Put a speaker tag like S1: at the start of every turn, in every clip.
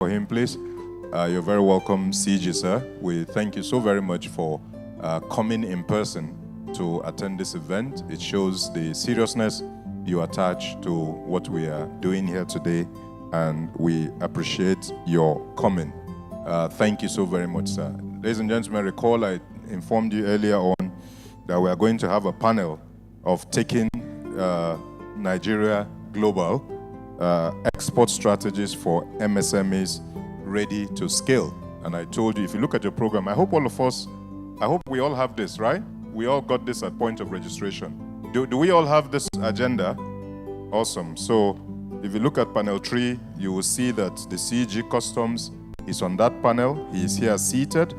S1: for him, please. You're very welcome, CG, sir. We thank you so very much for coming in person to attend this event. It shows the seriousness you attach to what we are doing here today, and we appreciate your coming. Thank you so very much, sir. Ladies and gentlemen, recall I informed you earlier on that we are going to have a panel of taking Nigeria global, export strategies for MSMEs ready to scale. And I told you, if you look at your program, I hope we all have this, right? We all got this at point of registration. Do we all have this agenda? Awesome. So if you look at panel 3, you will see that the CG Customs is on that panel. He is here seated.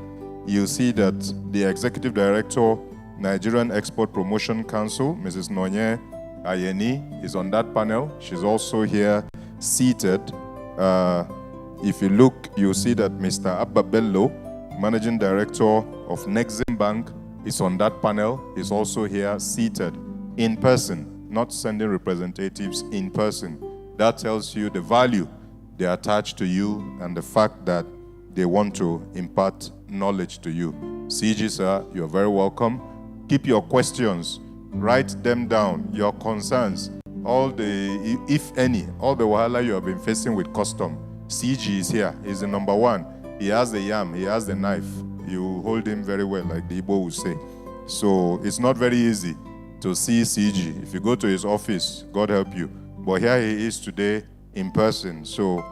S1: You'll see that the Executive Director, Nigerian Export Promotion Council, Mrs. Nonye Ayeni, is on that panel. She's also here seated. If you look, you'll see that Mr. Abba Bello, Managing Director of Nexim Bank, is on that panel. He's also here seated in person, not sending representatives in person. That tells you the value they attach to you and the fact that they want to impart knowledge to you. CG, sir, you're very welcome. Keep your questions, write them down, your concerns, all the, if any, all the wahala you have been facing with custom. CG is here. He's the number one. He has the yam. He has the knife. You hold him very well, like the Igbo would say. So it's not very easy to see CG. If you go to his office, God help you. But here he is today in person. So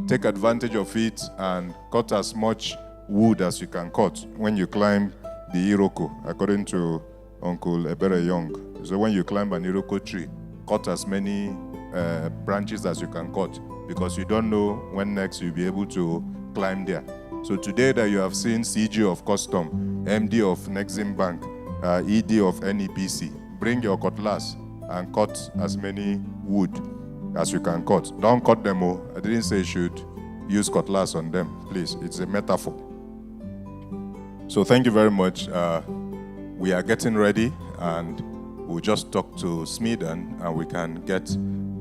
S1: take advantage of it and cut as much wood as you can cut when you climb the Iroko, according to Uncle Ebere Young. So when you climb an Iroko tree, cut as many branches as you can cut, because you don't know when next you'll be able to climb there. So today that you have seen CG of Custom, MD of Nexim Bank, ED of NEPC, bring your cutlass and cut as many wood as you can cut. Don't cut them all. I didn't say you should use cutlass on them, please. It's a metaphor. So thank you very much. We are getting ready, and we'll just talk to Smeaton and we can get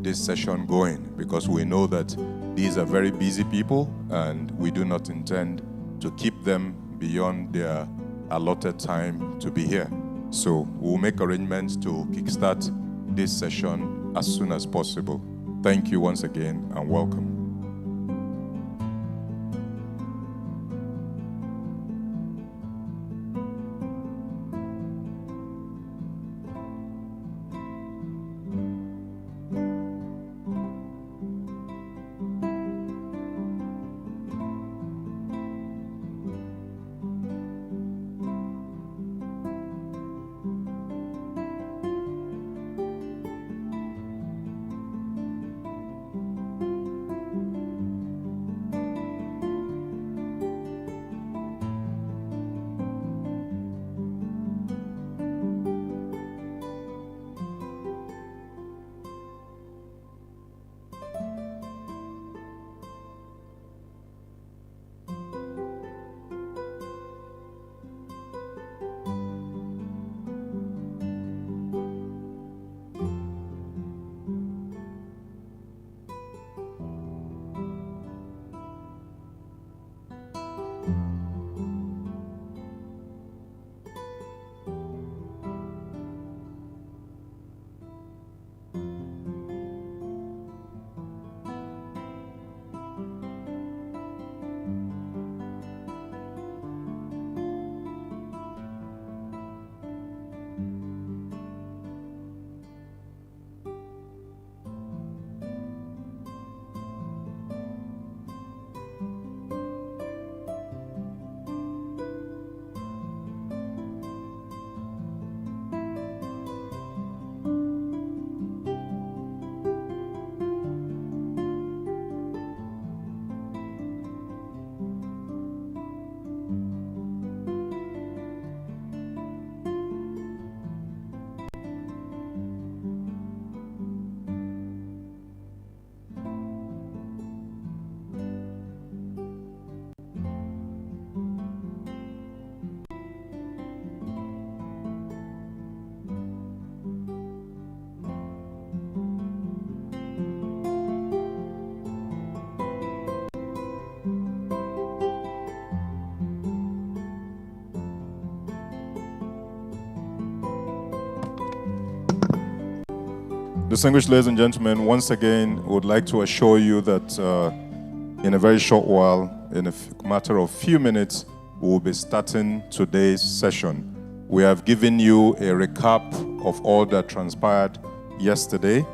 S1: this session going, because we know that these are very busy people and we do not intend to keep them beyond their allotted time to be here. So we'll make arrangements to kickstart this session as soon as possible. Thank you once again and welcome. Distinguished ladies and gentlemen, once again, I would like to assure you that in a very short while, in a matter of few minutes, we will be starting today's session. We have given you a recap of all that transpired yesterday.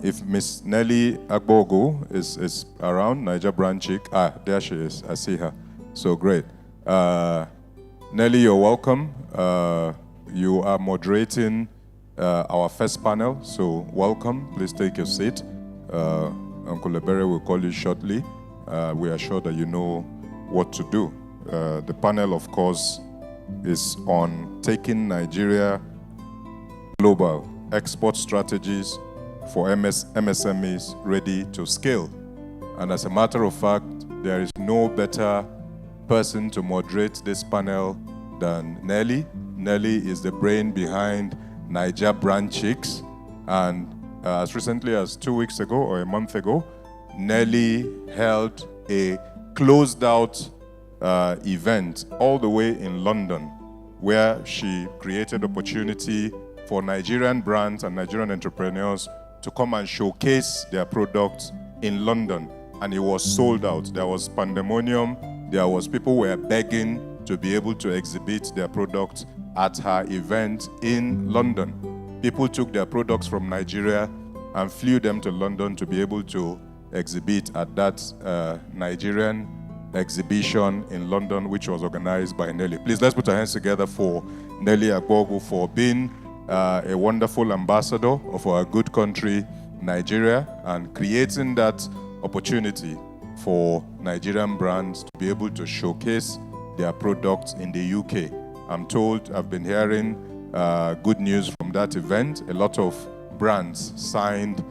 S1: If Miss Nelly Agbogu is around, Niger branch chick, there she is, I see her. So great. Nelly, you're welcome. You are moderating our first panel, so welcome. Please take your seat. Uncle Lebere will call you shortly. We are sure that you know what to do. The panel, of course, is on taking Nigeria global export strategies for MSMEs ready to scale. And as a matter of fact, there is no better person to moderate this panel than Nelly. Nelly is the brain behind Niger Brand Chicks, and as recently as 2 weeks ago or a month ago, Nelly held a closed-out event all the way in London, where she created opportunity for Nigerian brands and Nigerian entrepreneurs to come and showcase their products in London, and it was sold out. There was pandemonium. There was people were begging to be able to exhibit their products at her event in London. People took their products from Nigeria and flew them to London to be able to exhibit at that Nigerian exhibition in London, which was organized by Nelly. Please, let's put our hands together for Nelly Agbogu for being a wonderful ambassador of our good country, Nigeria, and creating that opportunity for Nigerian brands to be able to showcase their products in the UK. I'm told, I've been hearing good news from that event. A lot of brands signed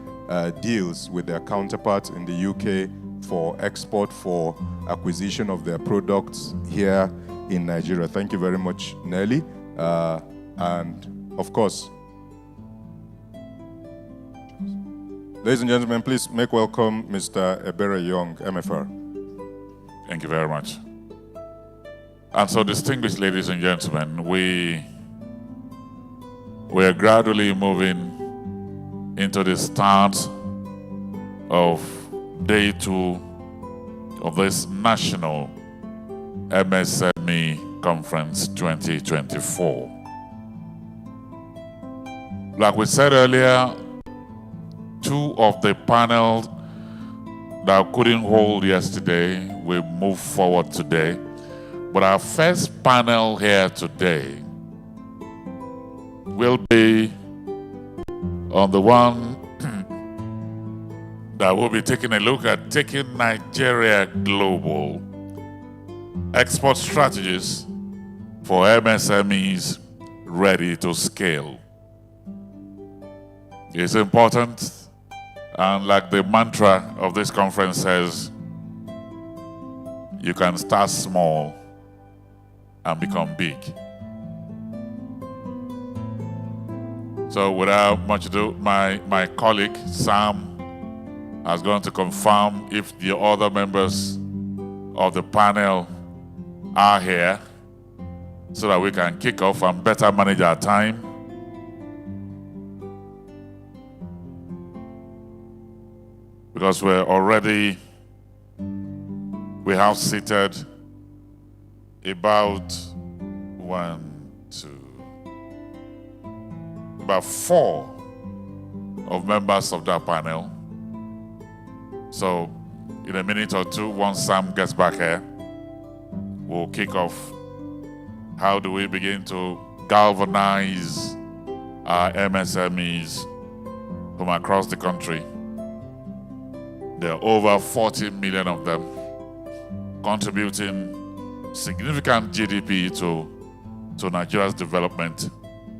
S1: deals with their counterparts in the UK for export, for acquisition of their products here in Nigeria. Thank you very much, Nelly. And of course, ladies and gentlemen, please make welcome Mr. Ebere Young, MFR.
S2: Thank you very much. And so, distinguished ladies and gentlemen, we are gradually moving into the start of day 2 of this National MSME Conference 2024. Like we said earlier, 2 of the panels that couldn't hold yesterday will move forward today. But our first panel here today will be on the one that will be taking a look at taking Nigeria global, export strategies for MSMEs ready to scale. It's important, and like the mantra of this conference says, you can start small and become big. So without much ado, my colleague Sam has gone to confirm if the other members of the panel are here so that we can kick off and better manage our time. Because we have seated about 4 of members of that panel. So in a minute or 2, once Sam gets back here, we'll kick off. How do we begin to galvanize our MSMEs from across the country? There are over 40 million of them, contributing significant GDP to Nigeria's development.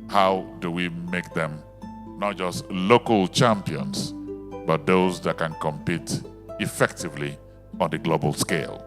S2: How do we make them not just local champions, but those that can compete effectively on the global scale?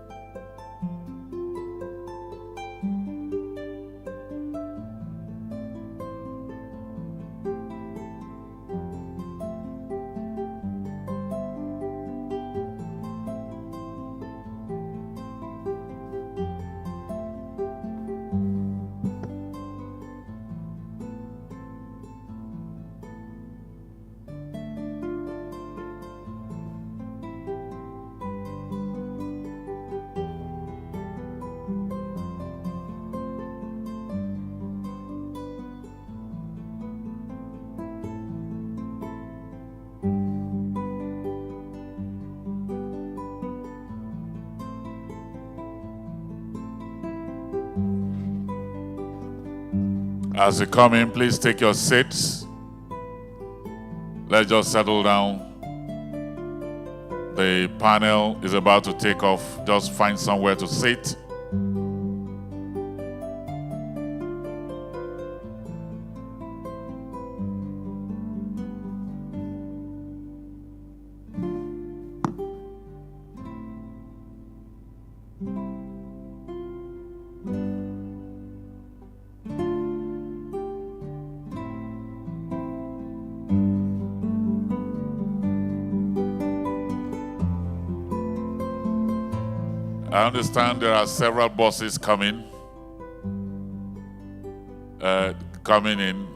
S2: As you come in, please take your seats. Let's just settle down. The panel is about to take off. Just find somewhere to sit. I understand there are several buses coming in.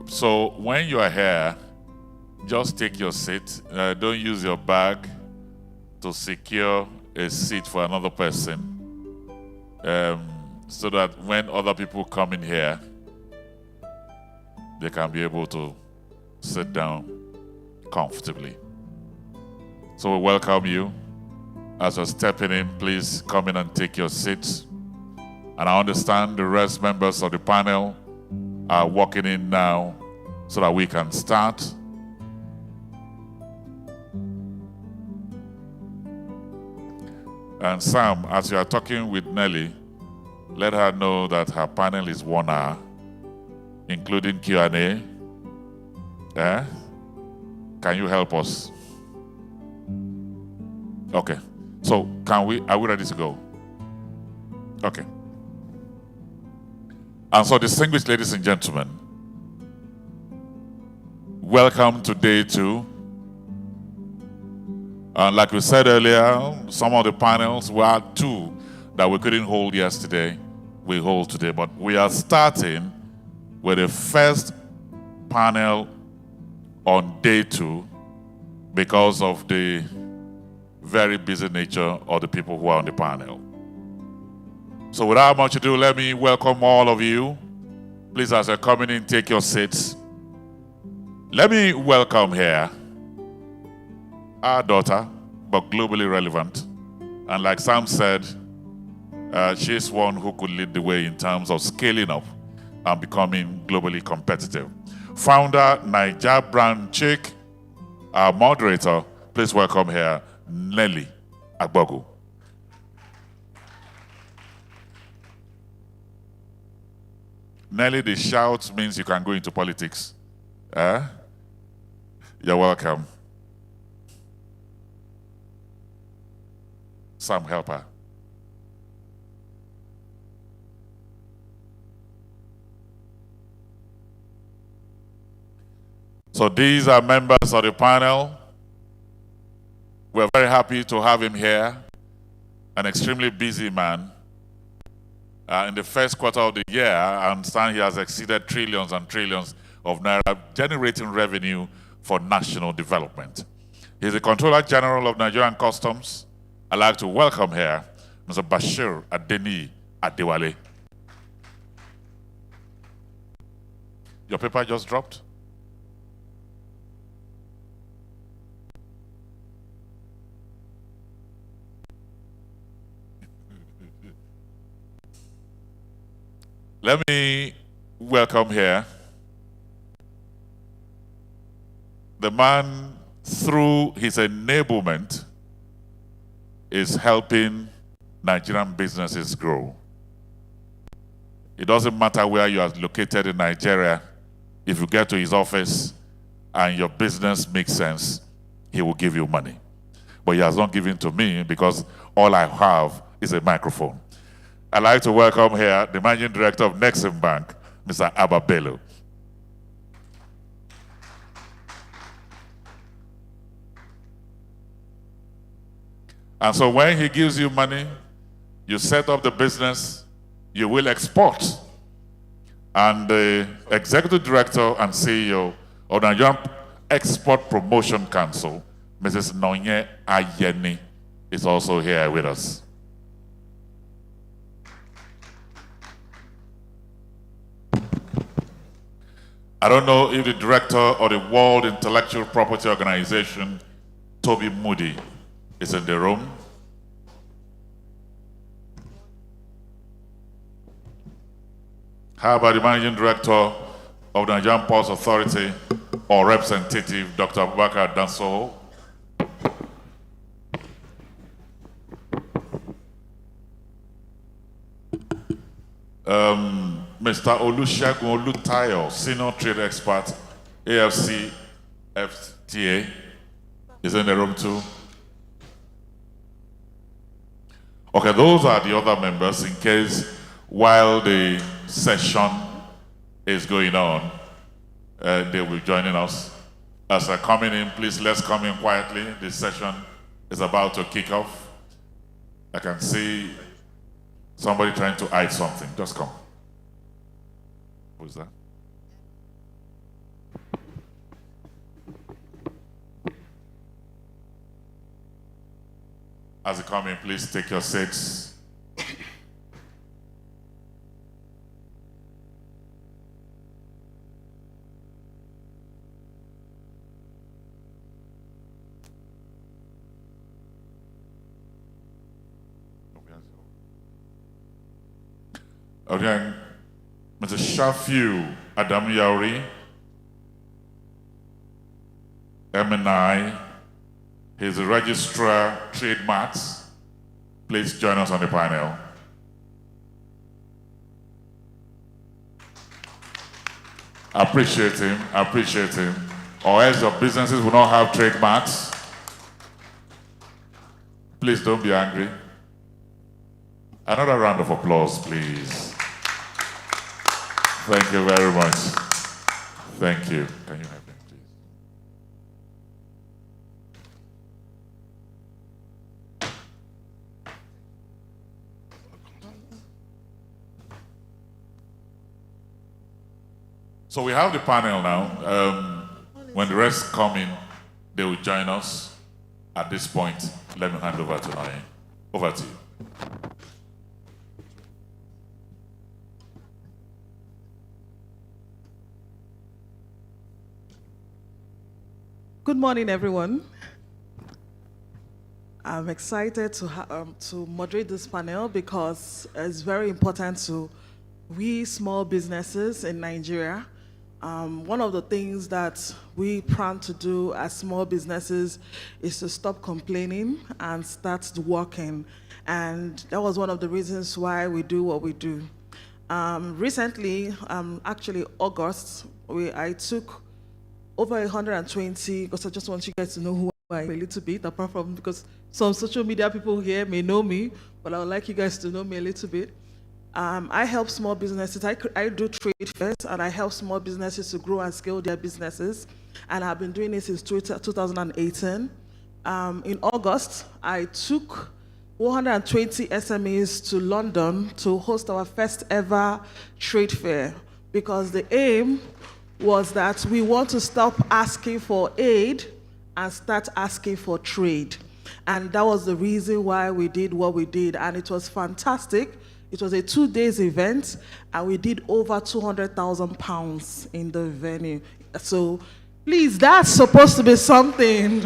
S2: So when you are here, just take your seat. Don't use your bag to secure a seat for another person, so that when other people come in here, they can be able to sit down comfortably. So we welcome you. As you're stepping in, please come in and take your seats. And I understand the rest members of the panel are walking in now so that we can start. And Sam, as you are talking with Nelly, let her know that her panel is 1 hour, including Q&A. Yeah? Can you help us? Okay. So, are we ready to go? Okay. And so, distinguished ladies and gentlemen, welcome to day 2. And like we said earlier, some of the panels were 2 that we couldn't hold yesterday. We hold today, but we are starting with the first panel on day 2 because of the very busy nature of the people who are on the panel. So without much ado, let me welcome all of you. Please, as you're coming in, take your seats. Let me welcome here our daughter, but globally relevant. And like Sam said, she's one who could lead the way in terms of scaling up and becoming globally competitive. Founder, Naija Brand Chick, our moderator, please welcome here, Nelly Agbogu. Nelly, the shout means you can go into politics. You're welcome. Sam, help her. So these are members of the panel. We're very happy to have him here, an extremely busy man. In the first quarter of the year, I understand he has exceeded trillions and trillions of naira, generating revenue for national development. He's the Controller General of Nigerian Customs. I'd like to welcome here Mr. Bashir Adeni Adewale. Your paper just dropped? Let me welcome here the man, through his enablement, is helping Nigerian businesses grow. It doesn't matter where you are located in Nigeria. If you get to his office and your business makes sense, he will give you money. But he has not given to me because all I have is a microphone. I'd like to welcome here the Managing Director of Nexim Bank, Mr. Abba Bello. And so when he gives you money, you set up the business, you will export. And the Executive Director and CEO of the Nigerian Export Promotion Council, Mrs. Nonye Ayeni, is also here with us. I don't know if the director of the World Intellectual Property Organization, Toby Moody, is in the room. How about the Managing Director of the Nigerian Ports Authority or representative, Dr. Abubakar Danso? Mr. Olusegun Olutayo, Senior Trade Expert, AFC FTA, is in the room too. Okay, those are the other members in case while the session is going on, they will be joining us. As they're coming in, please let's come in quietly. The session is about to kick off. I can see somebody trying to hide something. Just come. Who's that? As you come in, please take your seats. Okay, Mr. Shafiu Adam Yauri, MNI, he's the Registrar Trademarks. Please join us on the panel. Appreciate him, or else your businesses will not have trademarks. Please don't be angry. Another round of applause, please. Thank you very much. Thank you. Can you have him, please? So we have the panel now. When the rest come in, they will join us. At this point, let me hand over to Naim. Over to you.
S3: Good morning, everyone. I'm excited to moderate this panel because it's very important to we small businesses in Nigeria. One of the things that we plan to do as small businesses is to stop complaining and start working. And that was one of the reasons why we do what we do. Recently, actually August, I took over 120, because I just want you guys to know who I am a little bit, apart from because some social media people here may know me, but I would like you guys to know me a little bit. I help small businesses. I do trade fairs, and I help small businesses to grow and scale their businesses. And I've been doing it since 2018. In August, I took 120 SMEs to London to host our first ever trade fair, because the aim was that we want to stop asking for aid and start asking for trade. And that was the reason why we did what we did. And it was fantastic. It was a 2-day event, and we did over 200,000 pounds in the venue. So please, that's supposed to be something.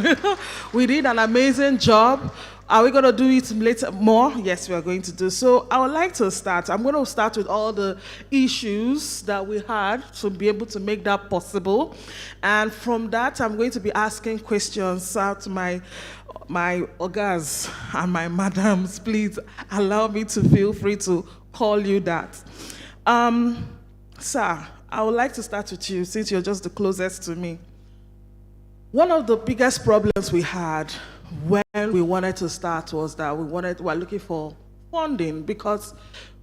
S3: We did an amazing job. Are we going to do it later more? Yes, we are going to do so. I would like to start. I'm going to start with all the issues that we had to be able to make that possible. And from that, I'm going to be asking questions out to my ogas and my madams. Please allow me to feel free to call you that. Sir, I would like to start with you since you're just the closest to me. One of the biggest problems we had when we wanted to start was that we were looking for funding, because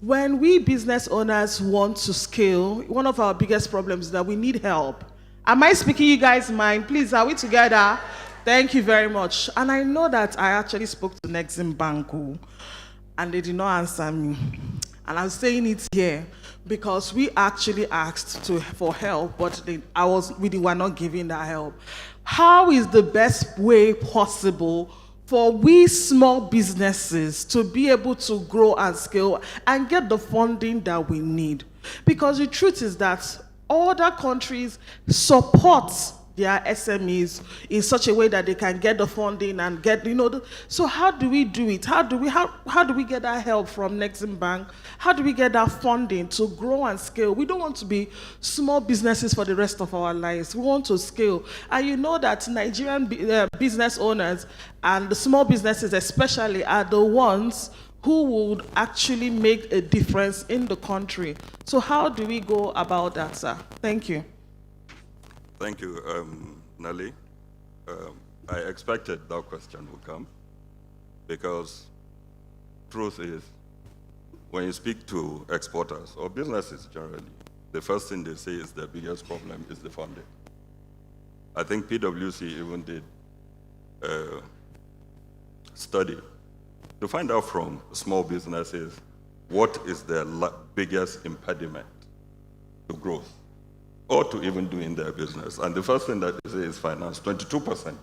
S3: when we business owners want to scale, one of our biggest problems is that we need help. Am I speaking you guys' mind? Please, are we together? Thank you very much. And I know that I actually spoke to Nexim Bank, and they did not answer me. And I'm saying it here because we actually asked for help, but we were not giving that help. How is the best way possible for we small businesses to be able to grow and scale and get the funding that we need? Because the truth is that other countries support their SMEs in such a way that they can get the funding and get, so how do we do it? How do we get that help from Nexim Bank? How do we get that funding to grow and scale? We don't want to be small businesses for the rest of our lives. We want to scale. And you know that Nigerian business owners and the small businesses especially are the ones who would actually make a difference in the country. So how do we go about that, sir? Thank you.
S4: Thank you, Nelly. I expected that question would come because truth is, when you speak to exporters or businesses generally, the first thing they say is their biggest problem is the funding. I think PwC even did a study to find out from small businesses what is their biggest impediment to growth or to even doing their business. And the first thing that they say is finance. 22%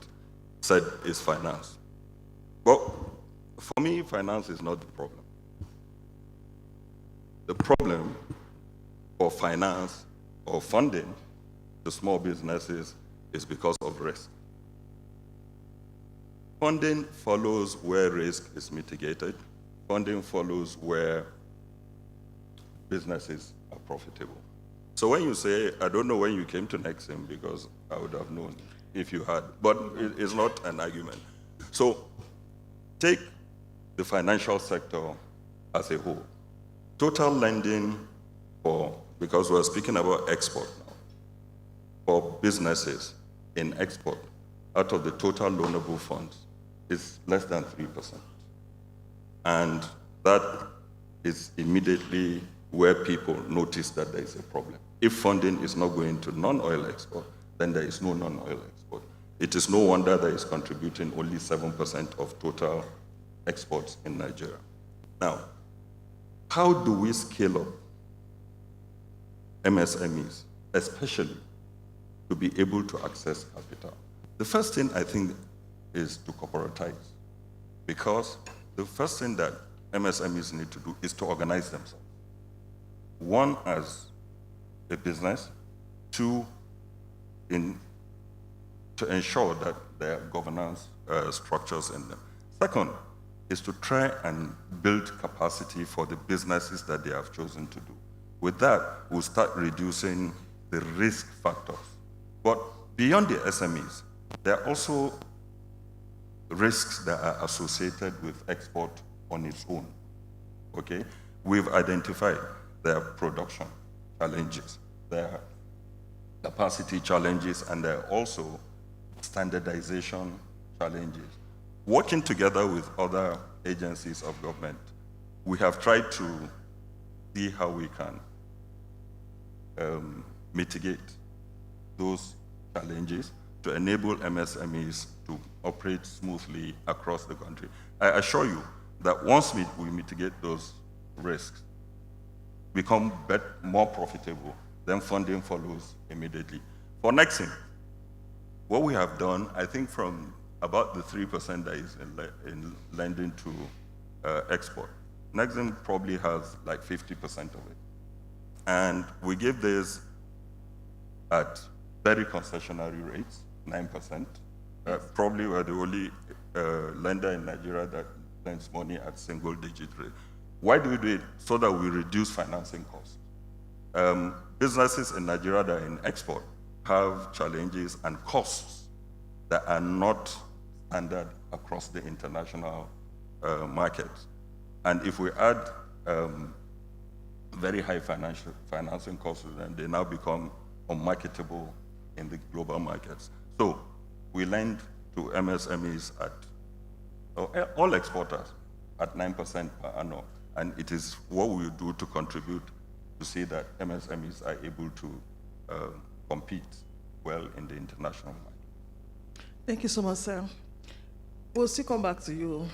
S4: said is finance. Well, for me, finance is not the problem. The problem for finance or funding to small businesses is because of risk. Funding follows where risk is mitigated. Funding follows where businesses are profitable. So when you say, I don't know when you came to Nexim because I would have known if you had, but it's not an argument. So take the financial sector as a whole. Total lending because we're speaking about export now, for businesses in export, out of the total loanable funds, is less than 3%. And that is immediately where people notice that there is a problem. If funding is not going to non-oil export, then there is no non-oil export. It is no wonder that it's contributing only 7% of total exports in Nigeria. Now, how do we scale up MSMEs, especially to be able to access capital? The first thing I think is to cooperatize, because the first thing that MSMEs need to do is to organize themselves. One, as a business. Two, to ensure that there are governance structures in them. Second, is to try and build capacity for the businesses that they have chosen to do. With that, we'll start reducing the risk factors. But beyond the SMEs, there are also risks that are associated with export on its own, okay? We've identified there are production challenges, there are capacity challenges, and there are also standardization challenges. Working together with other agencies of government, we have tried to see how we can mitigate those challenges to enable MSMEs to operate smoothly across the country. I assure you that once we mitigate those risks, become more profitable, then funding follows immediately. For Nexim, what we have done, I think from about the 3% that is in lending to export, Nexim probably has like 50% of it. And we give this at very concessionary rates, 9%. Probably we're the only lender in Nigeria that lends money at single-digit rate. Why do we do it? So that we reduce financing costs. Businesses in Nigeria that are in export have challenges and costs that are not standard across the international market. And if we add very high financing costs, then they now become unmarketable in the global markets. So we lend to MSMEs all exporters at 9% per annum. And it is what we do to contribute to see that MSMEs are able to compete well in the international market.
S3: Thank you so much, sir. We'll still come back to you.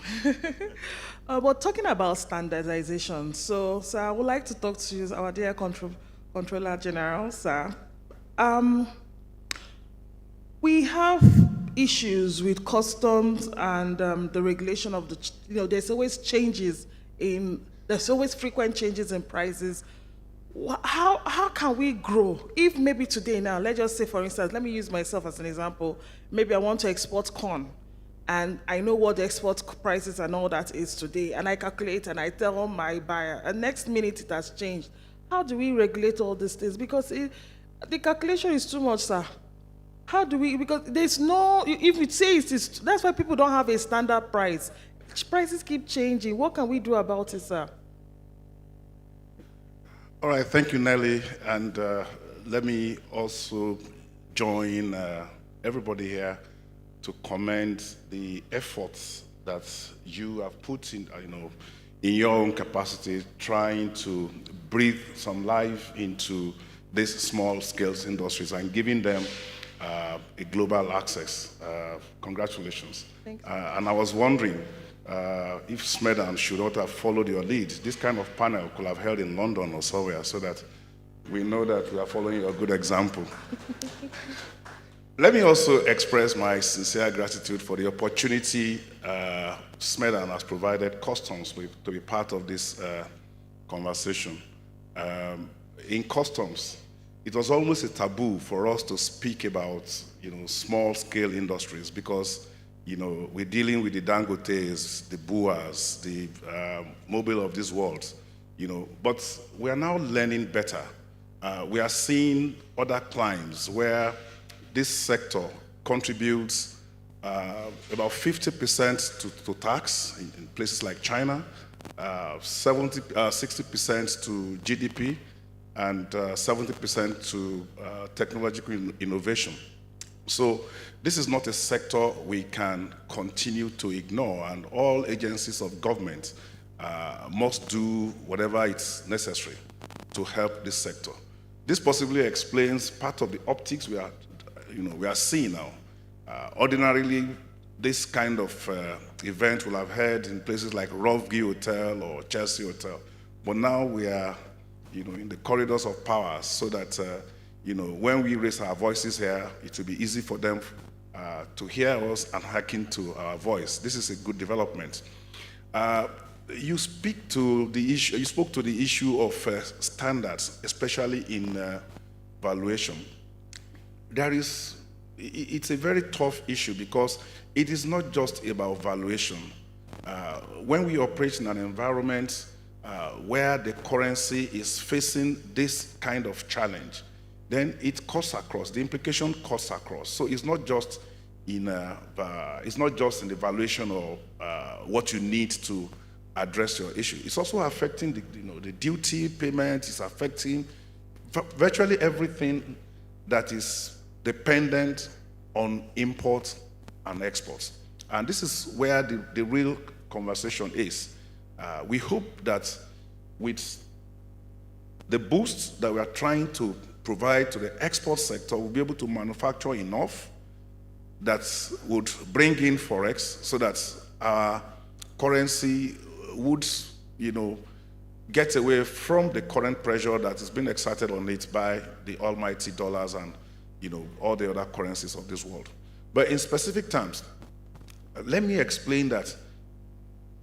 S3: But talking about standardization, so sir, I would like to talk to you, our dear Controller General, sir. We have issues with customs and the regulation of there's always frequent changes in prices How can we grow? If maybe today now, let's just say, for instance, let me use myself as an example. Maybe I want to export corn, and I know what the export prices and all that is today, and I calculate and I tell my buyer, and next minute it has changed. How do we regulate all these things? Because the calculation is too much, sir. How do we, because there's no, if you say it's, that's why people don't have a standard price. Prices keep changing. What can we do about it, sir?
S5: All right, thank you, Nelly. And let me also join everybody here to commend the efforts that you have put in, in your own capacity, trying to breathe some life into these small scale industries and giving them a global access. Congratulations.
S3: Thank you.
S5: And I was wondering if Smedan should not have followed your lead. This kind of panel could have held in London or somewhere so that we know that we are following your good example. Let me also express my sincere gratitude for the opportunity Smedan has provided customs to be part of this conversation. In customs, it was almost a taboo for us to speak about, small-scale industries because, we're dealing with the Dangotes, the Buas, the Mobil of this world, But we are now learning better. We are seeing other climes where this sector contributes about 50% to tax in places like China, 60% to GDP, and 70% to technological innovation. So this is not a sector we can continue to ignore, and all agencies of government must do whatever is necessary to help this sector. This possibly explains part of the optics we are seeing now. Ordinarily, this kind of event will have held in places like Rovgi Hotel or Chelsea Hotel, but now we are, in the corridors of power, so that when we raise our voices here, it will be easy for them to hear us and hearken to our voice. This is a good development. You spoke to the issue of standards, especially in valuation. It's a very tough issue because it is not just about valuation. When we operate in an environment where the currency is facing this kind of challenge, then it cuts across. The implication cuts across. So it's not just in the valuation of what you need to address your issue. It's also affecting the duty payment. It's affecting virtually everything that is dependent on imports and exports. And this is where the real conversation is. We hope that with the boost that we are trying to provide to the export sector, we'll be able to manufacture enough that would bring in Forex so that our currency would, get away from the current pressure that is being exerted on it by the almighty dollars and, all the other currencies of this world. But in specific terms, let me explain that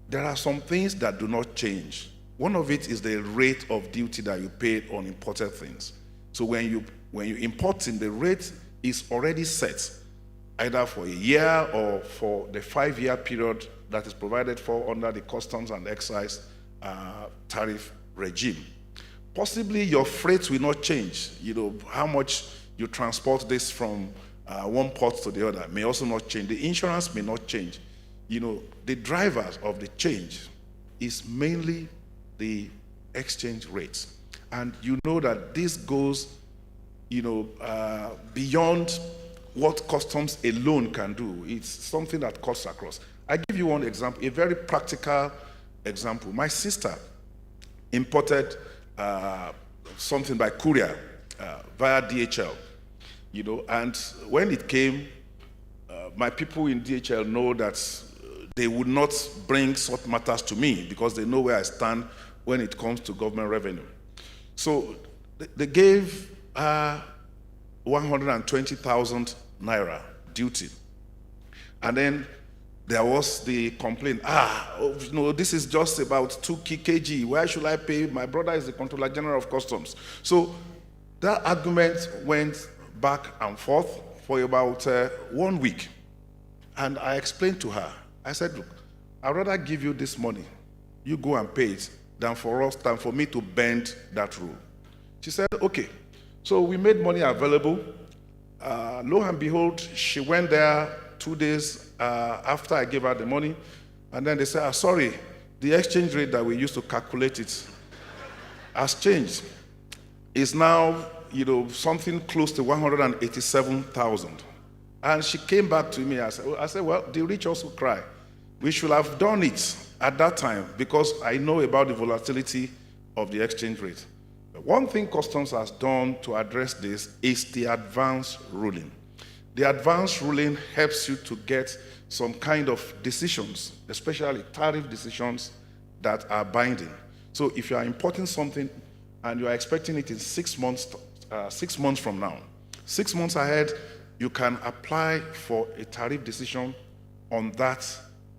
S5: there are some things that do not change. One of it is the rate of duty that you pay on imported things. So when you import in, the rate is already set, either for a year or for the 5-year period that is provided for under the customs and excise tariff regime. Possibly your freight will not change. How much you transport this from one port to the other may also not change. The insurance may not change. The drivers of the change is mainly the exchange rates. And that this goes, beyond what customs alone can do. It's something that cuts across. I give you one example, a very practical example. My sister imported something by courier via DHL, and when it came, my people in DHL know that they would not bring such matters to me because they know where I stand when it comes to government revenue. So they gave 120,000 naira duty. And then there was the complaint, this is just about 2 kg. Why should I pay? My brother is the Controller General of Customs. So that argument went back and forth for about 1 week. And I explained to her, I said, look, I'd rather give you this money, you go and pay it, than for me to bend that rule. She said, okay. So we made money available. Lo and behold, she went there 2 days after I gave her the money, and then they said, sorry, the exchange rate that we used to calculate it has changed. It's now, something close to 187,000. And she came back to me. I said, well, the rich also cry. We should have done it at that time because I know about the volatility of the exchange rate. One thing Customs has done to address this is the advance ruling. The advance ruling helps you to get some kind of decisions, especially tariff decisions that are binding. So if you are importing something and you are expecting it in 6 months, 6 months from now, 6 months ahead, you can apply for a tariff decision on that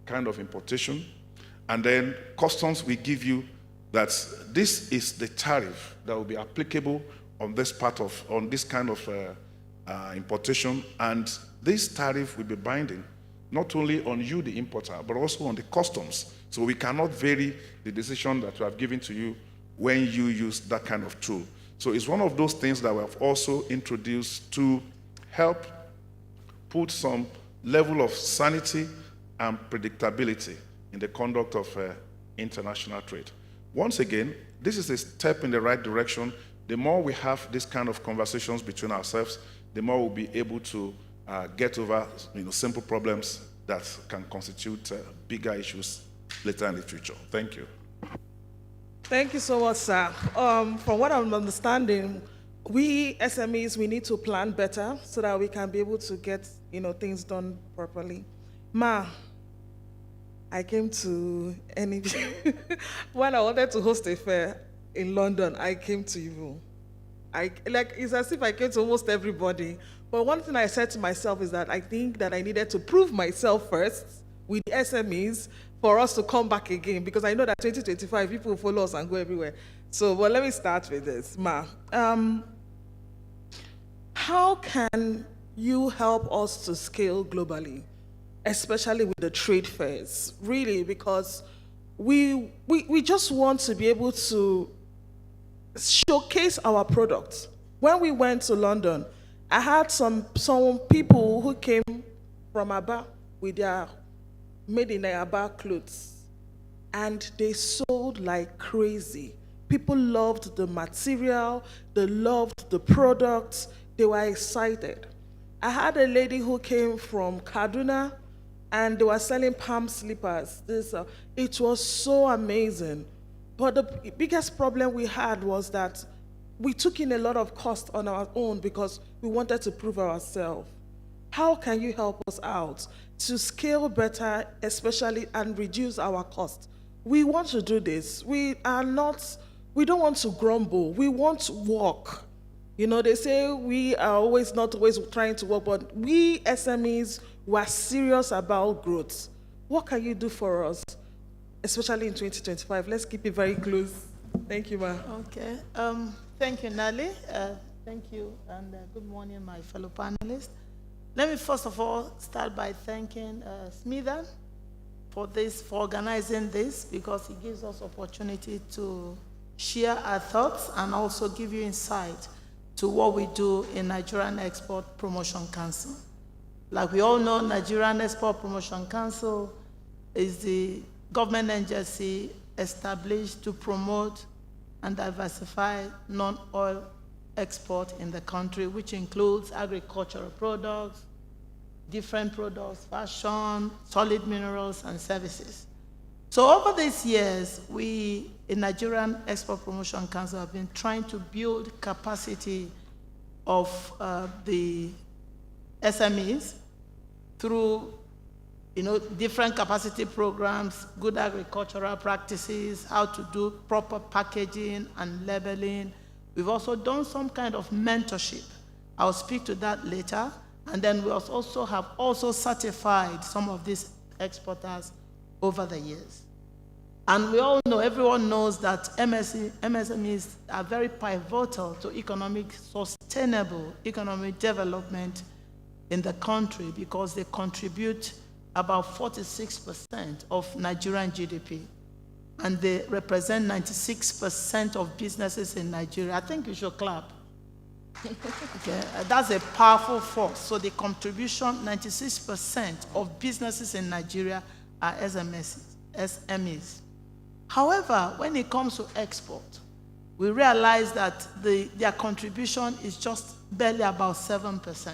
S5: kind of importation, and then Customs will give you that this is the tariff that will be applicable on this kind of importation, and this tariff will be binding not only on you, the importer, but also on the Customs. So we cannot vary the decision that we have given to you when you use that kind of tool. So it's one of those things that we have also introduced to help put some level of sanity and predictability in the conduct of international trade. Once again, this is a step in the right direction. The more we have this kind of conversations between ourselves, the more we'll be able to get over simple problems that can constitute bigger issues later in the future. Thank you.
S3: Thank you so much, sir. From what I'm understanding, we SMEs, we need to plan better so that we can be able to get things done properly. Ma, I came to when I wanted to host a fair in London, I came to you. It's as if I came to almost everybody. But one thing I said to myself is that I think that I needed to prove myself first with the SMEs for us to come back again, because I know that 2025 people will follow us and go everywhere. So, well, let me start with this, Ma. How can you help us to scale globally, especially with the trade fairs? Really, because we just want to be able to showcase our products. When we went to London, I had some people who came from Aba with their made in Aba clothes, and they sold like crazy. People loved the material, they loved the products, they were excited. I had a lady who came from Kaduna, and they were selling palm slippers. It was so amazing. But the biggest problem we had was that we took in a lot of cost on our own because we wanted to prove ourselves. How can you help us out to scale better, especially, and reduce our cost? We want to do this. We don't want to grumble. We want to work. They say we are not always trying to work, but we SMEs were serious about growth. What can you do for us, especially in 2025? Let's keep it very close. Thank you, Ma.
S6: Okay. Thank you, Nali. Thank you, and good morning, my fellow panelists. Let me first of all start by thanking Smitha for organizing this, because it gives us opportunity to share our thoughts and also give you insight to what we do in Nigerian Export Promotion Council. Like we all know, Nigerian Export Promotion Council is the government agency established to promote and diversify non-oil export in the country, which includes agricultural products, different products, fashion, solid minerals, and services. So over these years, we in Nigerian Export Promotion Council have been trying to build capacity of the SMEs through different capacity programs, good agricultural practices, how to do proper packaging and labeling. We've also done some kind of mentorship. I'll speak to that later. And then we also have certified some of these exporters over the years. And we all know, everyone knows that MSMEs are very pivotal to sustainable economic development in the country because they contribute about 46% of Nigerian GDP. And they represent 96% of businesses in Nigeria. I think you should clap. Okay, that's a powerful force. So the contribution, 96% of businesses in Nigeria are SMEs. However, when it comes to export, we realize that their contribution is just barely about 7%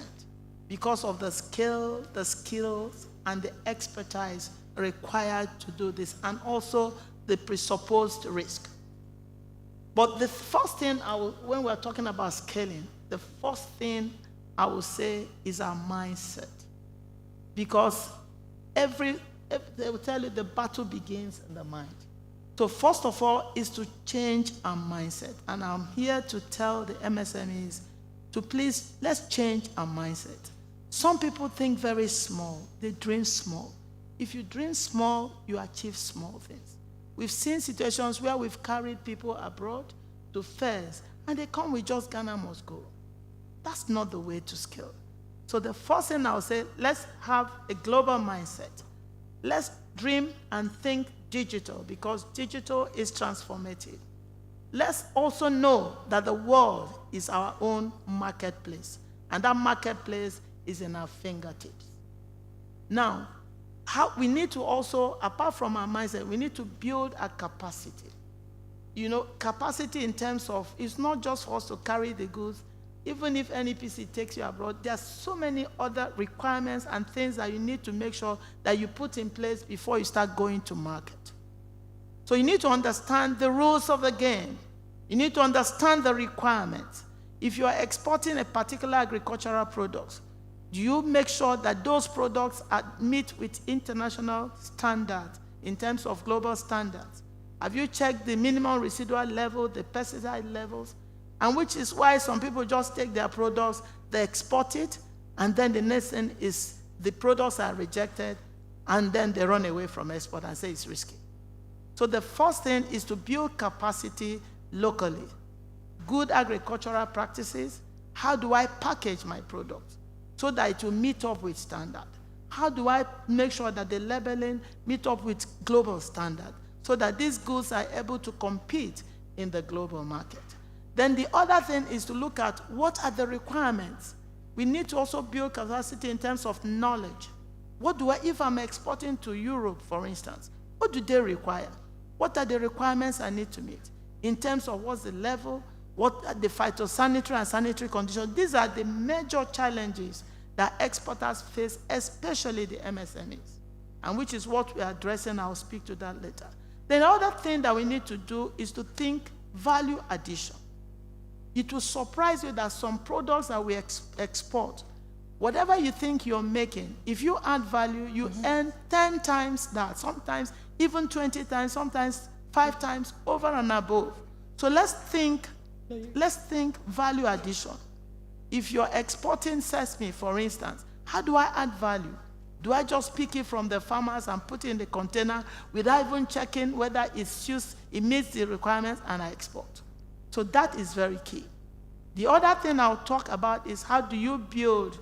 S6: because of the skill, the skills, and the expertise required to do this, and also the presupposed risk. But the first thing when we're talking about scaling, the first thing I will say is our mindset. Because they will tell you the battle begins in the mind. So first of all is to change our mindset. And I'm here to tell the MSMEs to please, let's change our mindset. Some people think very small. They dream small. If you dream small, you achieve small things. We've seen situations where we've carried people abroad to fairs, and they come with just Ghana must go. That's not the way to scale. So the first thing I'll say, let's have a global mindset. Let's dream and think digital, because digital is transformative. Let's also know that the world is our own marketplace, and that marketplace is in our fingertips. Now, we need to also, apart from our mindset, we need to build a capacity. You know, capacity in terms of, it's not just for us to carry the goods. Even if NEPC takes you abroad, there are so many other requirements and things that you need to make sure that you put in place before you start going to market. So you need to understand the rules of the game. You need to understand the requirements. If you are exporting a particular agricultural product, do you make sure that those products meet with international standards in terms of global standards? Have you checked the minimum residual level, the pesticide levels? And which is why some people just take their products, they export it, and then the next thing is the products are rejected, and then they run away from export and say it's risky. So the first thing is to build capacity locally. Good agricultural practices. How do I package my products so that it will meet up with standard? How do I make sure that the labeling meet up with global standard so that these goods are able to compete in the global market? Then the other thing is to look at what are the requirements. We need to also build capacity in terms of knowledge. If I'm exporting to Europe, for instance, what do they require? What are the requirements I need to meet? In terms of what's the level, what are the phytosanitary and sanitary conditions? These are the major challenges that exporters face, especially the MSMEs, and which is what we're addressing. I'll speak to that later. Then the other thing that we need to do is to think value addition. It will surprise you that some products that we export, whatever you think you're making, if you add value, you earn 10 times that, sometimes even 20 times, sometimes 5 times over and above. So let's think value addition. If you're exporting sesame, for instance, how do I add value? Do I just pick it from the farmers and put it in the container without even checking whether it meets the requirements, and I export? So that is very key. The other thing I'll talk about is how do you build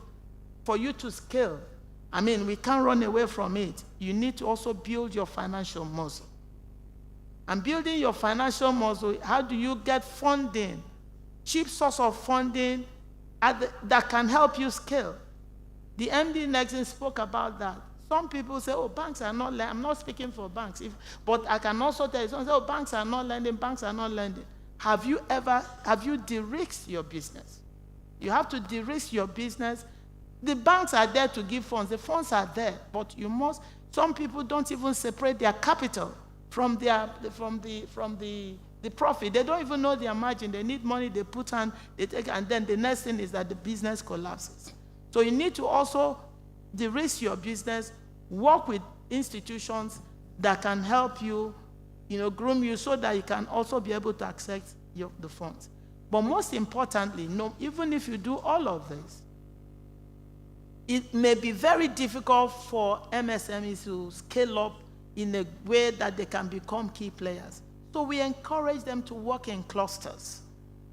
S6: for you to scale. I mean, we can't run away from it. You need to also build your financial muscle. And building your financial muscle, how do you get funding? Cheap source of funding that can help you scale. The MD Nexon spoke about that. Some people say, oh, banks are not lending. I'm not speaking for banks. But I can also tell you, someone say, oh, banks are not lending, banks are not lending. Have you de-risked your business? You have to de-risk your business. The banks are there to give funds. The funds are there, but some people don't even separate their capital from the profit. They don't even know their margin. They need money, they put on, they take, and then the next thing is that the business collapses. So you need to also de-risk your business, work with institutions that can help you, groom you so that you can also be able to access the funds. But most importantly, even if you do all of this, it may be very difficult for MSMEs to scale up in a way that they can become key players. So we encourage them to work in clusters.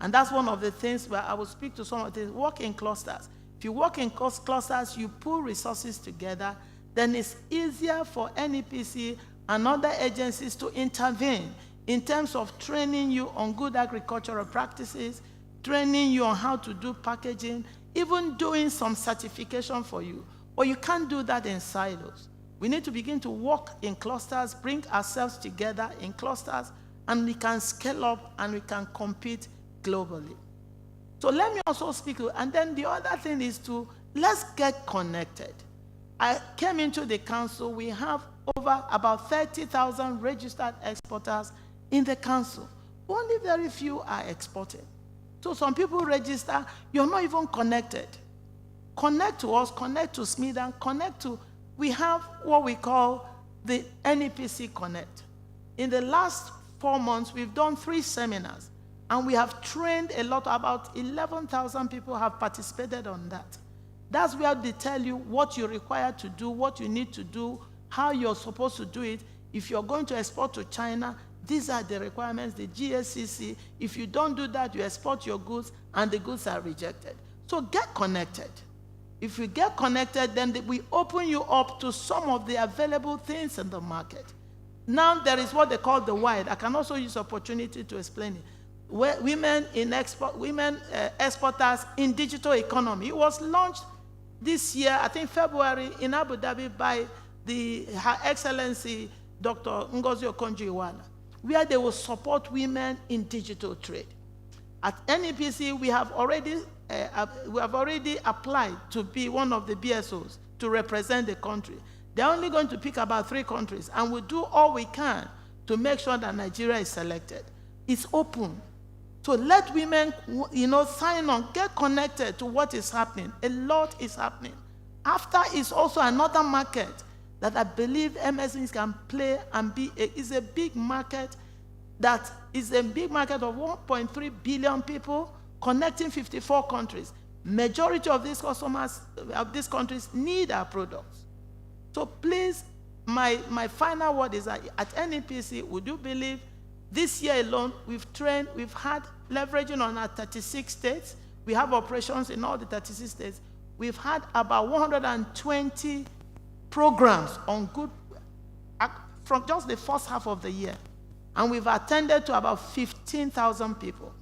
S6: And that's one of the things where I will speak to some of the work in clusters. If you work in clusters, you pull resources together, then it's easier for NEPC and other agencies to intervene in terms of training you on good agricultural practices, training you on how to do packaging, even doing some certification for you. But you can't do that in silos. We need to begin to work in clusters, bring ourselves together in clusters, and we can scale up and we can compete globally. So let me also speak, and then the other thing is let's get connected. I came into the council, we have over about 30,000 registered exporters in the council. Only very few are exporting. So some people register, you're not even connected. Connect to us, connect to Smithan, we have what we call the NEPC Connect. In the last 4 months, we've done 3 seminars, and we have trained a lot, about 11,000 people have participated on that. That's where they tell you what you're required to do, what you need to do, how you're supposed to do it. If you're going to export to China, these are the requirements, the GSCC. If you don't do that, you export your goods, and the goods are rejected. So get connected. If you get connected, then we open you up to some of the available things in the market. Now there is what they call the wide. I can also use opportunity to explain it. Where women exporters in digital economy. It was launched this year, I think February, in Abu Dhabi by Her Excellency Dr. Ngozi Okonjo-Iweala, where they will support women in digital trade. At NEPC, we have already applied to be one of the BSOs to represent the country. They're only going to pick about 3 countries, and we'll do all we can to make sure that Nigeria is selected. It's open. So let women, sign on, get connected to what is happening. A lot is happening. After is also another market that I believe MSMEs can play and is a big market that is a big market of 1.3 billion people connecting 54 countries. Majority of these customers of these countries need our products. So please, my final word is that at NEPC, would you believe this year alone, we've had leveraging on our 36 states. We have operations in all the 36 states. We've had about 120 programs on good, from just the first half of the year. And we've attended to about 15,000 people.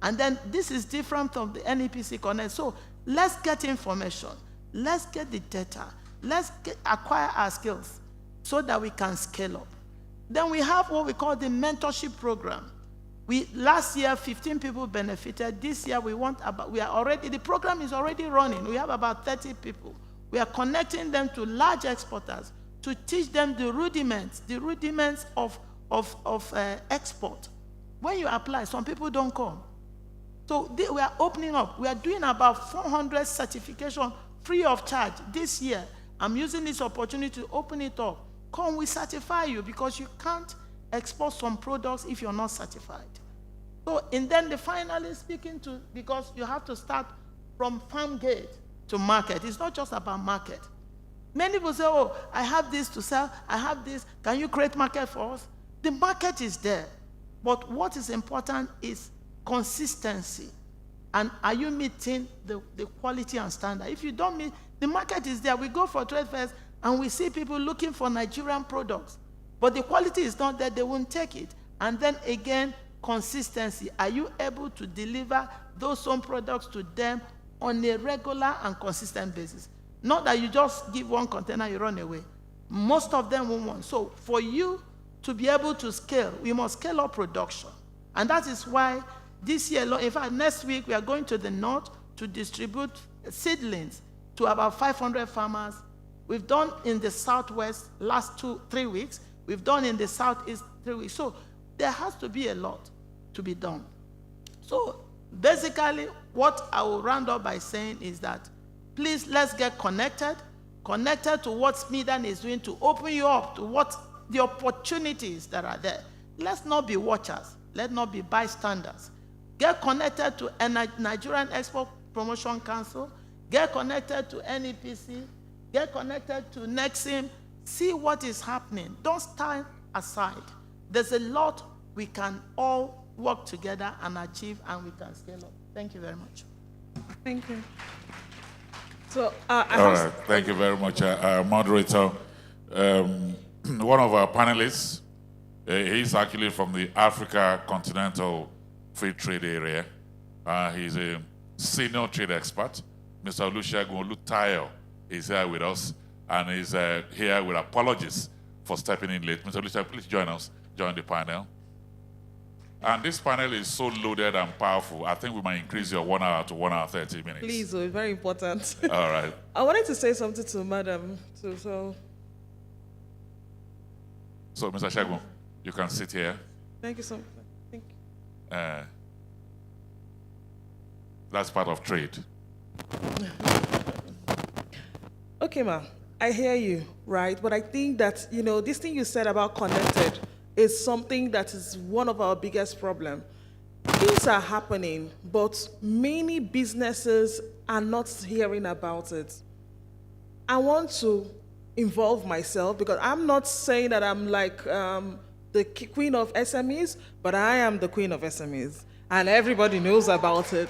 S6: And then this is different from the NEPC Connect. So let's get information. Let's get the data. Let's acquire our skills so that we can scale up. Then we have what we call the mentorship program. Last year, 15 people benefited. This year, the program is already running. We have about 30 people. We are connecting them to large exporters to teach them the rudiments of export. When you apply, some people don't come. So we are opening up. We are doing about 400 certification free of charge this year. I'm using this opportunity to open it up. Come, we certify you, because you can't export some products if you're not certified. So, and then finally speaking to, because you have to start from farm gate to market. It's not just about market. Many people say, oh, I have this to sell, I have this, can you create market for us? The market is there. But what is important is consistency. And are you meeting the quality and standard? If you don't meet, the market is there. We go for trade fairs and we see people looking for Nigerian products. But the quality is not there, they won't take it. And then again, consistency. Are you able to deliver those same products to them on a regular and consistent basis? Not that you just give one container, you run away. Most of them won't want. So for you to be able to scale, we must scale up production. And that is why this year, in fact, next week, we are going to the north to distribute seedlings to about 500 farmers. We've done in the southwest last 2-3 weeks. We've done in the southeast 3 weeks. So there has to be a lot to be done. So basically, what I will round up by saying is that, please, let's get connected to what Smithan is doing to open you up to what the opportunities that are there. Let's not be watchers. Let's not be bystanders. Get connected to a Nigerian Export Promotion Council. Get connected to NEPC. Get connected to Nexim. See what is happening. Don't stand aside. There's a lot we can all work together and achieve, and we can scale up. Thank you very much.
S3: Thank you. So,
S2: All right. Thank you very much, moderator. One of our panelists, he's actually from the Africa Continental Free Trade Area. He's a senior trade expert. Mr. Olusegun Olutayo is here with us, and he's here with apologies for stepping in late. Mr. Olusegun, please join us, join the panel. And this panel is so loaded and powerful, I think we might increase your 1 hour to 1 hour 30 minutes.
S3: Please, it's very important.
S2: All right.
S3: I wanted to say something to Madam, too, so.
S2: So, Mr. Shegun, you can sit here.
S3: Thank you so much. Thank you.
S2: That's part of trade.
S3: Okay, ma, I hear you, right? But I think that, this thing you said about connected is something that is one of our biggest problems. Things are happening, but many businesses are not hearing about it. I want to involve myself because I'm not saying that I'm like the queen of SMEs, but I am the queen of SMEs, and everybody knows about it.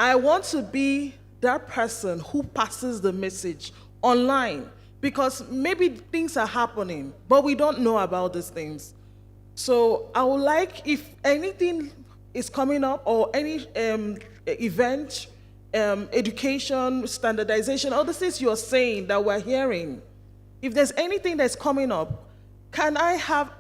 S3: I want to be that person who passes the message online because maybe things are happening, but we don't know about these things. So I would like, if anything is coming up or any event, education, standardization, all the things you're saying that we're hearing, if there's anything that's coming up, can I have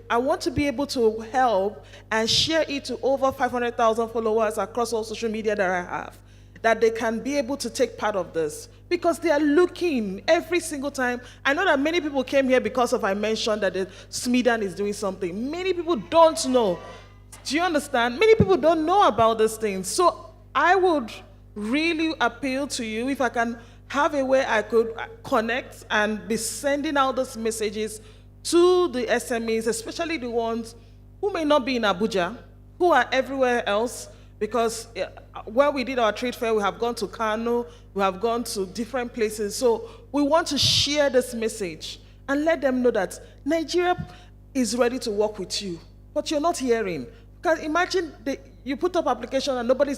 S3: I want to be able to help and share it to over 500,000 followers across all social media that I have, that they can be able to take part of this. Because they are looking every single time. I know that many people came here because of I mentioned that the Smedan is doing something. Many people don't know. Do you understand? Many people don't know about these things. So I would really appeal to you if I can have a way I could connect and be sending out those messages to the SMEs, especially the ones who may not be in Abuja, who are everywhere else. Because when we did our trade fair, we have gone to Kano, we have gone to different places. So we want to share this message and let them know that Nigeria is ready to work with you, but you're not hearing. Because imagine you put up application and nobody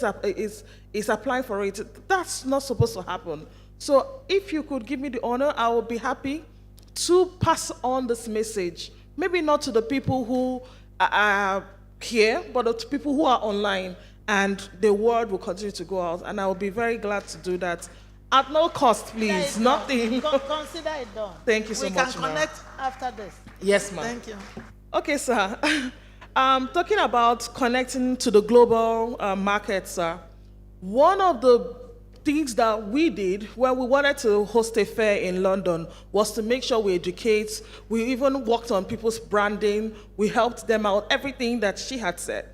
S3: is applying for it. That's not supposed to happen. So if you could give me the honor, I will be happy to pass on this message. Maybe not to the people who are here, but to people who are online. And the word will continue to go out, and I will be very glad to do that. At no cost, please. Nothing.
S6: Consider it done.
S3: Thank you so much,
S6: We can connect after this.
S3: Yes, ma'am.
S6: Thank you.
S3: Okay, sir. Talking about connecting to the global market, sir. One of the things that we did when we wanted to host a fair in London was to make sure we educate. We even worked on people's branding. We helped them out, everything that she had said.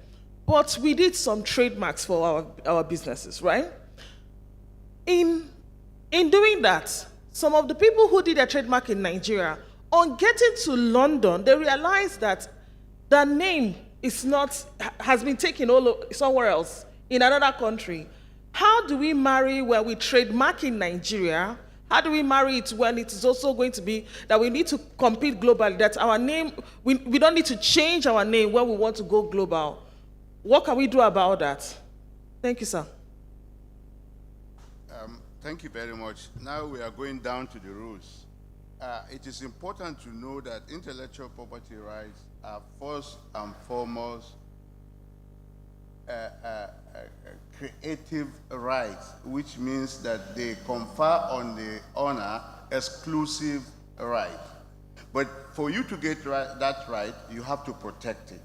S3: But we did some trademarks for our businesses, right? In doing that, some of the people who did their trademark in Nigeria, on getting to London, they realized that the name has been taken somewhere else, in another country. How do we marry when we trademark in Nigeria? How do we marry it when it is also going to be that we need to compete globally, that our name, we don't need to change our name when we want to go global? What can we do about that? Thank you, sir.
S7: Thank you very much. Now we are going down to the rules. It is important to know that intellectual property rights are first and foremost creative rights, which means that they confer on the owner exclusive right. But for you to get that right, you have to protect it.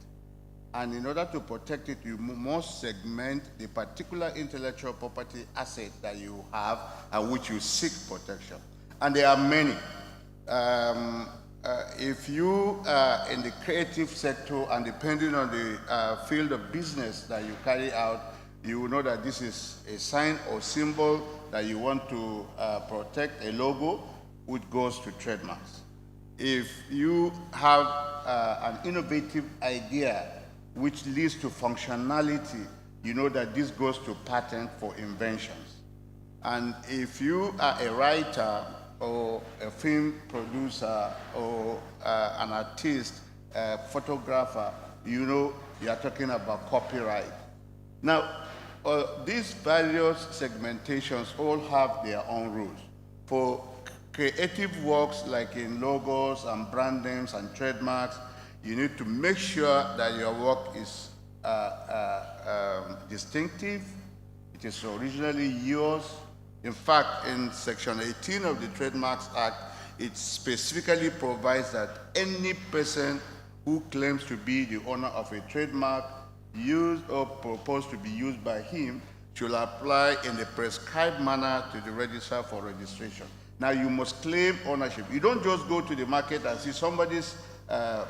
S7: And in order to protect it, you must segment the particular intellectual property asset that you have and which you seek protection. And there are many. If you are in the creative sector and depending on the field of business that you carry out, you will know that this is a sign or symbol that you want to protect, a logo, which goes to trademarks. If you have an innovative idea which leads to functionality, you know that this goes to patent for inventions. And if you are a writer or a film producer or an artist, a photographer, you know you are talking about copyright. Now, these various segmentations all have their own rules. For creative works like in logos and brand names and trademarks, you need to make sure that your work is distinctive, it is originally yours. In fact, in Section 18 of the Trademarks Act, it specifically provides that any person who claims to be the owner of a trademark used or proposed to be used by him should apply in a prescribed manner to the registrar for registration. Now, you must claim ownership. You don't just go to the market and see somebody's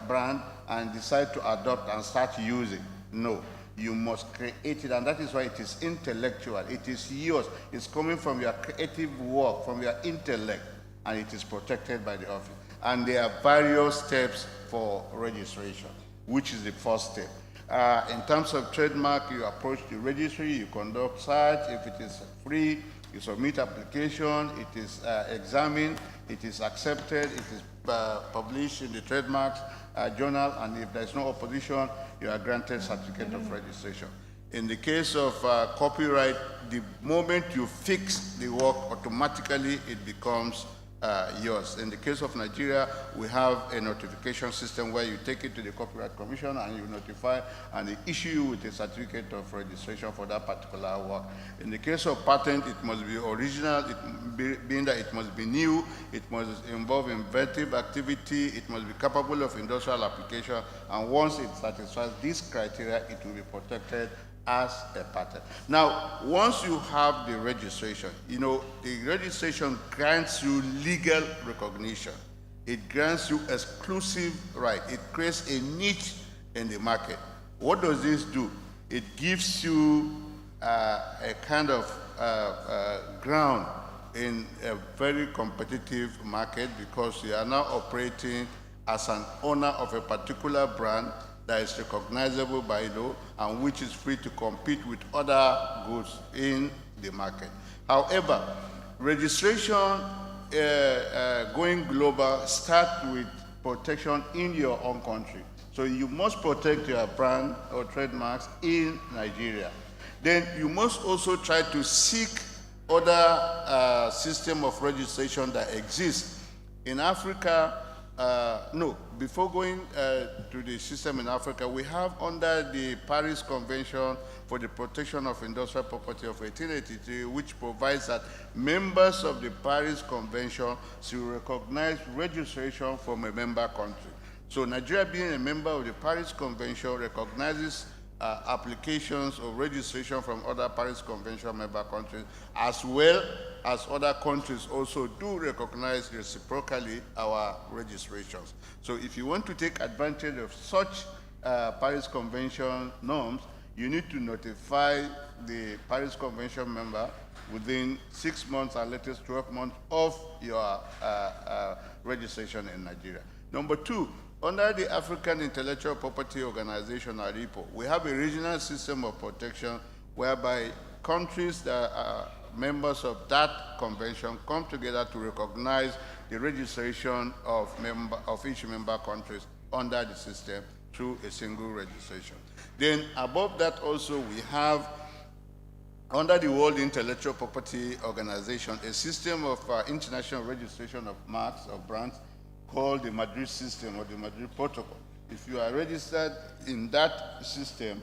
S7: brand and decide to adopt and start using. No, you must create it, and that is why it is intellectual. It is yours. It's coming from your creative work, from your intellect, and it is protected by the office. And there are various steps for registration, which is the first step. In terms of trademark, you approach the registry, you conduct search. If it is free, you submit application, it is examined, it is accepted, it is published in the trademarks journal, and if there is no opposition, you are granted certificate of registration. In the case of copyright, the moment you fix the work, automatically it becomes yours. In the case of Nigeria, we have a notification system where you take it to the Copyright Commission and you notify, and they issue you with a certificate of registration for that particular work. In the case of patent, it must be original, being that it must be new, it must involve inventive activity, it must be capable of industrial application, and once it satisfies these criteria, it will be protected as a patent. Now, once you have the registration, you know, the registration grants you legal recognition. It grants you exclusive right. It creates a niche in the market. What does this do? It gives you a kind of ground in a very competitive market, because you are now operating as an owner of a particular brand that is recognizable by law and which is free to compete with other goods in the market. However, registration going global starts with protection in your own country. So you must protect your brand or trademarks in Nigeria. Then you must also try to seek other system of registration that exists. In Africa, before going to the system in Africa, we have under the Paris Convention for the Protection of Industrial Property of 1883, which provides that members of the Paris Convention should recognize registration from a member country. So Nigeria, being a member of the Paris Convention, recognizes applications of registration from other Paris Convention member countries, as well as other countries also do recognize reciprocally our registrations. So if you want to take advantage of such Paris Convention norms, you need to notify the Paris Convention member within 6 months and latest 12 months of your registration in Nigeria. Number two, under the African Intellectual Property Organization, ARIPO, we have a regional system of protection whereby countries that are members of that convention come together to recognize the registration of each member countries under the system through a single registration. Then above that also we have, under the World Intellectual Property Organization, a system of international registration of marks or brands called the Madrid system or the Madrid protocol. If you are registered in that system,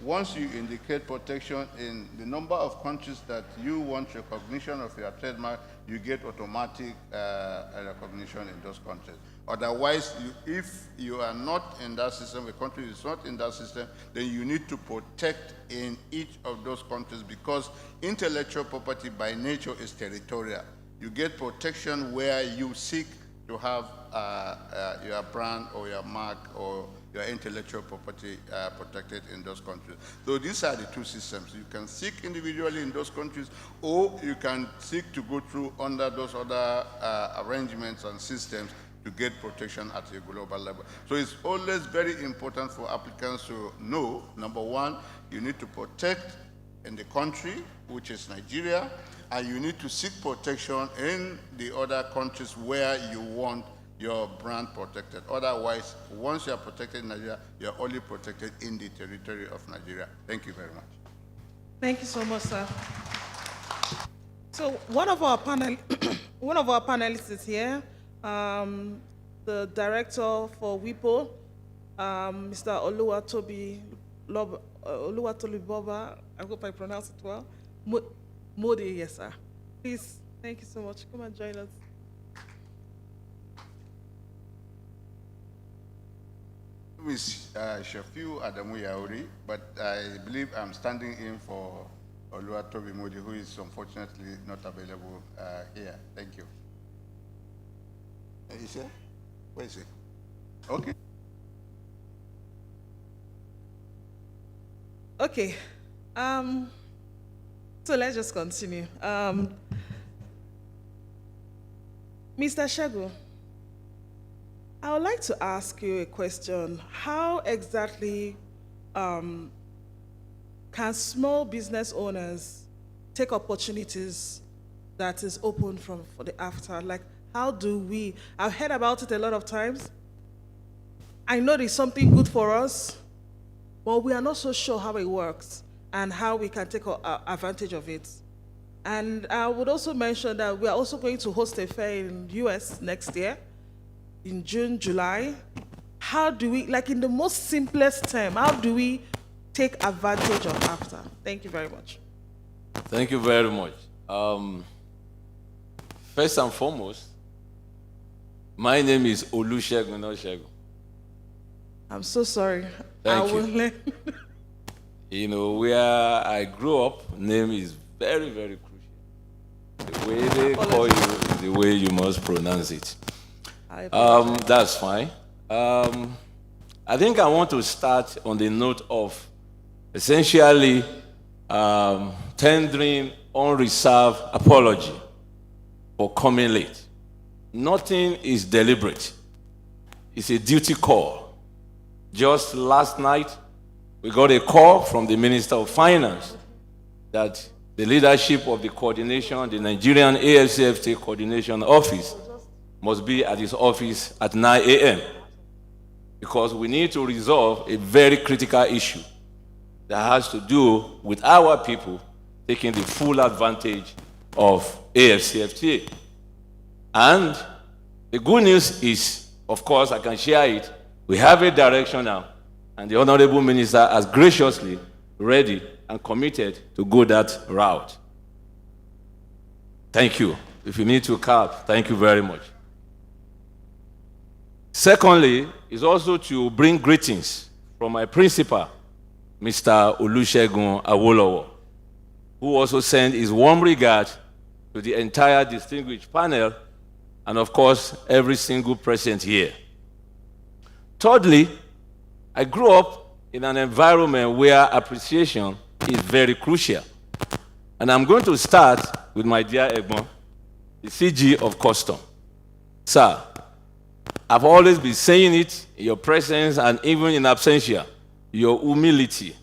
S7: once you indicate protection in the number of countries that you want recognition of your trademark, you get automatic recognition in those countries. Otherwise, if you are not in that system, the country is not in that system, then you need to protect in each of those countries, because intellectual property by nature is territorial. You get protection where you seek to have your brand or your mark or your intellectual property protected in those countries. So these are the two systems. You can seek individually in those countries, or you can seek to go through under those other arrangements and systems to get protection at a global level. So it's always very important for applicants to know, number one, you need to protect in the country, which is Nigeria, and you need to seek protection in the other countries where you want your brand protected. Otherwise, once you are protected in Nigeria, you are only protected in the territory of Nigeria. Thank you very much.
S3: Thank you so much, sir. So one of our panelists is here, the director for WIPO, Mr. Oluwatobi Boba. I hope I pronounced it well. Modi, yes, sir. Please, thank you so much. Come and join us.
S7: With Shafiu Adamu Yauri, but I believe I'm standing in for Oluwatobi Modi, who is unfortunately not available here. Thank you. Is he? Where is he? Okay.
S3: Okay. So let's just continue. Mr. Shego, I would like to ask you a question. How exactly can small business owners take opportunities that is open for the after? Like, how do we? I've heard about it a lot of times. I know there's something good for us, but we are not so sure how it works and how we can take advantage of it. And I would also mention that we are also going to host a fair in the US next year, in June, July. How do we, like in the most simplest term, how do we take advantage of after? Thank you very much.
S8: Thank you very much. First and foremost, my name is Olusegun, not Segun.
S3: I'm so sorry.
S8: Thank
S3: I will
S8: you.
S3: learn.
S8: You know, where I grew up, name is very, very crucial. The way they call you is the way you must pronounce it. That's fine. I think I want to start on the note of essentially tendering unreserved apology for coming late. Nothing is deliberate. It's a duty call. Just last night, we got a call from the Minister of Finance that the leadership of the coordination, the Nigerian AFCFTA coordination office, must be at his office at 9 a.m. because we need to resolve a very critical issue that has to do with our people taking the full advantage of AFCFTA. And the good news is, of course, I can share it, we have a direction now, and the Honorable Minister has graciously ready and committed to go that route. Thank you. If you need to clap, thank you very much. Secondly, is also to bring greetings from my principal, Mr. Olusegun Awolowo, who also sent his warm regard to the entire distinguished panel and, of course, every single present here. Thirdly, I grew up in an environment where appreciation is very crucial. And I'm going to start with my dear Egbon, the CG of Custom. Sir, I've always been saying it in your presence and even in absentia. Your humility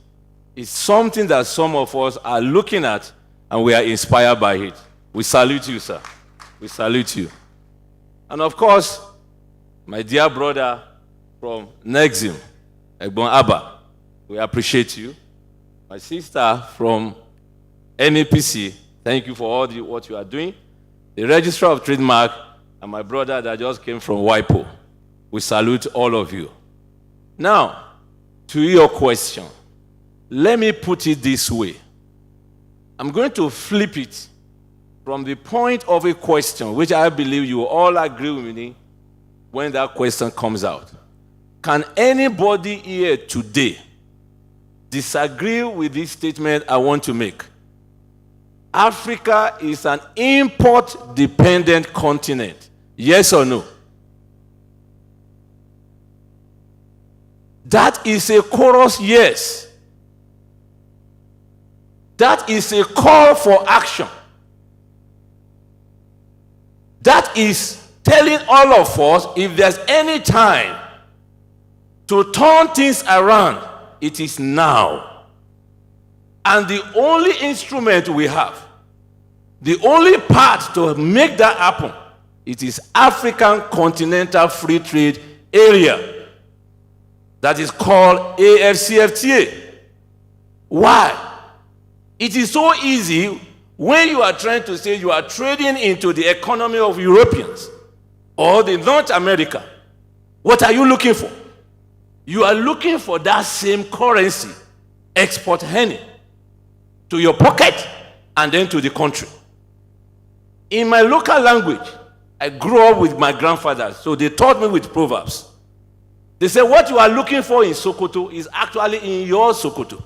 S8: is something that some of us are looking at and we are inspired by it. We salute you, sir. We salute you. And of course, my dear brother from Nexim, Egbon Abba, we appreciate you. My sister from NAPC, thank you for all what you are doing. The Registrar of Trademark and my brother that just came from WIPO. We salute all of you. Now, to your question, let me put it this way. I'm going to flip it from the point of a question, which I believe you all agree with me when that question comes out. Can anybody here today disagree with this statement I want to make? Africa is an import-dependent continent. Yes or no? That is a chorus yes. That is a call for action. That is telling all of us if there's any time to turn things around, it is now. And the only instrument we have, the only part to make that happen, it is African Continental Free Trade Area that is called AFCFTA. Why? It is so easy when you are trying to say you are trading into the economy of Europeans or the North America. What are you looking for? You are looking for that same currency, export honey, to your pocket and then to the country. In my local language, I grew up with my grandfather, so they taught me with proverbs. They say what you are looking for in Sokoto is actually in your Sokoto.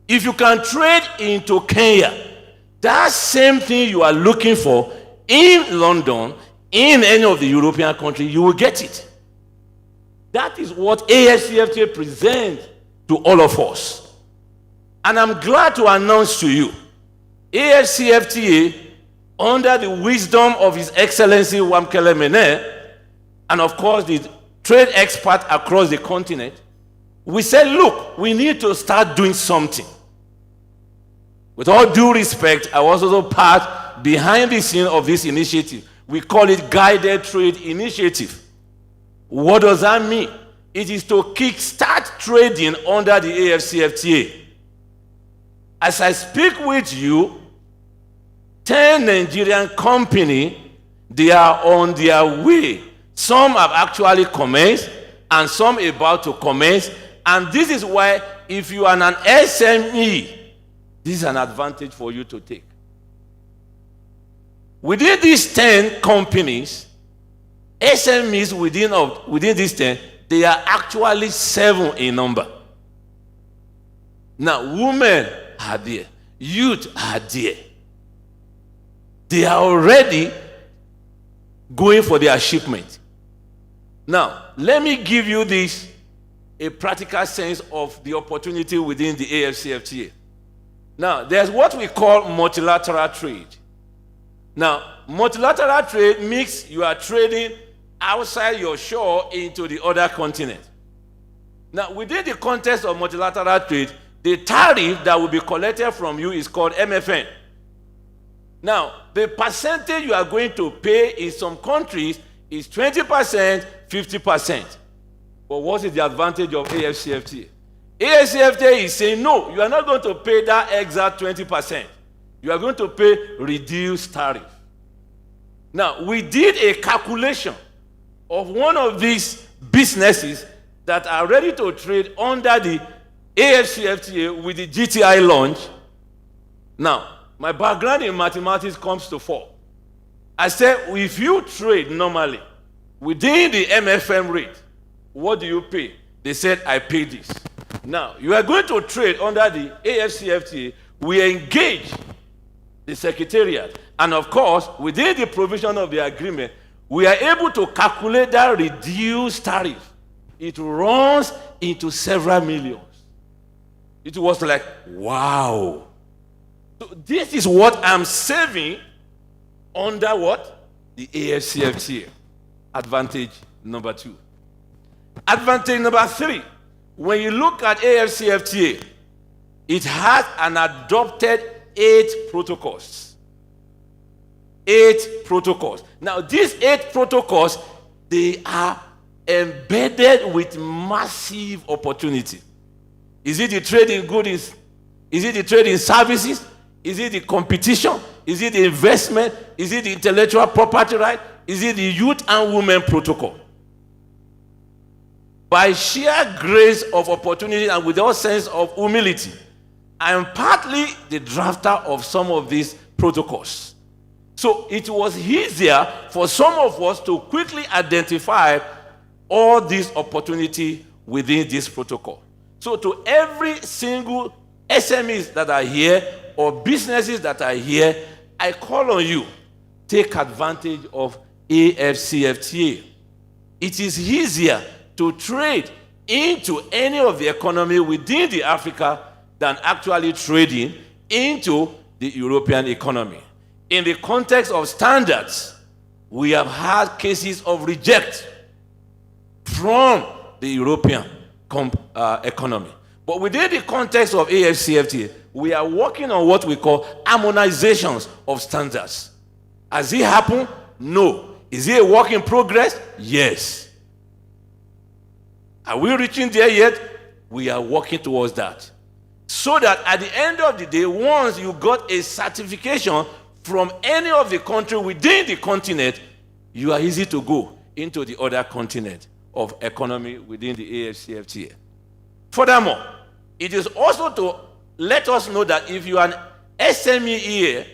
S8: If you can trade into Kenya, that same thing you are looking for in London, in any of the European countries, you will get it. That is what AFCFTA presents to all of us. And I'm glad to announce to you, AFCFTA, under the wisdom of His Excellency Wamkele Mene, and of course the trade expert across the continent, we said, look, we need to start doing something. With all due respect, I was also part behind the scene of this initiative. We call it Guided Trade Initiative. What does that mean? It is to kickstart trading under the AFCFTA. As I speak with you, 10 Nigerian companies, they are on their way. Some have actually commenced, and some about to commence. And this is why, if you are an SME, this is an advantage for you to take. Within these 10 companies, SMEs within these 10, they are actually 7 in number. Now, women are there, youth are there. They are already going for their shipment. Now, let me give you this, a practical sense of the opportunity within the AFCFTA. Now, there's what we call multilateral trade. Now, multilateral trade means you are trading outside your shore into the other continent. Now, within the context of multilateral trade, the tariff that will be collected from you is called MFN. Now, the percentage you are going to pay in some countries is 20%, 50%. But what is the advantage of AFCFTA? AFCFTA is saying, no, you are not going to pay that exact 20%. You are going to pay reduced tariff. Now, we did a calculation of one of these businesses that are ready to trade under the AFCFTA with the GTI launch. Now, my background in mathematics comes to 4. I said, if you trade normally within the MFM rate, what do you pay? They said, I pay this. Now, you are going to trade under the AFCFTA. We engage the Secretariat. And of course, within the provision of the agreement, we are able to calculate that reduced tariff. It runs into several millions. It was like, wow. So this is what I'm saving under what? The AFCFTA. Advantage number 2. Advantage number 3. When you look at AFCFTA, it has an adopted 8 protocols. 8 protocols. Now, these 8 protocols, they are embedded with massive opportunity. Is it the trade in goods? Is it the trade in services? Is it the competition? Is it the investment? Is it the intellectual property right? Is it the youth and women protocol? By sheer grace of opportunity and with all sense of humility, I am partly the drafter of some of these protocols. So it was easier for some of us to quickly identify all these opportunities within this protocol. So to every single SMEs that are here or businesses that are here, I call on you, take advantage of AFCFTA. It is easier to trade into any of the economy within the Africa than actually trading into the European economy. In the context of standards, we have had cases of reject from the European economy. But within the context of AFCFTA, we are working on what we call harmonizations of standards. Has it happened? No. Is it a work in progress? Yes. Are we reaching there yet? We are working towards that. So that at the end of the day, once you got a certification from any of the countries within the continent, you are easy to go into the other continent of economy within the AFCFTA. Furthermore, it is also to let us know that if you are an SME here,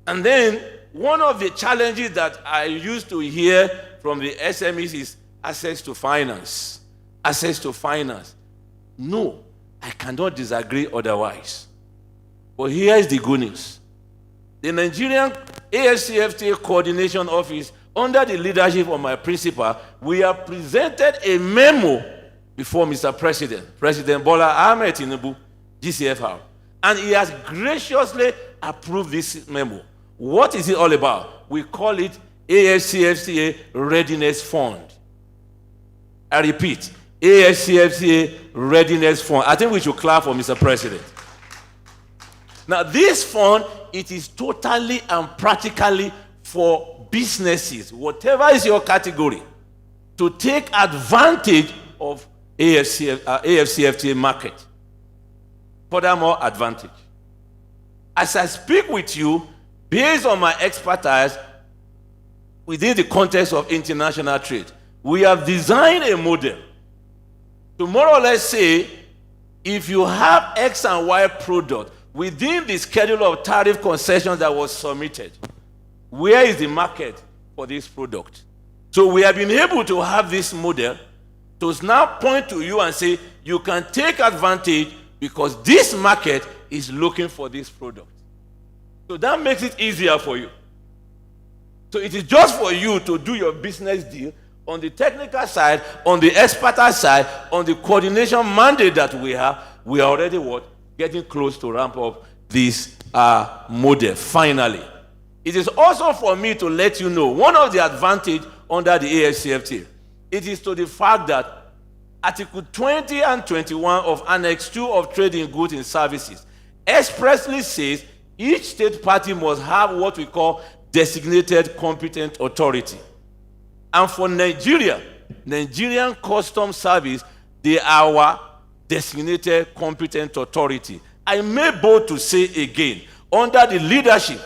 S8: and then one of the challenges that I used to hear from the SMEs is access to finance. Access to finance. No, I cannot disagree otherwise. But here is the good news. The Nigerian AFCFTA Coordination Office, under the leadership of my principal, we have presented a memo before Mr. President, President Bola Ahmed Tinubu, GCFR, and he has graciously approved this memo. What is it all about? We call it AFCFTA Readiness Fund. I repeat, AFCFTA Readiness Fund. I think we should clap for Mr. President. Now, this fund, it is totally and practically for businesses, whatever is your category, to take advantage of AFCFTA market. Furthermore, advantage. As I speak with you, based on my expertise within the context of international trade, we have designed a model to more or less say, if you have X and Y product within the schedule of tariff concessions that was submitted, where is the market for this product? So we have been able to have this model to now point to you and say, you can take advantage because this market is looking for this product. So that makes it easier for you. So it is just for you to do your business deal on the technical side, on the expertise side, on the coordination mandate that we have. We are already getting close to ramp up this model, finally. It is also for me to let you know, one of the advantages under the AFCFTA, it is to the fact that Article 20 and 21 of Annex 2 of Trade in Goods and Services expressly says each state party must have what we call designated competent authority. And for Nigeria, Nigerian Customs Service, they are our designated competent authority. I may bold to say again, under the leadership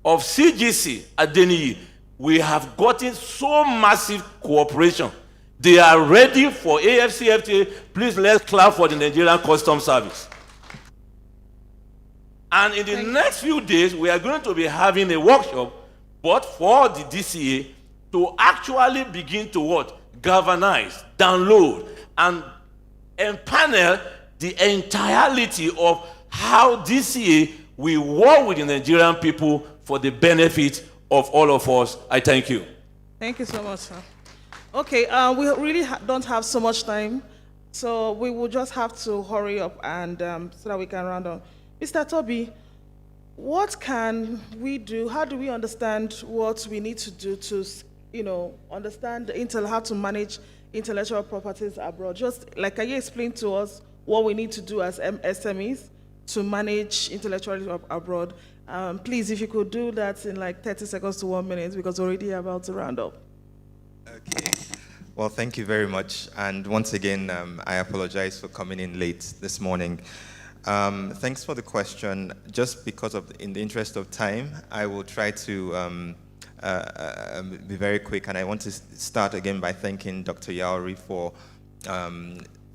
S8: of CGC Adeniyi, we have gotten so massive cooperation. They are ready for AFCFTA. Please let's clap for the Nigerian Customs Service. And in the next few days, we are going to be having a workshop, but for the DCA, to actually begin to what? Galvanize, download, and empanel the entirety of how DCA will work with the Nigerian people for the benefit of all of us. I thank you.
S3: Thank you so much, sir. Okay, we really don't have so much time, so we will just have to hurry up and so that we can round on. Mr. Toby, what can we do? How do we understand what we need to do to, understand how to manage intellectual properties abroad? Just like, can you explain to us what we need to do as SMEs to manage intellectual abroad? Please, if you could do that in like 30 seconds to 1 minute, because we're already about to round up.
S9: Okay. Well, thank you very much. And once again, I apologize for coming in late this morning. Thanks for the question. Just because in the interest of time, I will try to be very quick. And I want to start again by thanking Dr. Yaori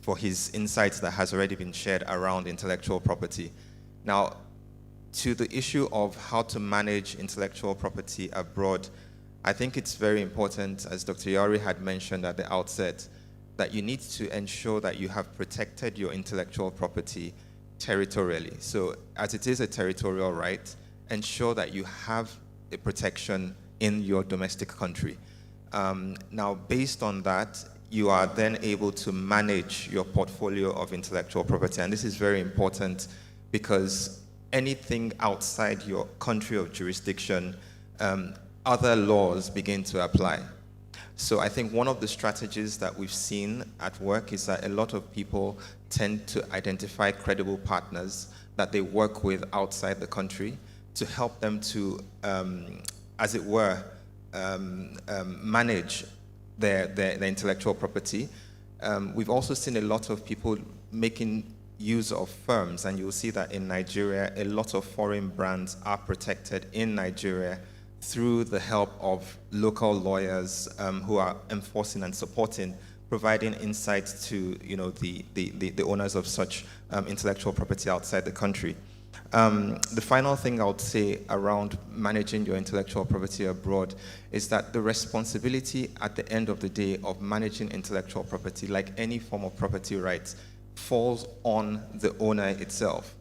S9: for his insights that has already been shared around intellectual property. Now, to the issue of how to manage intellectual property abroad, I think it's very important, as Dr. Yaori had mentioned at the outset, that you need to ensure that you have protected your intellectual property territorially. So as it is a territorial right, ensure that you have a protection in your domestic country. Now, based on that, you are then able to manage your portfolio of intellectual property. And this is very important because anything outside your country of jurisdiction, other laws begin to apply. So I think one of the strategies that we've seen at work is that a lot of people tend to identify credible partners that they work with outside the country to help them to, as it were, manage their intellectual property. We've also seen a lot of people making use of firms, and you'll see that in Nigeria, a lot of foreign brands are protected in Nigeria through the help of local lawyers who are enforcing and supporting, providing insights to the owners of such intellectual property outside the country. The final thing I would say around managing your intellectual property abroad is that the responsibility at the end of the day of managing intellectual property, like any form of property rights, falls on the owner itself.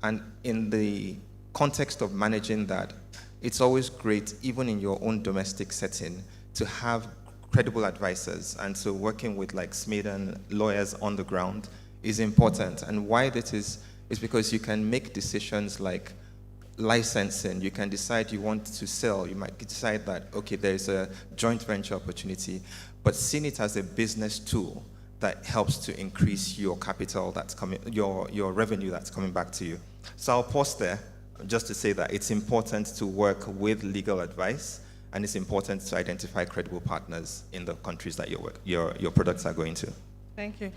S9: And in the context of managing that, it's always great, even in your own domestic setting, to have credible advisors. And so working with like Smeden lawyers on the ground is important. And why that is because you can make decisions like licensing. You can decide you want to sell. You might decide that, okay, there's a joint venture opportunity, but seeing it as a business tool that helps to increase your capital that's coming, your revenue that's coming back to you. So I'll pause there just to say that it's important to work with legal advice, and it's important to identify credible partners in the countries that your products are going to.
S3: Thank you.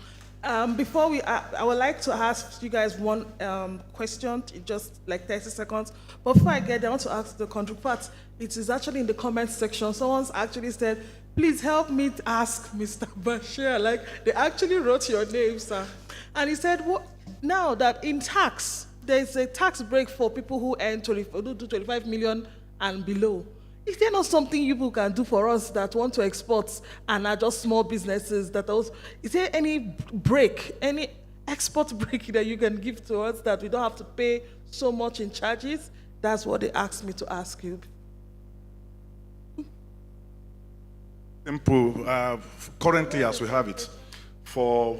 S3: Before I would like to ask you guys one question, just like 30 seconds. But before I get there, I want to ask the counterpart. It is actually in the comments section. Someone's actually said, please help me to ask Mr. Bashir. Like, they actually wrote your name, sir. And he said, well, now that in tax, there's a tax break for people who earn 25 million and below. Is there not something you people can do for us that want to export and are just small businesses that also, is there any break, any export break that you can give to us that we don't have to pay so much in charges? That's what they asked me to ask you.
S5: Simple. Currently, as we have it, for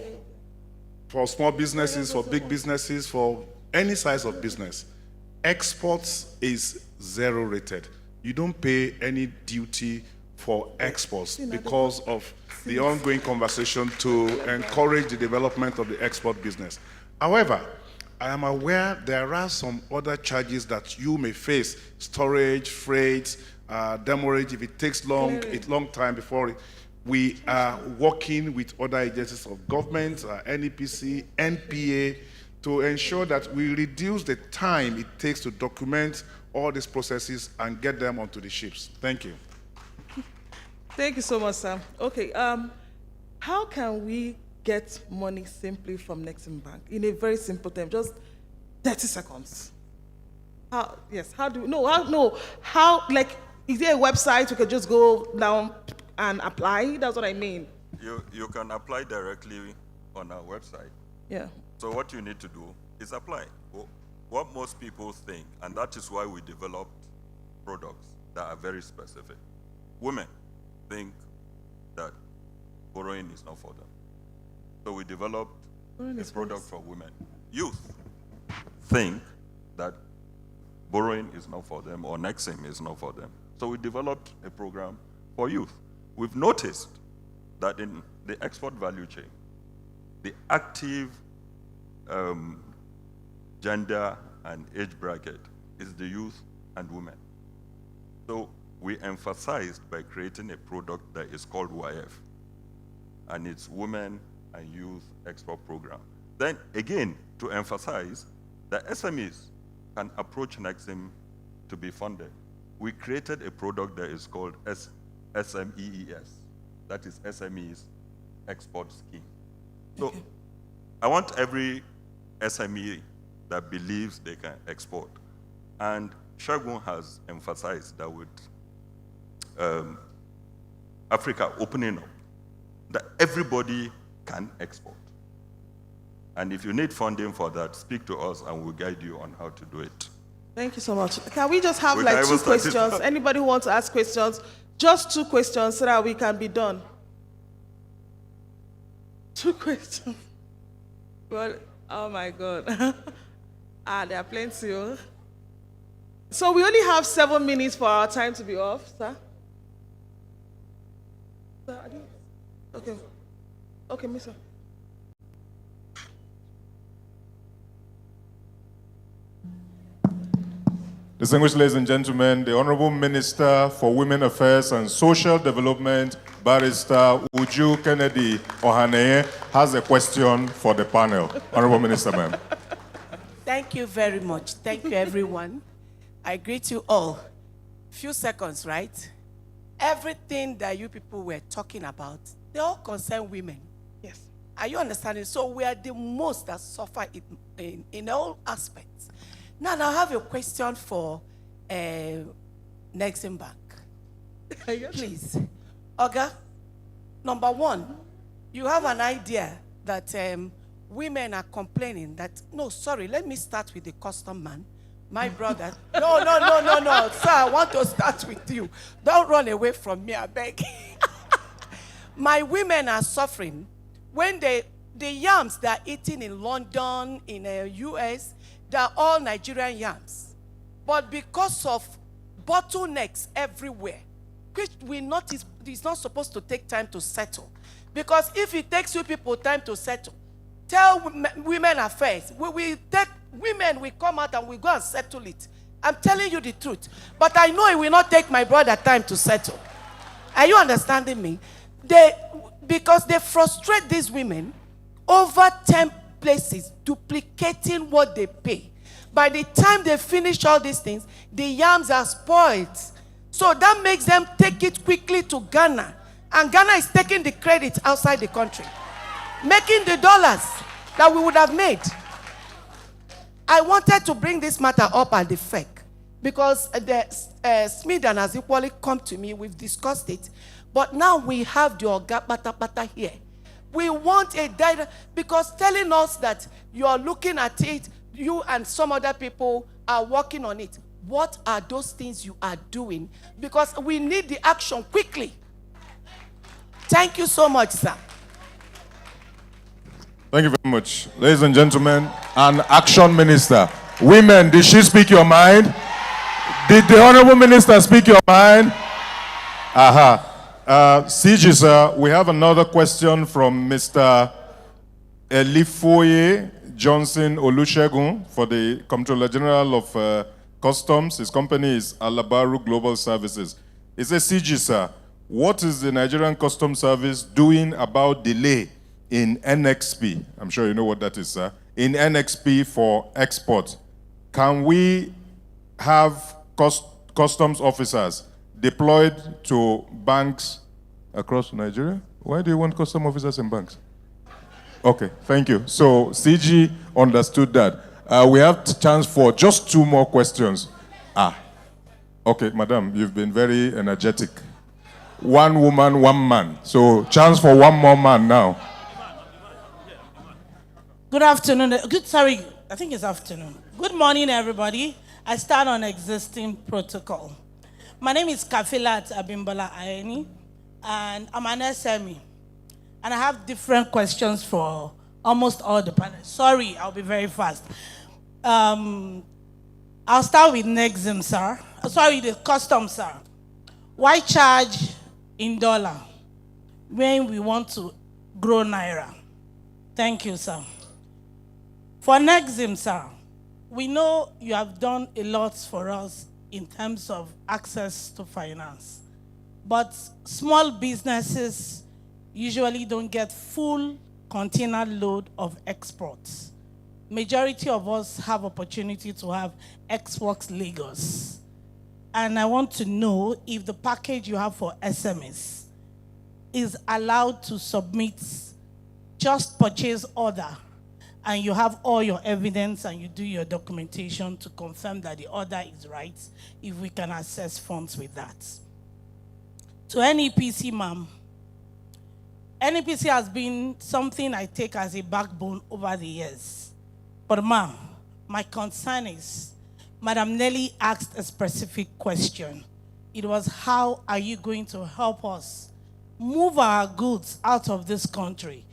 S5: small businesses, for big businesses, for any size of business, exports is 0 rated. You don't pay any duty for exports because of the ongoing conversation to encourage the development of the export business. However, I am aware there are some other charges that you may face: storage, freight, demurrage if it takes long time before it. We are working with other agencies of government, NEPC, NPA, to ensure that we reduce the time it takes to document all these processes and get them onto the ships. Thank you.
S3: Thank you so much, Sam. Okay, how can we get money simply from Nexim Bank in a very simple term, just 30 seconds? How like, is there a website we could just go down and apply? That's what I mean.
S4: You can apply directly on our website.
S3: Yeah.
S4: So what you need to do is apply. What most people think, and that is why we developed products that are very specific. Women think that borrowing is not for them. So we developed a product for women. Youth think that borrowing is not for them or Nexim is not for them. So we developed a program for youth. We've noticed that in the export value chain, the active gender and age bracket is the youth and women. So we emphasized by creating a product that is called YF, and it's Women and Youth Export Program. Then again, to emphasize that SMEs can approach Nexim to be funded. We created a product that is called SMEES, that is SMEs Export Scheme. So I want every SME that believes they can export. And Shagun has emphasized that with Africa opening up, that everybody can export. And if you need funding for that, speak to us and we'll guide you on how to do it.
S3: Thank you so much. Can we just have like 2 questions? Anybody who wants to ask questions? Just 2 questions so that we can be done. 2 questions. Well, oh my God. There are plenty. Oh. So we only have 7 minutes for our time to be off, sir. Okay. Okay, Mr.
S1: Distinguished ladies and gentlemen, the Honorable Minister for Women Affairs and Social Development, Barrister Uju Kennedy Ohaneye, has a question for the panel. Honorable Minister, ma'am.
S10: Thank you very much. Thank you, everyone. I greet you all. Few seconds, right? Everything that you people were talking about, they all concern women.
S3: Yes.
S10: Are you understanding? So we are the most that suffer in all aspects. Now I have a question for Nexim Bank. Please. Oga, number one, you have an idea that women are complaining that, no, sorry, let me start with the custom man. My brother. No. Sir, I want to start with you. Don't run away from me, I beg. My women are suffering when the yams they're eating in London, in the US, they're all Nigerian yams. But because of bottlenecks everywhere, which we notice it's not supposed to take time to settle. Because if it takes you people time to settle, tell women affairs. We take women, we come out and we go and settle it. I'm telling you the truth. But I know it will not take my brother time to settle. Are you understanding me? Because they frustrate these women over 10 places, duplicating what they pay. By the time they finish all these things, the yams are spoiled. So that makes them take it quickly to Ghana. And Ghana is taking the credit outside the country, making the dollars that we would have made. I wanted to bring this matter up at the FEC because Smith has equally come to me. We've discussed it. But now we have the Oga Pata here. We want a data because telling us that you are looking at it, you and some other people are working on it. What are those things you are doing? Because we need the action quickly. Thank you so much, sir.
S1: Thank you very much. Ladies and gentlemen, an action minister. Women, did she speak your mind? Did the Honorable Minister speak your mind? Aha. CG, sir, we have another question from Mr. Elifoye Johnson Olusegun for the Comptroller General of Customs. His company is Alabaru Global Services. He says, CG, sir, what is the Nigerian Customs Service doing about delay in NXP? I'm sure you know what that is, sir. In NXP for export. Can we have customs officers deployed to banks across Nigeria? Why do you want customs officers in banks? Okay, thank you. So CG understood that. We have a chance for just 2 more questions. Okay, madam, you've been very energetic. 1 woman, 1 man. So chance for 1 more man now.
S6: Good afternoon. I think it's afternoon. Good morning, everybody. I start on existing protocol. My name is Kafilat Abimbola Ayeni, and I'm an SME. And I have different questions for almost all the panelists. Sorry, I'll be very fast. I'll start with Nexim, sir. Sorry, the customs, sir. Why charge in dollar when we want to grow naira? Thank you, sir. For Nexim, sir, we know you have done a lot for us in terms of access to finance. But small businesses usually don't get full container load of exports. Majority of us have opportunity to have Exports Lagos. And I want to know if the package you have for SMEs is allowed to submit just purchase order, and you have all your evidence and you do your documentation to confirm that the order is right, if we can access funds with that. To NEPC, ma'am, NEPC has been something I take as a backbone over the years. But ma'am, my concern is, Madam Nelly asked a specific question. It was, how are you going to help us move our goods out of this country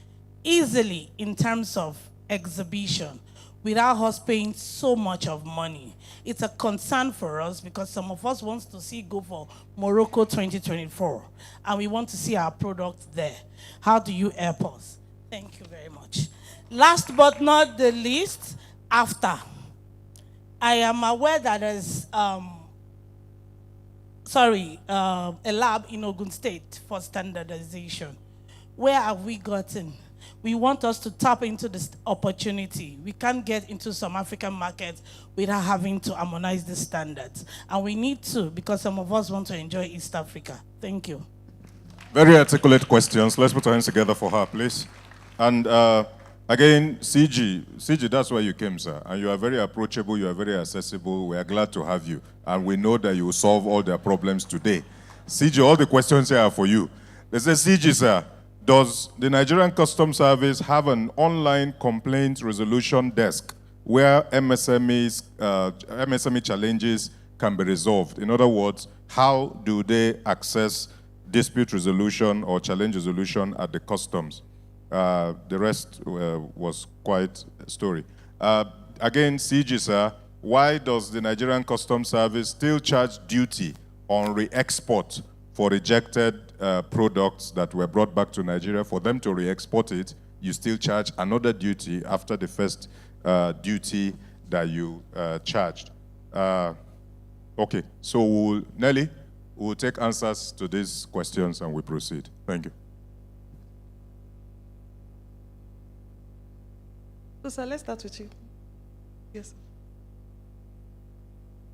S6: easily in terms of exhibition?
S11: without us paying so much of money. It's a concern for us because some of us want to see go for Morocco 2024, and we want to see our product there. How do you help us? Thank you very much. Last but not the least, after. I am aware that there's a lab in Ogun State for standardization. Where have we gotten? We want us to tap into this opportunity. We can't get into some African markets without having to harmonize the standards. And we need to, because some of us want to enjoy East Africa. Thank you.
S1: Very articulate questions. Let's put our hands together for her, please. And again, CG, that's why you came, sir. And you are very approachable, you are very accessible. We are glad to have you. And we know that you will solve all their problems today. CG, all the questions here are for you. They say, CG, sir, does the Nigerian Customs Service have an online complaint resolution desk where MSME challenges can be resolved? In other words, how do they access dispute resolution or challenge resolution at the customs? The rest was quite a story. Again, CG, sir, why does the Nigerian Customs Service still charge duty on re-export for rejected products that were brought back to Nigeria? For them to re-export it, you still charge another duty after the first duty that you charged. Okay, so Nelly, we'll take answers to these questions and we proceed. Thank you.
S3: So, sir, let's start with you. Yes.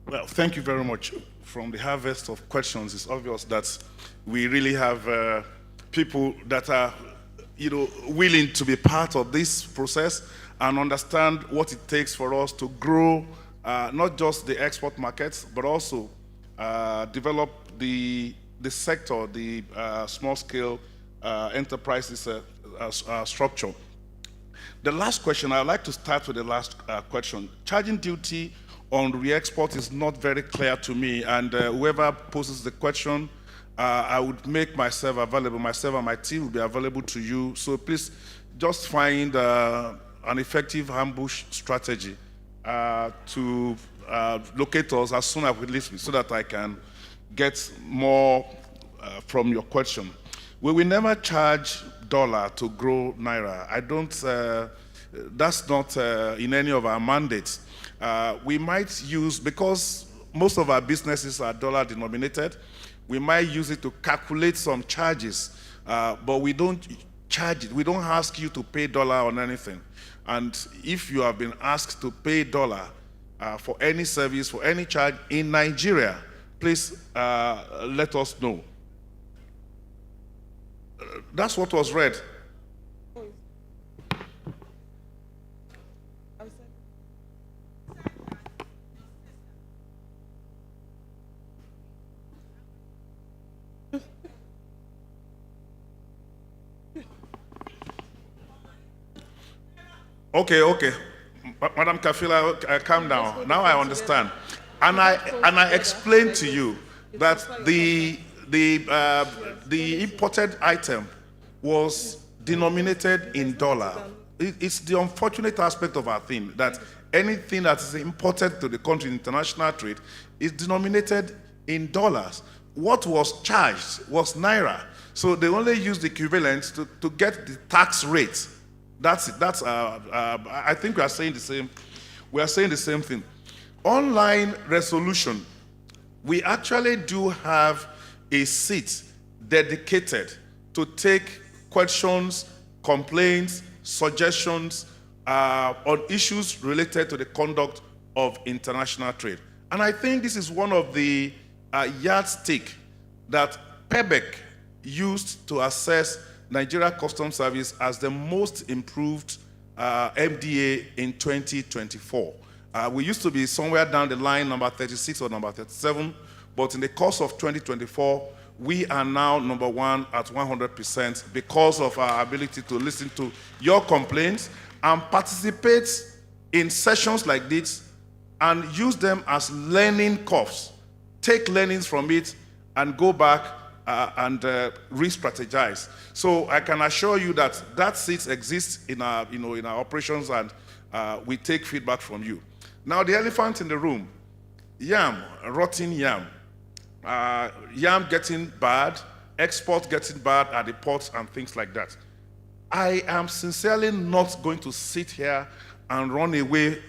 S5: Well, thank you very much. From the harvest of questions, it's obvious that we really have people that are, willing to be part of this process and understand what it takes for us to grow not just the export markets, but also develop the sector, the small-scale enterprises structure. The last question, I'd like to start with the last question. Charging duty on re-export is not very clear to me, and whoever poses the question, I would make myself available. Myself and my team will be available to you. So please just find an effective ambush strategy to locate us as soon as we listen so that I can get more from your question. We will never charge dollar to grow naira. I don't, that's not in any of our mandates. We might use, because most of our businesses are dollar denominated, we might use it to calculate some charges, but we don't charge it. We don't ask you to pay dollar on anything. And if you have been asked to pay dollar for any service, for any charge in Nigeria, please let us know. That's what was read. Okay. Madam Kafila, calm down. Now I understand. And I explained to you that the imported item was denominated in dollar. It's the unfortunate aspect of our thing that anything that is imported to the country in international trade is denominated in dollars. What was charged was naira. So they only use the equivalent to get the tax rate. That's it. I think we are saying the same. We are saying the same thing. Online resolution. We actually do have a seat dedicated to take questions, complaints, suggestions on issues related to the conduct of international trade. And I think this is one of the yardstick that PEBEC used to assess Nigeria Customs Service as the most improved MDA in 2024. We used to be somewhere down the line, number 36 or number 37, but in the course of 2024, we are now number one at 100% because of our ability to listen to your complaints and participate in sessions like this and use them as learning curves. Take learnings from it and go back and re-strategize. So I can assure you that that seat exists in our, in our operations, and we take feedback from you. Now, the elephant in the room, yam, rotten yam. Yam getting bad, export getting bad at the ports and things like that. I am sincerely not going to sit here and run away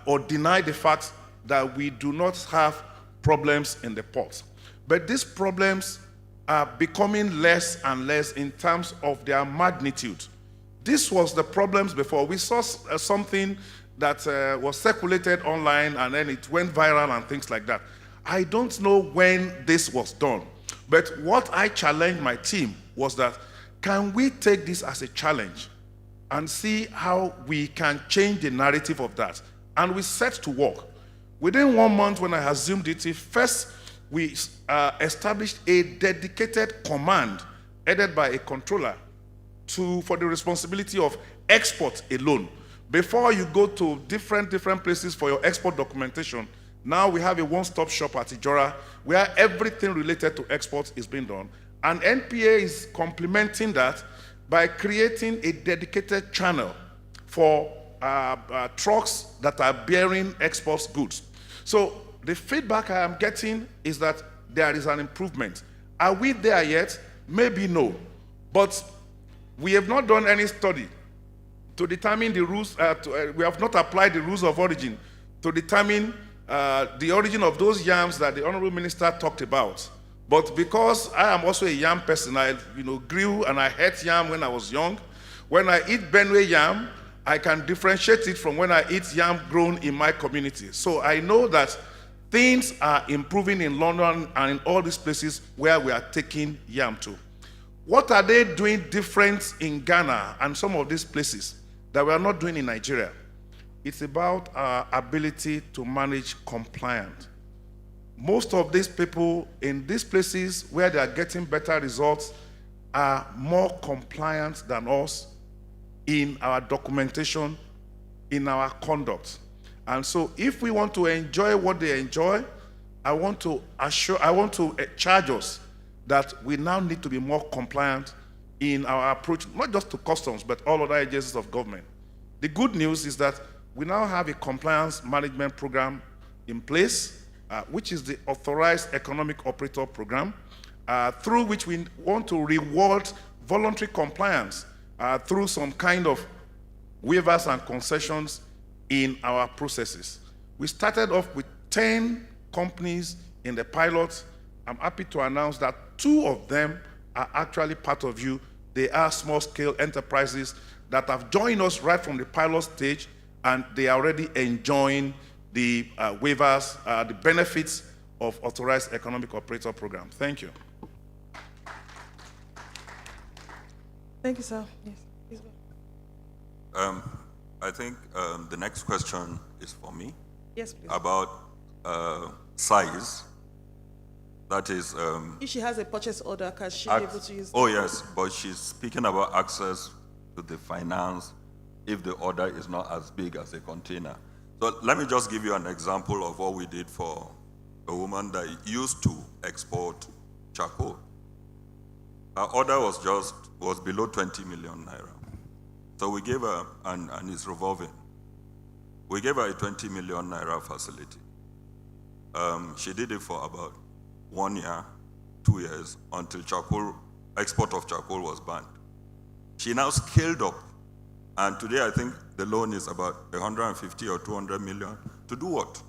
S5: or deny the fact that we do not have problems in the ports. But these problems are becoming less and less in terms of their magnitude. This was the problems before. We saw something that was circulated online and then it went viral and things like that. I don't know when this was done, but what I challenged my team was that, can we take this as a challenge and see how we can change the narrative of that? And we set to work. Within 1 month when I assumed duty, first we established a dedicated command headed by a controller for the responsibility of export alone. Before you go to different places for your export documentation, now we have a one-stop shop at Ijora where everything related to exports is being done. And NPA is complementing that by creating a dedicated channel for trucks that are bearing export goods. So the feedback I am getting is that there is an improvement. Are we there yet? Maybe no. But we have not done any study to determine the rules, we have not applied the rules of origin to determine the origin of those yams that the Honorable Minister talked about. But because I am also a yam person, I grew and I ate yam when I was young. When I eat Benue yam, I can differentiate it from when I eat yam grown in my community. So I know that things are improving in London and in all these places where we are taking yam to. What are they doing different in Ghana and some of these places that we are not doing in Nigeria? It's about our ability to manage compliance. Most of these people in these places where they are getting better results are more compliant than us in our documentation, in our conduct. And so if we want to enjoy what they enjoy, I want to charge us that we now need to be more compliant in our approach, not just to customs, but all other agencies of government. The good news is that we now have a compliance management program in place, which is the Authorized Economic Operator Program, through which we want to reward voluntary compliance through some kind of waivers and concessions in our processes. We started off with 10 companies in the pilot. I'm happy to announce that 2 of them are actually part of you. They are small-scale enterprises that have joined us right from the pilot stage, and they are already enjoying the waivers, the benefits of Authorized Economic Operator Program. Thank you.
S3: Thank you, sir. Yes, please go.
S4: I think the next question is for me.
S3: Yes, please.
S4: About size. That is...
S3: if she has a purchase order, can she be able to use
S4: Oh, yes, but she's speaking about access to the finance if the order is not as big as a container. So let me just give you an example of what we did for a woman that used to export charcoal. Her order was below 20 million naira. So we gave her, and it's revolving, we gave her a 20 million naira facility. She did it for about 1 year, 2 years, until export of charcoal was banned. She now scaled up, and today I think the loan is about 150 or 200 million. To do what?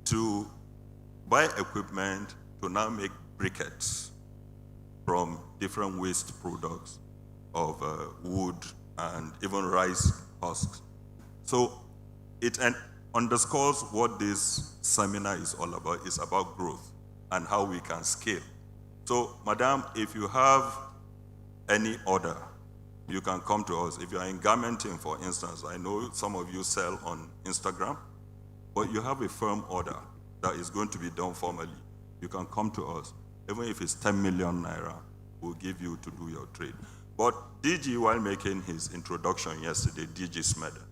S4: To buy equipment to now make briquettes from different waste products of wood and even rice husks. So it underscores what this seminar is all about. It's about growth and how we can scale. So, madam, if you have any order, you can come to us. If you are in garmenting, for instance, I know some of you sell on Instagram, but you have a firm order that is going to be done formally, you can come to us. Even if it's 10 million naira, we'll give you to do your trade. But DG, while making his introduction yesterday, DG Smeda,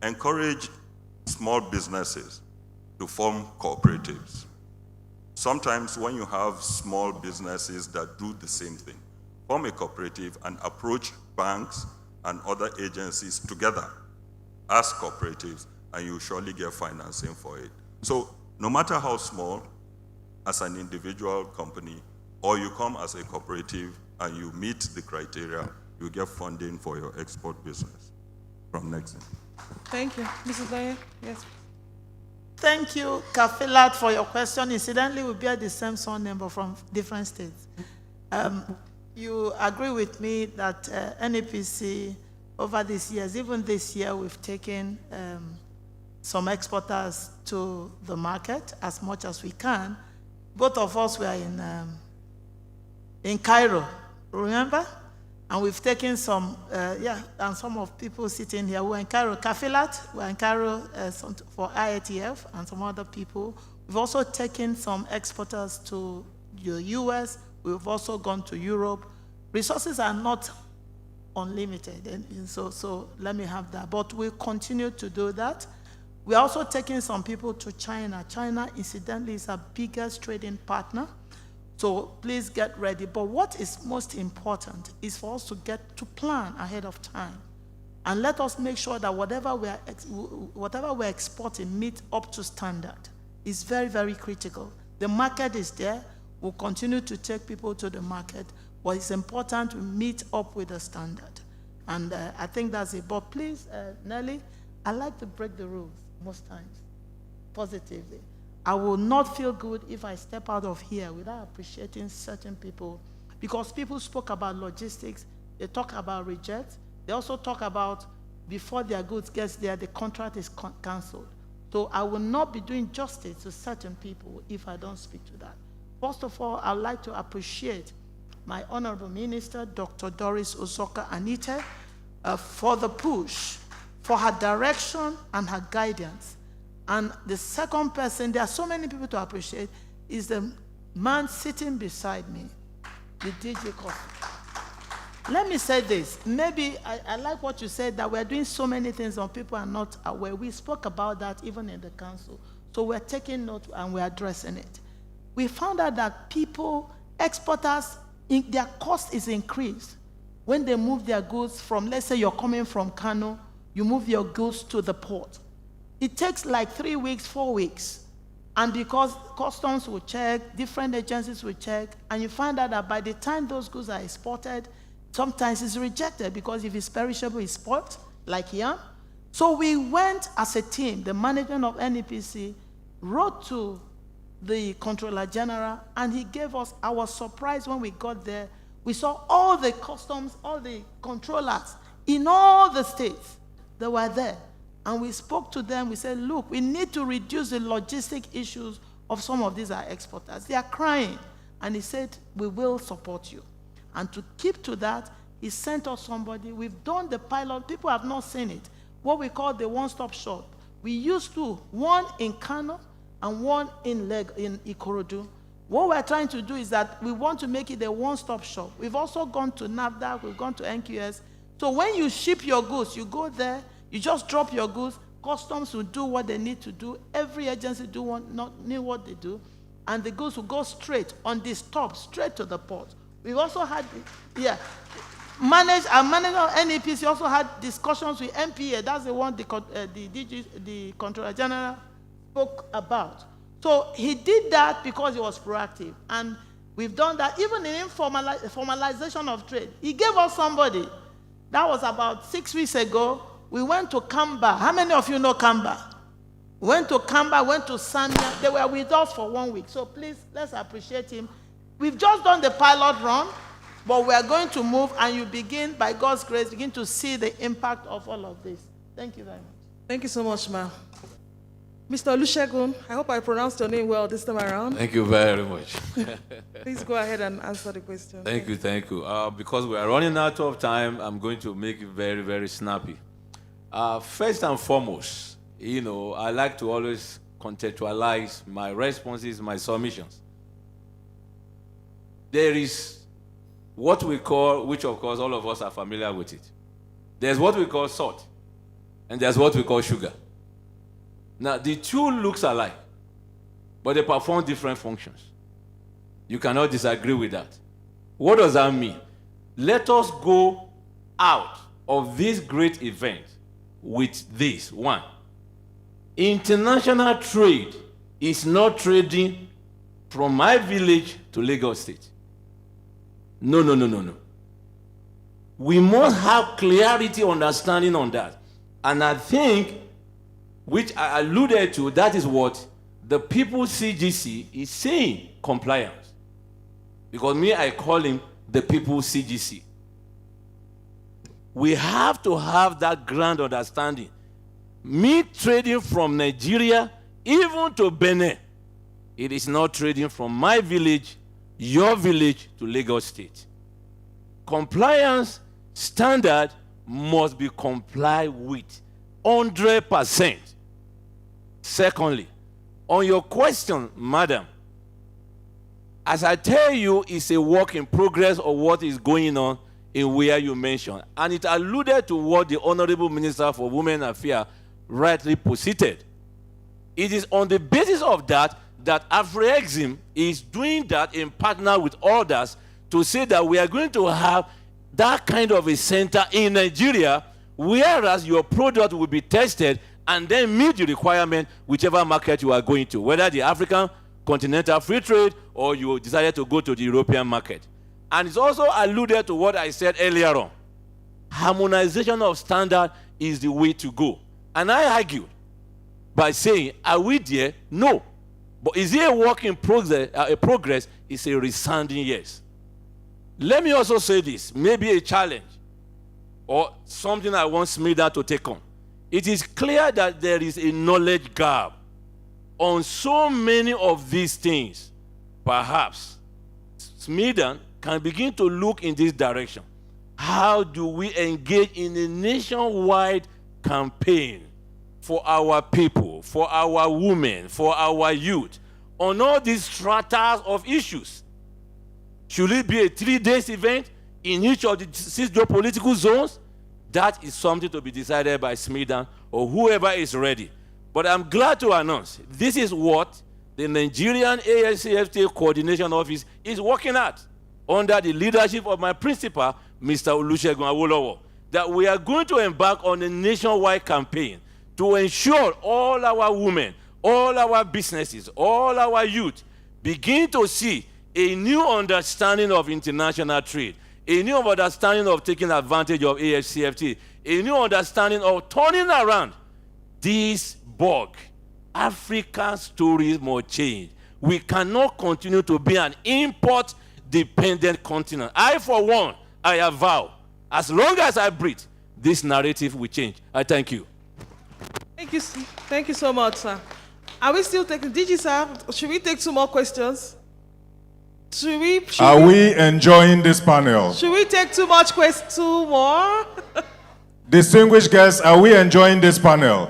S4: encouraged small businesses to form cooperatives. sometimes when you have small businesses that do the same thing, form a cooperative and approach banks and other agencies together as cooperatives, and you surely get financing for it. So no matter how small, as an individual company, or you come as a cooperative and you meet the criteria, you get funding for your export business. From next.
S3: Thank you. Mrs. Lawyer, yes.
S6: Thank you, Kafilat, for your question. Incidentally, we bear the same son number from different states. You agree with me that NEPC, over these years, even this year, we've taken some exporters to the market as much as we can. Both of us were in Cairo, remember? And we've taken some, and some of people sitting here were in Cairo. Kafilat were in Cairo for IATF and some other people. We've also taken some exporters to the US. We've also gone to Europe. Resources are not unlimited, and so let me have that. But we'll continue to do that. We're also taking some people to China. China, incidentally, is our biggest trading partner. So please get ready. But what is most important is for us to get to plan ahead of time. And let us make sure that whatever we're exporting meets up to standard. It's very, very critical. The market is there. We'll continue to take people to the market. But it's important to meet up with the standard. And I think that's it. But please, Nelly, I like to break the rules most times, positively. I will not feel good if I step out of here without appreciating certain people, because people spoke about logistics, they talk about rejects, they also talk about before their goods gets there, the contract is cancelled. So I will not be doing justice to certain people if I don't speak to that. First of all, I'd like to appreciate my Honorable Minister, Dr. Doris Uzoka Anite, for the push, for her direction and her guidance. And the second person, there are so many people to appreciate, is the man sitting beside me, the DJ Coffee. Let me say this. Maybe I like what you said, that we're doing so many things and people are not aware. We spoke about that even in the council. So we're taking note and we're addressing it. We found out that people, exporters, their cost is increased when they move their goods from, let's say you're coming from Kano, you move your goods to the port. It takes like 3 weeks, 4 weeks. And because customs will check, different agencies will check, and you find out that by the time those goods are exported, sometimes it's rejected because if it's perishable, it's spoiled, like yam. So we went as a team, the management of NEPC wrote to the Controller General, and he gave us our surprise when we got there. We saw all the customs, all the controllers in all the states that were there. And we spoke to them, we said, look, we need to reduce the logistic issues of some of these exporters. They are crying. And he said, we will support you. And to keep to that, he sent us somebody. We've done the pilot. People have not seen it. What we call the one-stop shop. We used to, one in Kano and one in Ikorodu. What we're trying to do is that we want to make it a one-stop shop. We've also gone to NAFDAC, we've gone to NQS. So when you ship your goods, you go there, you just drop your goods, customs will do what they need to do, every agency do what they do, and the goods will go straight on the stop, straight to the port. We've also had, our manager of NEPC also had discussions with MPA, that's the one the Controller General spoke about. So he did that because he was proactive, and we've done that even in formalization of trade. He gave us somebody, that was about 6 weeks ago. We went to Kamba. How many of you know Kamba? Went to Kamba, went to Sanya. They were with us for 1 week. So please, let's appreciate him. We've just done the pilot run, but we are going to move, and you begin, by God's grace, begin to see the impact of all of this. Thank you very much.
S3: Thank you so much, ma'am. Mr. Olusegun, I hope I pronounced your name well this time around.
S8: Thank you very much.
S3: Please go ahead and answer the question.
S8: Thank you. Because we are running out of time, I'm going to make it very, very snappy. First and foremost, I like to always contextualize my responses, my submissions. There is what we call, which of course all of us are familiar with it. There's what we call salt, and there's what we call sugar. Now, the two looks alike, but they perform different functions. You cannot disagree with that. What does that mean? Let us go out of this great event with this. One, international trade is not trading from my village to Lagos State. No, no, no, no, no. We must have clarity, understanding on that. And I think, which I alluded to, that is what the People's CGC is saying, compliance. Because me, I call him the People's CGC. We have to have that grand understanding. Me trading from Nigeria, even to Benin, it is not trading from my village, your village, to Lagos State. Compliance standard must be complied with 100%. Secondly, on your question, madam, as I tell you, it's a work in progress of what is going on in where you mentioned. And it alluded to what the Honorable Minister for Women Affairs rightly posited. It is on the basis of that AfriExim is doing that in partner with others to say that we are going to have that kind of a center in Nigeria, whereas your product will be tested and then meet the requirement whichever market you are going to, whether the African continental free trade or you decided to go to the European market. And it's also alluded to what I said earlier on. Harmonization of standard is the way to go. And I argued by saying, are we there? No. But is it a work in progress? It's a resounding yes. Let me also say this, maybe a challenge or something I want Smida to take on. It is clear that there is a knowledge gap on so many of these things. Perhaps Smida can begin to look in this direction. How do we engage in a nationwide campaign for our people, for our women, for our youth, on all these stratas of issues? Should it be a 3-day event in each of the 6 geopolitical zones? That is something to be decided by Smida or whoever is ready. But I'm glad to announce this is what the Nigerian ASCFTA Coordination Office is working at under the leadership of my principal, Mr. Olusegun Awolowo, that we are going to embark on a nationwide campaign to ensure all our women, all our businesses, all our youth begin to see a new understanding of international trade, a new understanding of taking advantage of AFCFTA, a new understanding of turning around this bug. Africa's stories must change. We cannot continue to be an import-dependent continent. I, for one, I avow, as long as I breathe, this narrative will change. I thank you.
S3: Thank you so much, sir. Are we still taking, DG, sir? Should we take 2 more questions?
S1: Are we enjoying this panel?
S3: Should we take 2 more?
S1: Distinguished guests, are we enjoying this panel?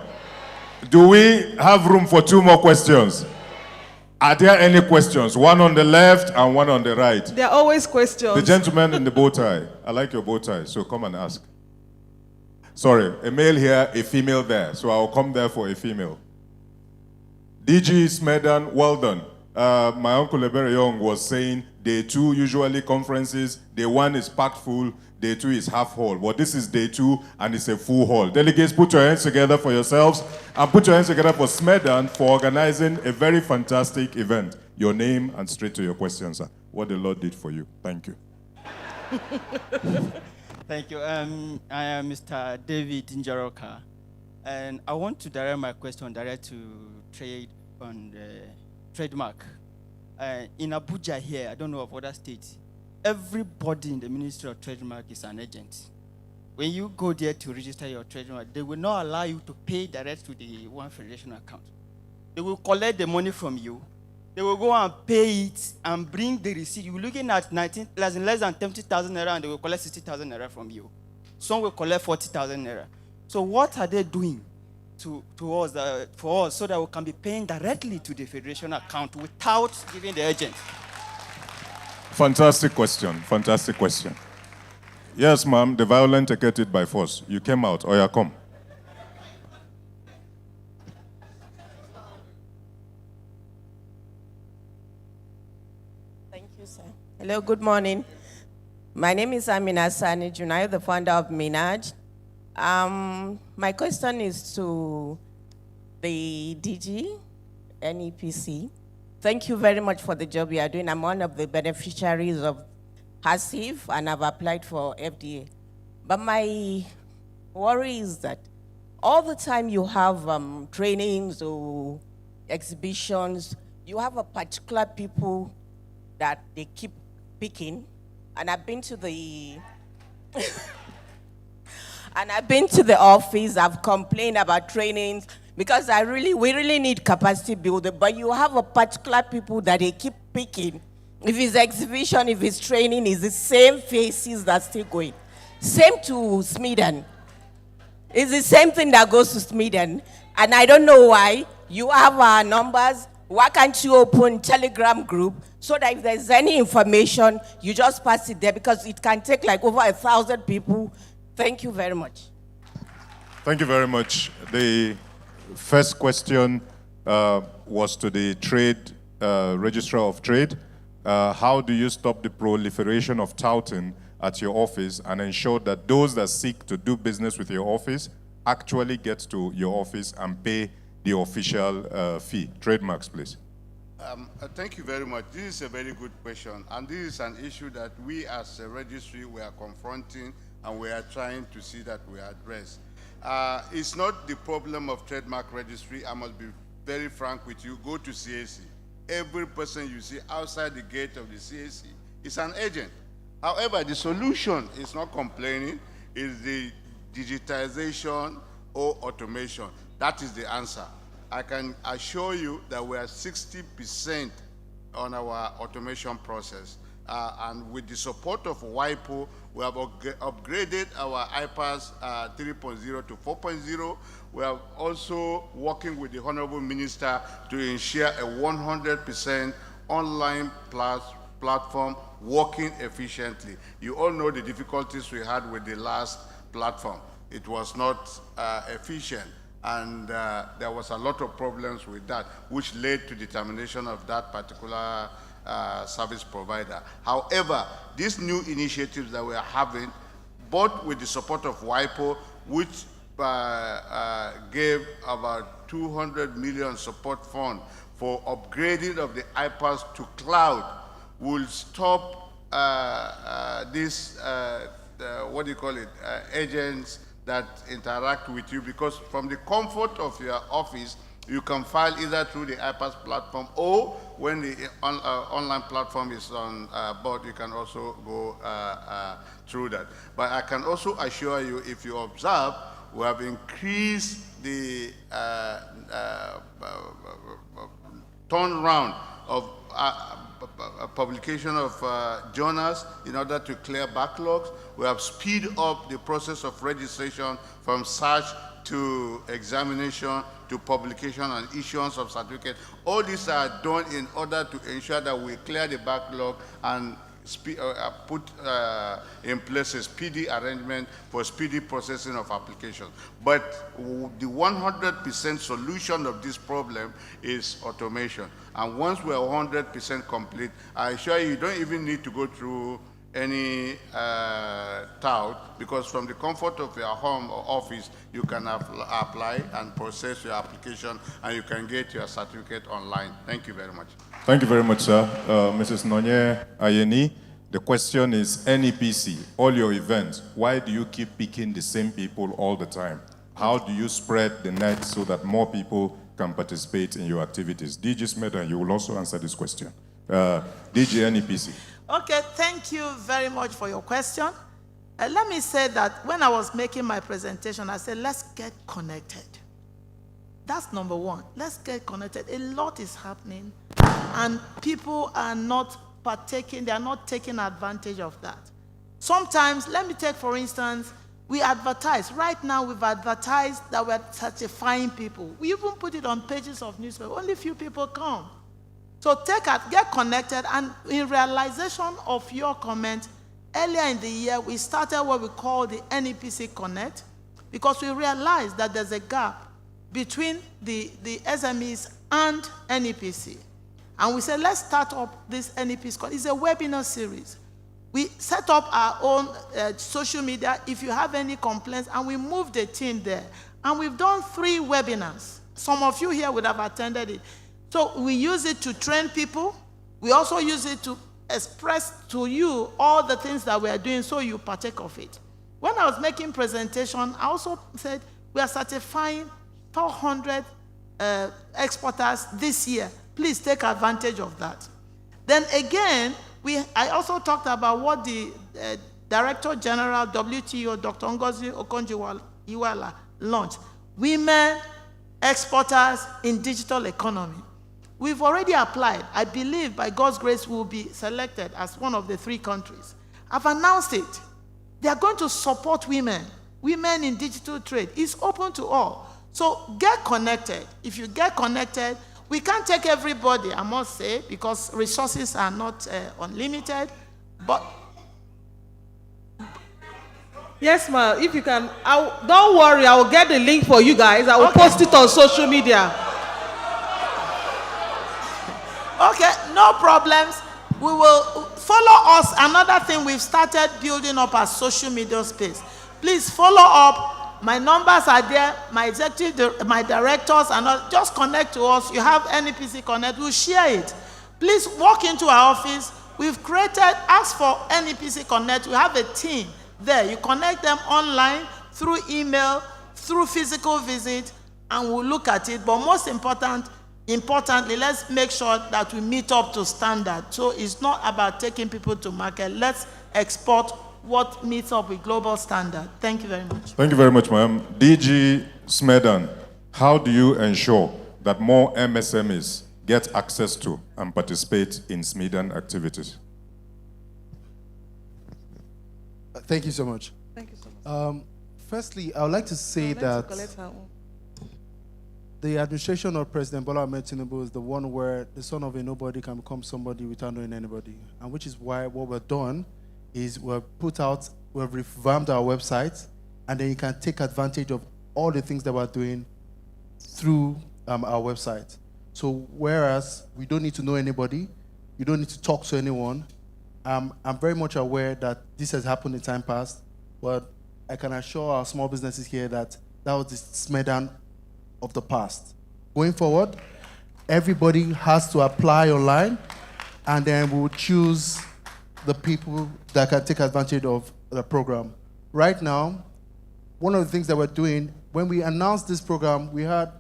S1: Do we have room for 2 more questions? Are there any questions? One on the left and one on the right.
S3: There are always questions.
S1: The gentleman in the bow tie. I like your bow tie, so come and ask. Sorry, a male here, a female there. So I'll come there for a female. DG Smedan, well done. My uncle Ebere Young was saying day 2 usually conferences, day 1 is packed full, day 2 is half hall. But this is day 2 and it's a full hall. Delegates, put your hands together for yourselves and put your hands together for Smedan for organizing a very fantastic event. Your name and straight to your question, sir. What the Lord did for you. Thank you.
S12: Thank you. I am Mr. David Njaroka, and I want to direct my question to trade on the trademark. In Abuja here, I don't know of other states, everybody in the Ministry of Trademark is an agent. When you go there to register your trademark, they will not allow you to pay direct to the One Federation account. They will collect the money from you. They will go and pay it and bring the receipt. You're looking at less than 20,000 naira, and they will collect 60,000 naira from you. Some will collect 40,000 naira. So what are they doing to us, for us, so that we can be paying directly to the Federation account without giving the agent?
S1: Fantastic question. Fantastic question. Yes, ma'am, the violent take it by force. You came out. Oya, come.
S13: Thank you, sir. Hello, good morning. My name is Amina Sani Junai, the founder of Minaj. My question is to the DG, NEPC. Thank you very much for the job you are doing. I'm one of the beneficiaries of HASIF, and I've applied for FDA. But my worry is that all the time you have trainings or exhibitions, you have a particular people that they keep picking. And I've been to the office, I've complained about trainings, because we really need capacity building, but you have a particular people that they keep picking. If it's exhibition, if it's training, it's the same faces that's still going. Same to Sweden. It's the same thing that goes to Sweden. And I don't know why. You have our numbers. Why can't you open Telegram group so that if there's any information, you just pass it there, because it can take like over 1,000 people. Thank you very much.
S1: Thank you very much. The first question was to the Registrar of Trade. How do you stop the proliferation of touting at your office and ensure that those that seek to do business with your office actually get to your office and pay the official fee? Trademarks, please.
S7: Thank you very much. This is a very good question, and this is an issue that we as a registry we are confronting, and we are trying to see that we address. It's not the problem of trademark registry. I must be very frank with you. Go to CAC. Every person you see outside the gate of the CAC is an agent. However, the solution is not complaining, is the digitization or automation. That is the answer. I can assure you that we are 60% on our automation process. And with the support of WIPO, we have upgraded our IPAS 3.0 to 4.0. We are also working with the Honorable Minister to ensure a 100% online platform working efficiently. You all know the difficulties we had with the last platform. It was not efficient, and there was a lot of problems with that, which led to the termination of that particular service provider. However, these new initiatives that we are having, both with the support of WIPO, which gave about 200 million support fund for upgrading of the iPads to cloud, will stop what do you call it, agents that interact with you, because from the comfort of your office, you can file either through the iPass platform, or when the online platform is on board, you can also go through that. But I can also assure you, if you observe, we have increased the turnaround of publication of journals in order to clear backlogs. We have speeded up the process of registration from search to examination to publication and issuance of certificate. All these are done in order to ensure that we clear the backlog and put in place a speedy arrangement for speedy processing of applications. But the 100% solution of this problem is automation. And once we are 100% complete, I assure you, you don't even need to go through any tout, because from the comfort of your home or office, you can apply and process your application, and you can get your certificate online. Thank you very much.
S1: Thank you very much, sir. Mrs. Nonye Ayeni, the question is NEPC, all your events, why do you keep picking the same people all the time? How do you spread the net so that more people can participate in your activities? DG Smith, and you will also answer this question. DG NEPC.
S6: Okay, thank you very much for your question. Let me say that when I was making my presentation, I said, let's get connected. That's number one. Let's get connected. A lot is happening, and people are not partaking, they are not taking advantage of that. Sometimes, let me take, for instance, we advertise. Right now, we've advertised that we're certifying people. We even put it on pages of newspaper. Only few people come. So get connected, and in realization of your comment, earlier in the year, we started what we call the NEPC Connect, because we realized that there's a gap between the SMEs and NEPC. And we said, let's start up this NEP Scholar. It's a webinar series. We set up our own social media if you have any complaints, and we moved the team there. And we've done 3 webinars. Some of you here would have attended it. So we use it to train people. We also use it to express to you all the things that we are doing so you partake of it. When I was making presentation, I also said we are certifying 400 exporters this year. Please take advantage of that. Then again, I also talked about what the Director General WTO, Dr. Ngozi Okonjo-Iweala, launched. Women exporters in digital economy. We've already applied. I believe by God's grace we will be selected as one of the 3 countries. I've announced it. They are going to support women in digital trade. It's open to all. So get connected. If you get connected, we can't take everybody, I must say, because resources are not unlimited. But
S3: yes, ma'am. If you can, don't worry. I will get the link for you guys. I will post it on social media.
S6: Okay, no problems. We will follow us. Another thing, we've started building up our social media space. Please follow up. My numbers are there. My executive, my directors, and all. Just connect to us. You have NEPC Connect. We'll share it. Please walk into our office. We've created, ask for NEPC Connect. We have a team there. You connect them online, through email, through physical visit, and we'll look at it. But most importantly, let's make sure that we meet up to standard. So it's not about taking people to market. Let's export what meets up with global standard. Thank you very much.
S1: Thank you very much, ma'am. DG Smedan, how do you ensure that more MSMEs get access to and participate in Smedan activities?
S14: Thank you so much.
S3: Thank you so much.
S14: Firstly, I would like to say that the administration of President Bola Ahmed Tinubu is the one where the son of a nobody can become somebody without knowing anybody. And which is why what we've done is we've revamped our website, and then you can take advantage of all the things that we're doing through our website. So whereas we don't need to know anybody, you don't need to talk to anyone, I'm very much aware that this has happened in time past, but I can assure our small businesses here that that was the Smedan of the past. Going forward, everybody has to apply online, and then we'll choose the people that can take advantage of the program. Right now, one of the things that we're doing, when we announced this program, we have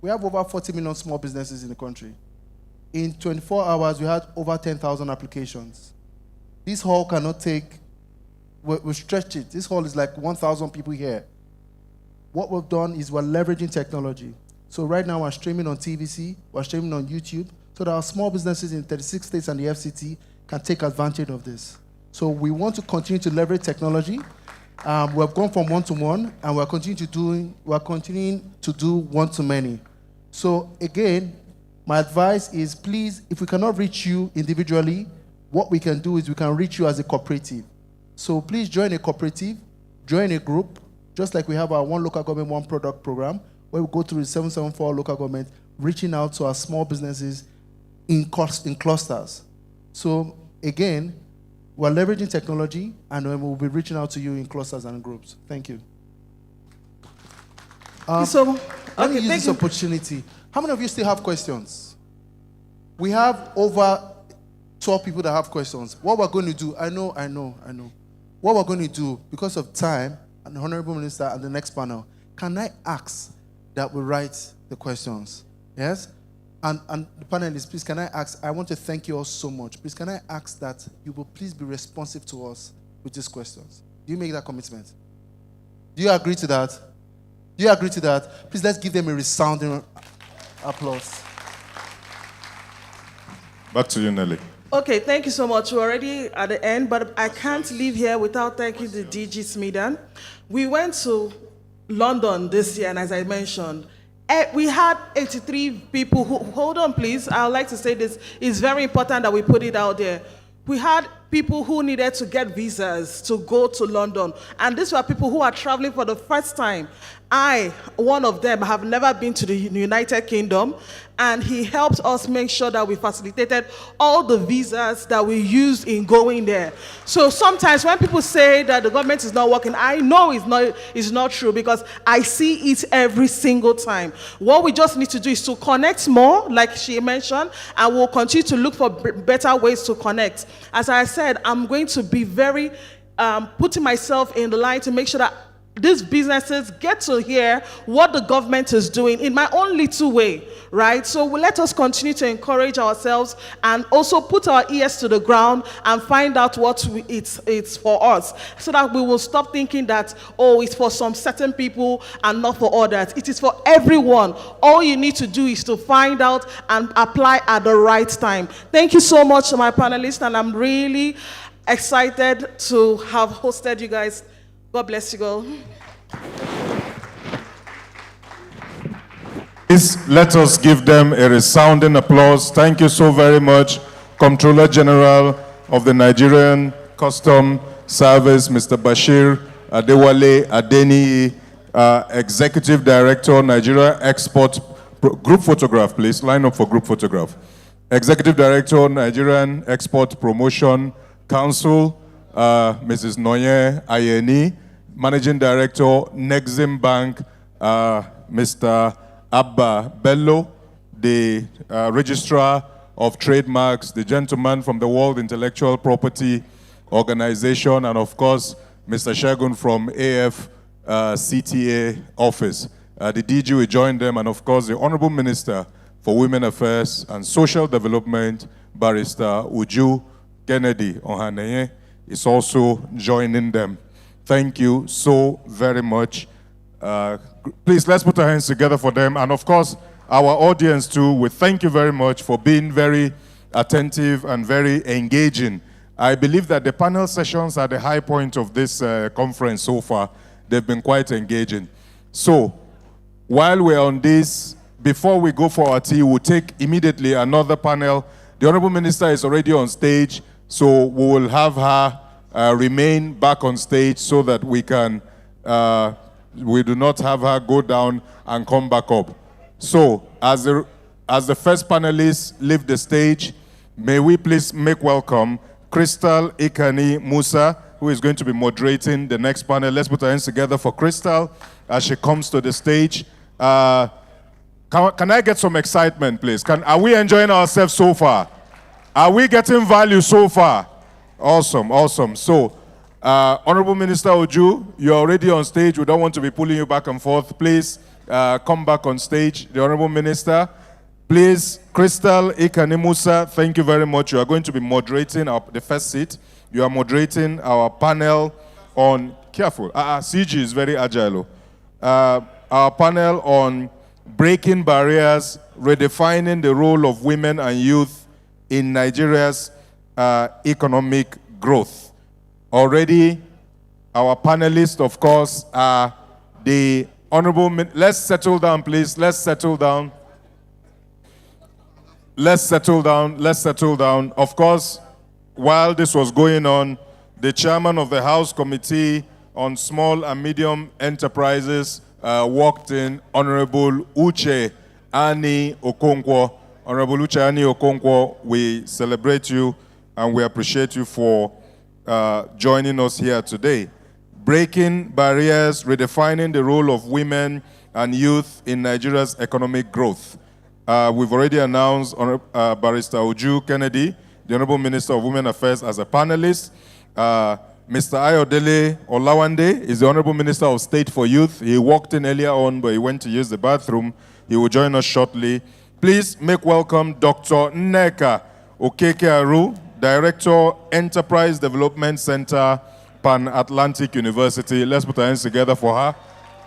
S14: over 40 million small businesses in the country. In 24 hours, we had over 10,000 applications. This hall cannot take, we stretched it. This hall is like 1,000 people here. What we've done is we're leveraging technology. So right now we're streaming on TVC, we're streaming on YouTube, so that our small businesses in 36 states and the FCT can take advantage of this. So we want to continue to leverage technology. We've gone from one-to-one, and we're continuing to do one-to-many. So again, my advice is, please, if we cannot reach you individually, what we can do is we can reach you as a cooperative. So please join a cooperative, join a group, just like we have our One Local Government, One Product program, where we go through the 774 local government, reaching out to our small businesses in clusters. So again, we're leveraging technology, and we'll be reaching out to you in clusters and groups. Thank you. Let me use this opportunity. How many of you still have questions? We have over 12 people that have questions. What we're going to do, I know. What we're going to do, because of time, and the Honorable Minister and the next panel, can I ask that we write the questions? Yes? And the panelists, please, can I ask, I want to thank you all so much. Please, can I ask that you will please be responsive to us with these questions? Do you make that commitment? Do you agree to that? Do you agree to that? Please, let's give them a resounding applause.
S1: Back to you, Nelly.
S3: Okay, thank you so much. We're already at the end, but I can't leave here without thanking the DG Smedan. We went to London this year, and as I mentioned, we had 83 people who, hold on please, I would like to say this, it's very important that we put it out there. We had people who needed to get visas to go to London, and these were people who are traveling for the first time. one of them, have never been to the United Kingdom, and he helped us make sure that we facilitated all the visas that we used in going there. So sometimes when people say that the government is not working, I know it's not true, because I see it every single time. What we just need to do is to connect more, like she mentioned, and we'll continue to look for better ways to connect. As I said, I'm going to be very putting myself in the line to make sure that these businesses get to hear what the government is doing in my own little way, right? So let us continue to encourage ourselves and also put our ears to the ground and find out what it's for us, so that we will stop thinking that, oh, it's for some certain people and not for others. It is for everyone. All you need to do is to find out and apply at the right time. Thank you so much, my panelists, and I'm really excited to have hosted you guys. God bless you all.
S1: Please let us give them a resounding applause. Thank you so very much, Comptroller General of the Nigerian Custom Service, Mr. Bashir Adewale Adeni, Executive Director, Nigeria Export Group Photograph, please. Line up for group photograph. Executive Director, Nigerian Export Promotion Council, Mrs. Noye Ayeni, Managing Director, Nexim Bank, Mr. Abba Bello, the Registrar of Trademarks, the gentleman from the World Intellectual Property Organization, and of course, Mr. Shagun from AFCTA office. The DG will join them, and of course, the Honorable Minister for Women Affairs and Social Development, Barrister Uju Kennedy Ohaneye, is also joining them. Thank you so very much. Please, let's put our hands together for them. And of course, our audience too, we thank you very much for being very attentive and very engaging. I believe that the panel sessions are the high point of this conference so far. They've been quite engaging. So, while we're on this, before we go for our tea, we'll take immediately another panel. The Honorable Minister is already on stage, so we will have her remain back on stage so that we can, we do not have her go down and come back up. So, as the first panelist leave the stage, may we please make welcome Crystal Ikani Musa, who is going to be moderating the next panel. Let's put our hands together for Crystal as she comes to the stage. Can I get some excitement, please? Are we enjoying ourselves so far? Are we getting value so far? Awesome, awesome. So, Honorable Minister Uju, you're already on stage. We don't want to be pulling you back and forth. Please come back on stage. The Honorable Minister. Please, Crystal Ikani Musa, thank you very much. You are going to be moderating the first seat. You are moderating our panel on, careful, CG is very agile. Our panel on breaking barriers, redefining the role of women and youth in Nigeria's economic growth. Already, our panelists, of course, are the Honorable, let's settle down, please. Let's settle down. Let's settle down. Let's settle down. Of course, while this was going on, the chairman of the House Committee on Small and Medium Enterprises walked in, Honorable Uche Ani Okonkwo. Honorable Uche Ani Okonkwo, we celebrate you and we appreciate you for joining us here today. Breaking barriers, redefining the role of women and youth in Nigeria's economic growth. We've already announced Barrister Uju Kennedy, the Honorable Minister of Women Affairs, as a panelist. Mr. Ayodele Olawande is the Honorable Minister of State for Youth. He walked in earlier on, but he went to use the bathroom. He will join us shortly. Please make welcome Dr. Nneka Okeke-Aru, Director, Enterprise Development Center, Pan-Atlantic University. Let's put our hands together for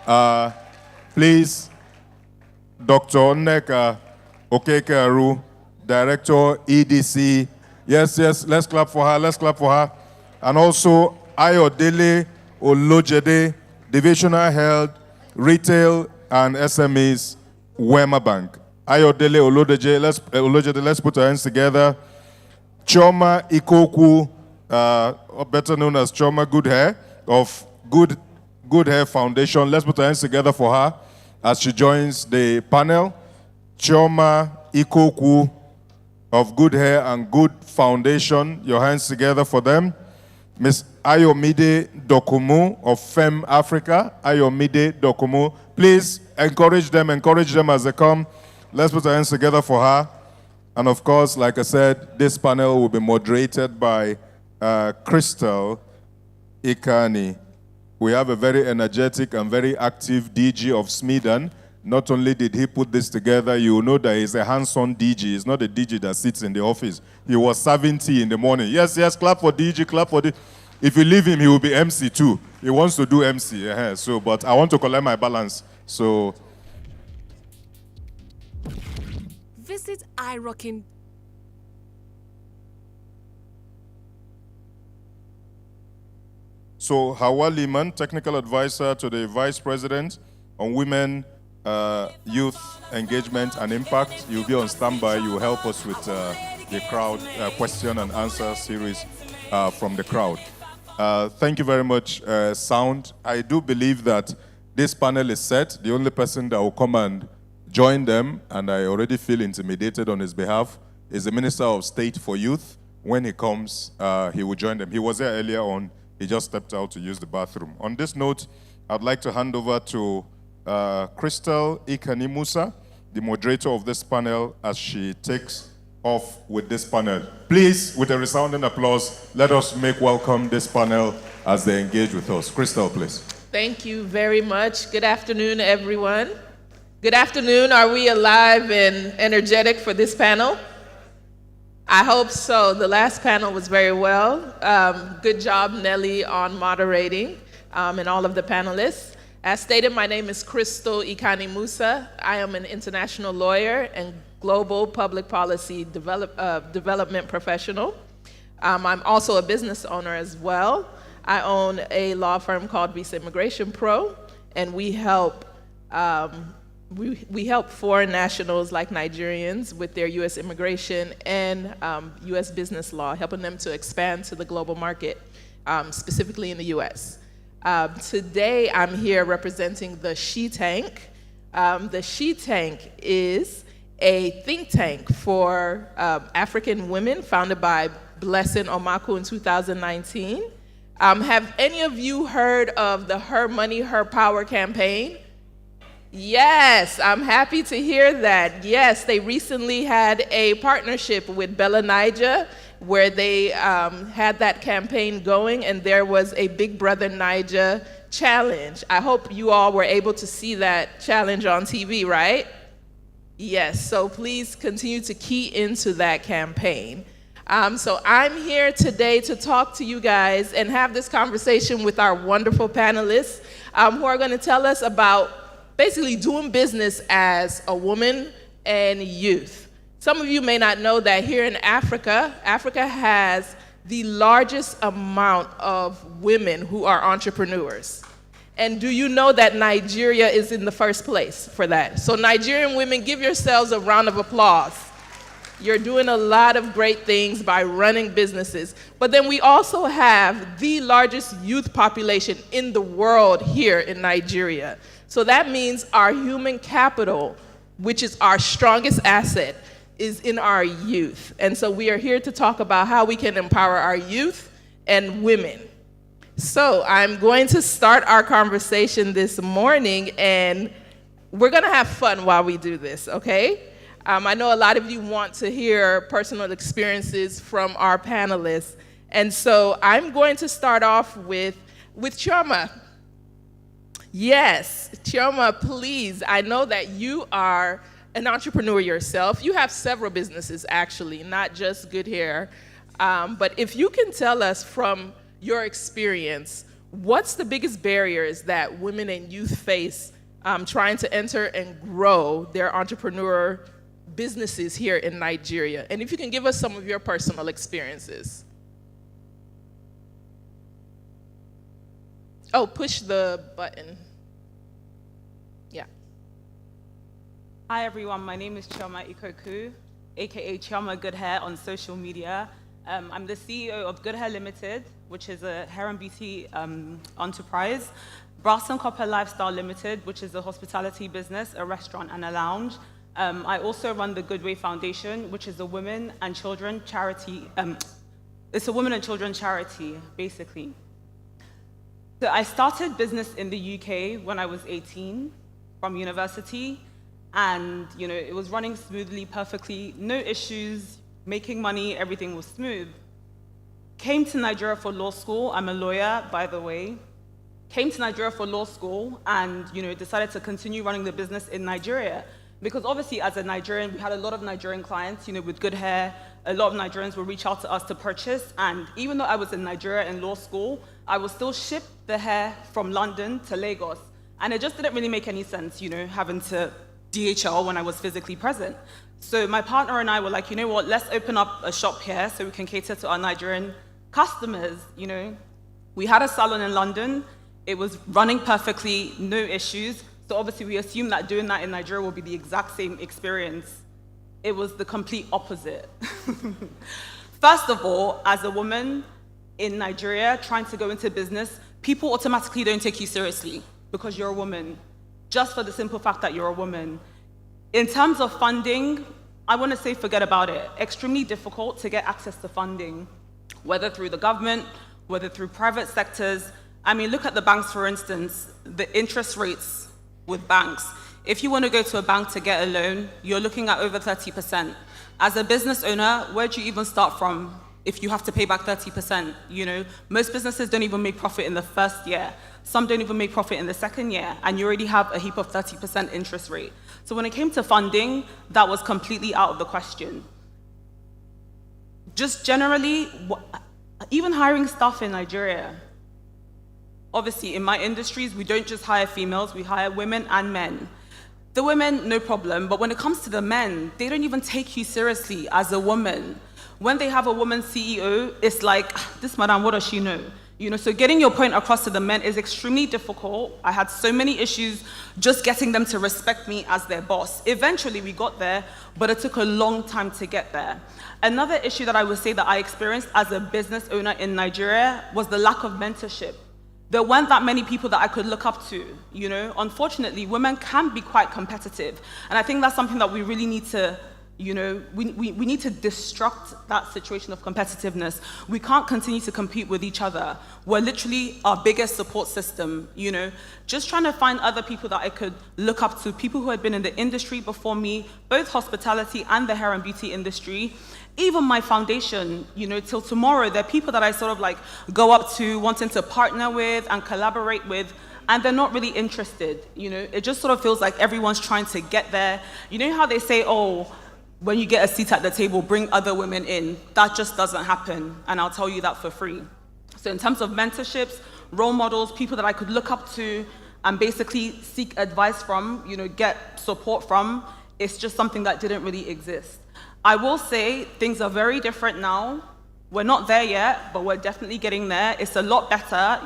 S1: her. Please, Dr. Nneka Okeke-Aru, Director, EDC. Yes, yes, let's clap for her, let's clap for her. And also, Ayodele Olojede, Divisional Health, Retail and SMEs, Wema Bank. Ayodele Olojede, let's put our hands together. Choma Ikoku, better known as Choma Good Hair, of Good Good Hair Foundation. Let's put our hands together for her as she joins the panel. Chioma Ikoku of Good Hair and Good Foundation. Your hands together for them. Miss Ayomide Dokumu of FEM Africa. Ayomide Dokumu. Please encourage them as they come. Let's put our hands together for her. And of course, like I said, this panel will be moderated by Crystal Ikani. We have a very energetic and very active DG of Smedan. Not only did he put this together, you know that he's a hands-on DG. He's not a DG that sits in the office. He was serving tea in the morning. Yes, clap for DG, clap for DG. If you leave him, he will be MC too. He wants to do MC. So, but I want to collect my balance. So,
S15: visit iRockin.
S1: So Hawa Liman, technical advisor to the Vice President on Women, Youth Engagement and Impact. You'll be on standby. You will help us with the crowd question and answer series from the crowd. Thank you very much, Sound. I do believe that this panel is set. The only person that will come and join them, and I already feel intimidated on his behalf, is the Minister of State for Youth. When he comes, he will join them. He was there earlier on. He just stepped out to use the bathroom. On this note, I'd like to hand over to Crystal Ikani Musa, the moderator of this panel, as she takes off with this panel. Please, with a resounding applause, let us make welcome this panel as they engage with us. Crystal, please.
S16: Thank you very much. Good afternoon, everyone. Good afternoon. Are we alive and energetic for this panel? I hope so. The last panel was very well. Good job, Nelly, on moderating, and all of the panelists. As stated, my name is Crystal Ikani Musa. I am an international lawyer and global public policy development professional. I'm also a business owner as well. I own a law firm called Visa Immigration Pro, and we help we help foreign nationals like Nigerians with their U.S. immigration and U.S. business law, helping them to expand to the global market, specifically in the U.S. Today, I'm here representing the She Tank. The She Tank is a think tank for African women founded by Blessing Omaku in 2019. Have any of you heard of the Her Money, Her Power campaign? Yes, I'm happy to hear that. Yes, they recently had a partnership with Bella Niger where they had that campaign going, and there was a Big Brother Niger challenge. I hope you all were able to see that challenge on TV, right? Yes, so please continue to key into that campaign. So I'm here today to talk to you guys and have this conversation with our wonderful panelists who are going to tell us about basically doing business as a woman and youth. Some of you may not know that here in Africa, Africa has the largest amount of women who are entrepreneurs. And do you know that Nigeria is in the first place for that? So Nigerian women, give yourselves a round of applause. You're doing a lot of great things by running businesses. But then we also have the largest youth population in the world here in Nigeria. So that means our human capital, which is our strongest asset, is in our youth. And so we are here to talk about how we can empower our youth and women. So I'm going to start our conversation this morning, and we're going to have fun while we do this, okay? I know a lot of you want to hear personal experiences from our panelists. And so I'm going to start off with Chioma. Yes, Chioma, please. I know that you are an entrepreneur yourself. You have several businesses, actually, not just Good Hair. But if you can tell us from your experience, what's the biggest barriers that women and youth face trying to enter and grow their entrepreneur businesses here in Nigeria? And if you can give us some of your personal experiences. Oh, push the button. Yeah.
S17: Hi, everyone. My name is Chioma Ikoku, aka Chioma Good Hair on social media. I'm the CEO of Good Hair Limited, which is a hair and beauty enterprise Brass and Copper Lifestyle Limited, which is a hospitality business, a restaurant and a lounge. I also run the Goodway Foundation, which is a women and children charity. It's a women and children charity, basically. So I started business in the UK when I was 18 from university, and it was running smoothly, perfectly, no issues, making money, everything was smooth. Came to Nigeria for law school. I'm a lawyer, by the way. Came to Nigeria for law school and decided to continue running the business in Nigeria. Because obviously, as a Nigerian, we had a lot of Nigerian clients, with good hair. A lot of Nigerians would reach out to us to purchase. And even though I was in Nigeria in law school, I would still ship the hair from London to Lagos. And it just didn't really make any sense, having to DHL when I was physically present. So my partner and I were like, let's open up a shop here so we can cater to our Nigerian customers. We had a salon in London. It was running perfectly, no issues. So obviously we assumed that doing that in Nigeria will be the exact same experience. It was the complete opposite. First of all, as a woman in Nigeria trying to go into business, people automatically don't take you seriously because you're a woman, just for the simple fact that you're a woman. In terms of funding, I want to say forget about it. Extremely difficult to get access to funding, whether through the government, whether through private sectors. I mean, look at the banks, for instance, the interest rates with banks. If you want to go to a bank to get a loan, you're looking at over 30%. As a business owner, where do you even start from if you have to pay back 30%? Most businesses don't even make profit in the first year. Some don't even make profit in the second year, and you already have a heap of 30% interest rate. So when it came to funding, that was completely out of the question. Just generally, even hiring staff in Nigeria, obviously, in my industries, we don't just hire females, we hire women and men. The women, no problem, but when it comes to the men, they don't even take you seriously as a woman. When they have a woman CEO, it's like, this madam, what does she know? So getting your point across to the men is extremely difficult. I had so many issues just getting them to respect me as their boss. Eventually, we got there, but it took a long time to get there. Another issue that I would say that I experienced as a business owner in Nigeria was the lack of mentorship. There weren't that many people that I could look up to, Unfortunately, women can be quite competitive. And I think that's something that we really need to, we need to destruct that situation of competitiveness. We can't continue to compete with each other. We're literally our biggest support system, Just trying to find other people that I could look up to, people who had been in the industry before me, both hospitality and the hair and beauty industry. Even my foundation, till tomorrow, there are people that I sort of like go up to, wanting to partner with and collaborate with, and they're not really interested. It just sort of feels like everyone's trying to get there. You know how they say, oh, when you get a seat at the table, bring other women in. That just doesn't happen, and I'll tell you that for free. So in terms of mentorships, role models, people that I could look up to and basically seek advice from, get support from, it's just something that didn't really exist. I will say things are very different now. We're not there yet, but we're definitely getting there. It's a lot better.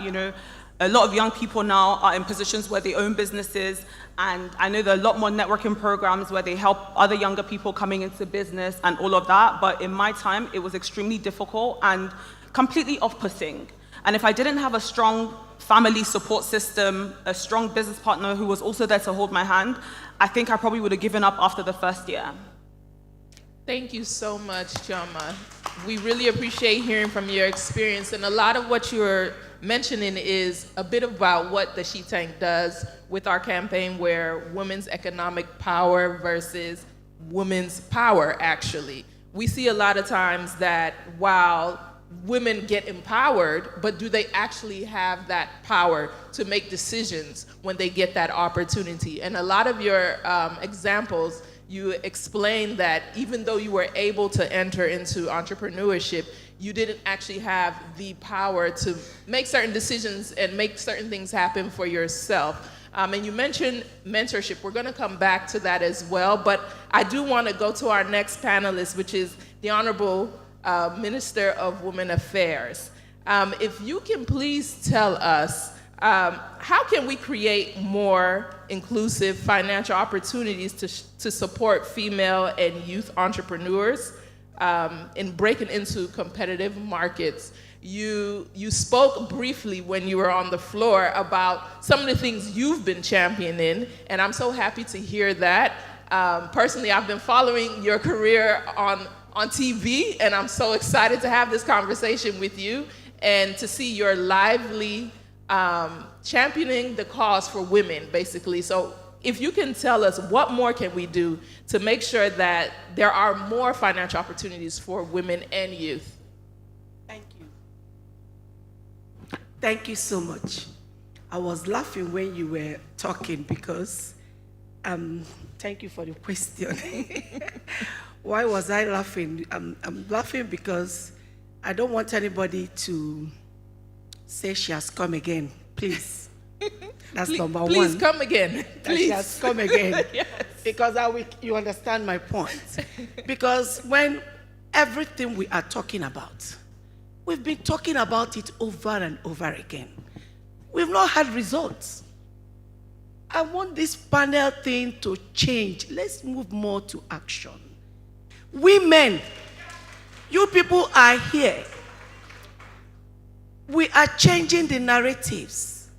S17: A lot of young people now are in positions where they own businesses, and I know there are a lot more networking programs where they help other younger people coming into business and all of that. But in my time, it was extremely difficult and completely off-putting. And if I didn't have a strong family support system, a strong business partner who was also there to hold my hand, I think I probably would have given up after the first year.
S16: Thank you so much, Chioma. We really appreciate hearing from your experience, and a lot of what you're mentioning is a bit about what the She Tank does with our campaign, where women's economic power versus women's power, actually. We see a lot of times that while women get empowered, but do they actually have that power to make decisions when they get that opportunity? And a lot of your examples, you explained that even though you were able to enter into entrepreneurship, you didn't actually have the power to make certain decisions and make certain things happen for yourself. And you mentioned mentorship. We're going to come back to that as well. But I do want to go to our next panelist, which is the Honorable Minister of Women Affairs. If you can please tell us, how can we create more inclusive financial opportunities to support female and youth entrepreneurs in breaking into competitive markets? you spoke briefly when you were on the floor about some of the things you've been championing, and I'm so happy to hear that. Personally, I've been following your career on TV, and I'm so excited to have this conversation with you and to see your lively championing the cause for women, basically. So if you can tell us what more can we do to make sure that there are more financial opportunities for women and youth?
S18: Thank you. Thank you so much. I was laughing when you were talking because, thank you for the question. Why was I laughing? I'm laughing because I don't want anybody to say she has come again, please. That's number one.
S16: Please come again. Please.
S18: She has come again.
S16: Yes.
S18: Because you understand my point. Because when everything we are talking about, we've been talking about it over and over again. We've not had results. I want this panel thing to change. Let's move more to action. Women, you people are here. We are changing the narratives.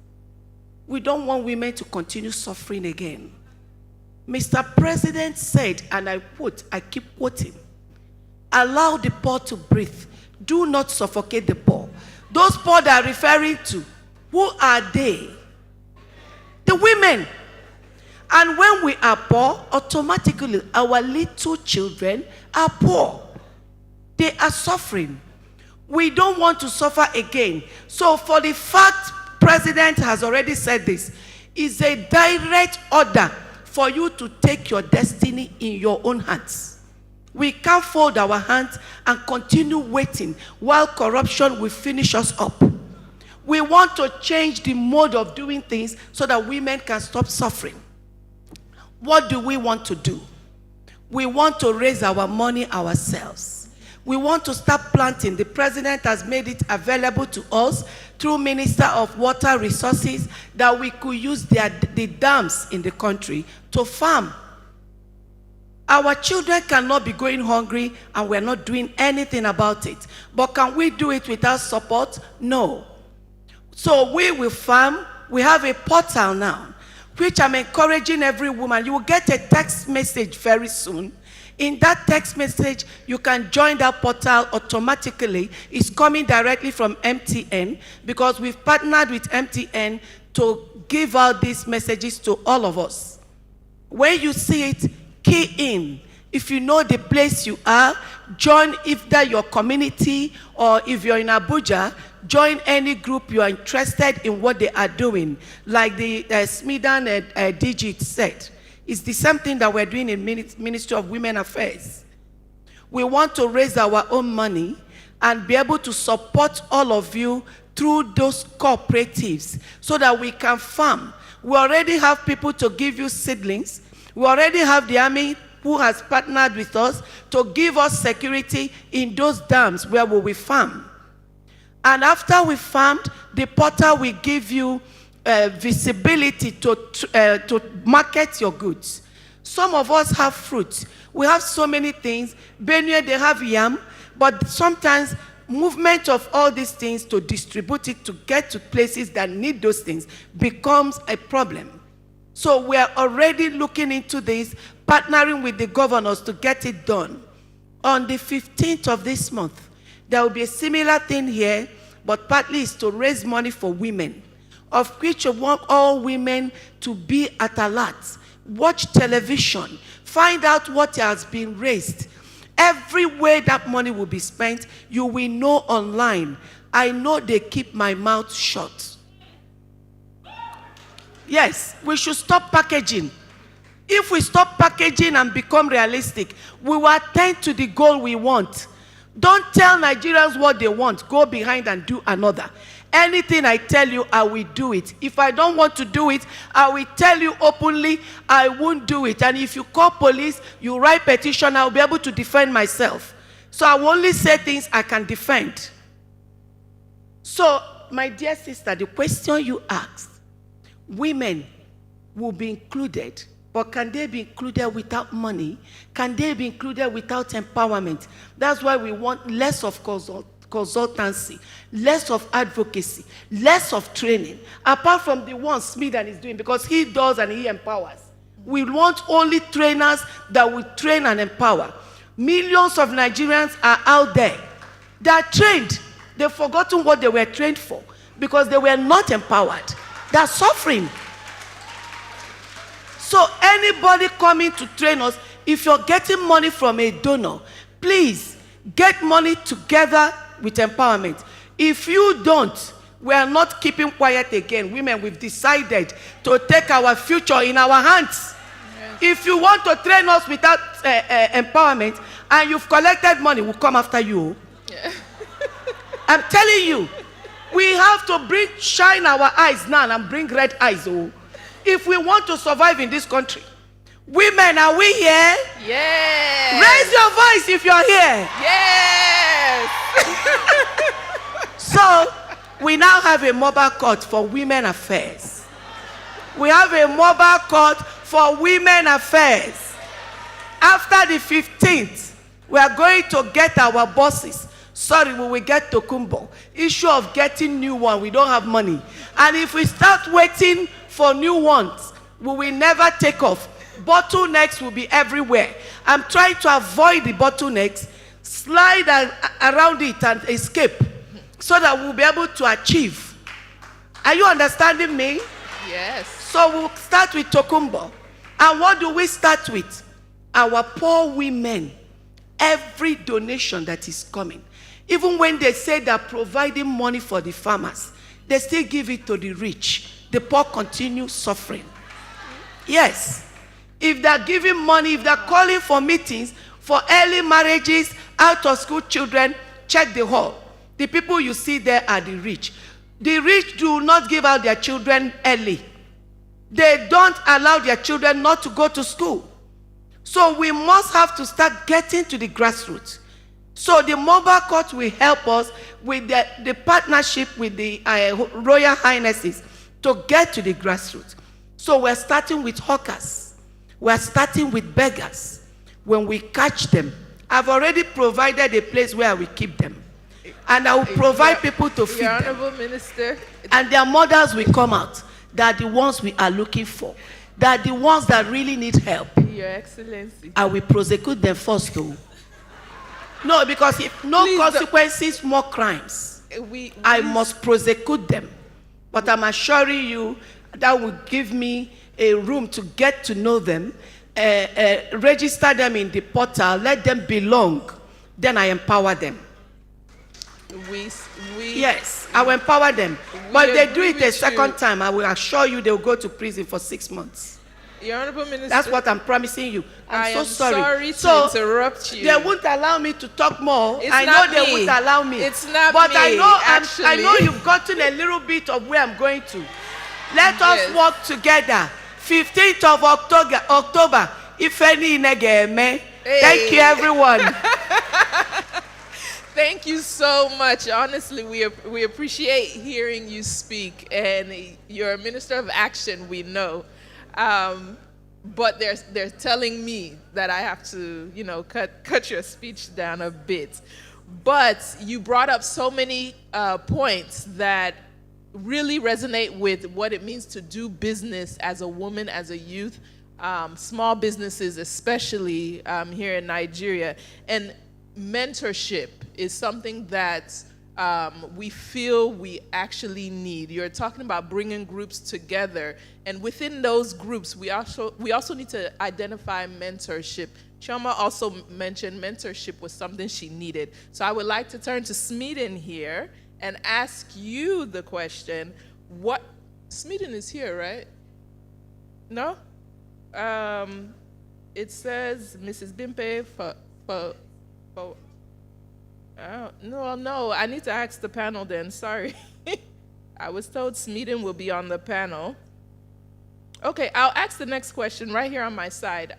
S18: We don't want women to continue suffering again. Mr. President said, and I quote, I keep quoting, allow the poor to breathe. Do not suffocate the poor. Those poor that are referring to, who are they? The women. And when we are poor, automatically our little children are poor. They are suffering. We don't want to suffer again. So for the fact President has already said this, is a direct order for you to take your destiny in your own hands. We can't fold our hands and continue waiting while corruption will finish us up. We want to change the mode of doing things so that women can stop suffering. What do we want to do? We want to raise our money ourselves. We want to start planting. The president has made it available to us through Minister of Water Resources that we could use the dams in the country to farm. Our children cannot be going hungry and we're not doing anything about it. But can we do it without support? No. So we will farm. We have a portal now, which I'm encouraging every woman. You will get a text message very soon. In that text message, you can join that portal automatically. It's coming directly from MTN because we've partnered with MTN to give out these messages to all of us. When you see it, key in. If you know the place you are, join either your community or if you're in Abuja, join any group you are interested in what they are doing. Like the Smidan Digit said. It's the same thing that we're doing in Ministry of Women Affairs. We want to raise our own money and be able to support all of you through those cooperatives so that we can farm. We already have people to give you seedlings. We already have the army who has partnered with us to give us security in those dams where we will farm. And after we farmed, the portal will give you visibility to market your goods. Some of us have fruits. We have so many things. Benue, they have yam, but sometimes movement of all these things to distribute it to get to places that need those things becomes a problem. So we are already looking into this, partnering with the governors to get it done. On the 15th of this month, there will be a similar thing here, but partly is to raise money for women, of which I want all women to be at alert. Watch television. Find out what has been raised. Every way that money will be spent, you will know online. I know they keep my mouth shut. Yes, we should stop packaging. If we stop packaging and become realistic, we will attain to the goal we want. Don't tell Nigerians what they want. Go behind and do another. Anything I tell you, I will do it. If I don't want to do it, I will tell you openly, I won't do it. And if you call police, you write petition, I'll be able to defend myself. So I will only say things I can defend. So, my dear sister, the question you asked, women will be included, but can they be included without money? Can they be included without empowerment? That's why we want less of consultancy, less of advocacy, less of training, apart from the one Smith is doing, because he does and he empowers. We want only trainers that will train and empower. Millions of Nigerians are out there. They are trained. They've forgotten what they were trained for because they were not empowered. They are suffering. So anybody coming to train us, if you're getting money from a donor, please get money together with empowerment. If you don't, we are not keeping quiet again. Women, we've decided to take our future in our hands. If you want to train us without empowerment and you've collected money, we'll come after you. Yeah. I'm telling you, we have to shine our eyes now and bring red eyes. Oh, if we want to survive in this country. Women, are we here?
S16: Yes.
S18: Raise your voice if you're here.
S16: Yes.
S18: So, we now have a mobile court for women affairs. We have a mobile court for women affairs. After the 15th, we are going to get our bosses. Sorry, we will get Tokumbo. Issue of getting new one, we don't have money. And if we start waiting for new ones, we will never take off. Bottlenecks will be everywhere. I'm trying to avoid the bottlenecks, slide around it and escape so that we'll be able to achieve. Are you understanding me?
S16: Yes.
S18: So we'll start with Tokumbo. And what do we start with? Our poor women. Every donation that is coming. Even when they say they're providing money for the farmers, they still give it to the rich. The poor continue suffering. Yes. If they're giving money, if they're calling for meetings, for early marriages, out of school children, check the hall. The people you see there are the rich. The rich do not give out their children early. They don't allow their children not to go to school. So we must have to start getting to the grassroots. So the mobile court will help us with the partnership with the Royal Highnesses to get to the grassroots. So we're starting with hawkers. We're starting with beggars. When we catch them, I've already provided a place where we keep them. And I will provide people to feed them.
S16: Honorable Minister.
S18: And their mothers will come out. They are the ones we are looking for. They are the ones that really need help.
S16: Your Excellency.
S18: I will prosecute them first, though. No, because if no
S16: Please
S18: consequences, more crimes. I must prosecute them. But I'm assuring you that will give me a room to get to know them, register them in the portal, let them belong. Then I empower them. Yes, I will empower them. But if they do it a second time, I will assure you they will go to prison for 6 months.
S16: Your Honorable Minister.
S18: That's what I'm promising you. I'm so sorry.
S16: To interrupt you.
S18: They won't allow me to talk more.
S16: It's
S18: I know
S16: not
S18: they
S16: me.
S18: won't allow me.
S16: It's not
S18: but
S16: me,
S18: I know you've gotten a little bit of where I'm going to. Let us work together. 15th of October. If any negeme. Thank you, everyone.
S16: Thank you so much. Honestly, we appreciate hearing you speak, and you're a minister of action, we know. But they're telling me that I have to, cut your speech down a bit. But you brought up so many points that really resonate with what it means to do business as a woman, as a youth, small businesses, especially here in Nigeria. And mentorship is something that we feel we actually need. You're talking about bringing groups together, and within those groups, we also need to identify mentorship. Chioma also mentioned mentorship was something she needed. So I would like to turn to Smeeden here and ask you the question, Smeeden is here, right? No? It says Mrs. Bimpe no, I need to ask the panel then, sorry. I was told Smeeden will be on the panel. Okay, I'll ask the next question right here on my side.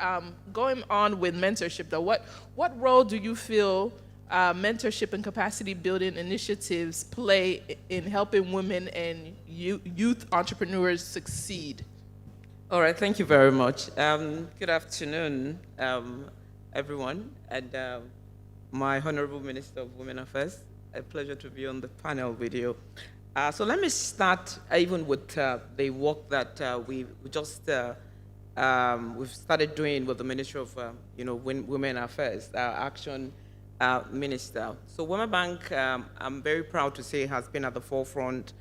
S16: Going on with mentorship though, what role do you feel mentorship and capacity building initiatives play in helping women and youth entrepreneurs succeed?
S19: All right, thank you very much. Good afternoon, everyone, and my Honorable Minister of Women Affairs, a pleasure to be on the panel with you. So let me start even with the work that we've started doing with the Ministry of Women Affairs, our Action Minister. So Women Bank, I'm very proud to say, has been at the forefront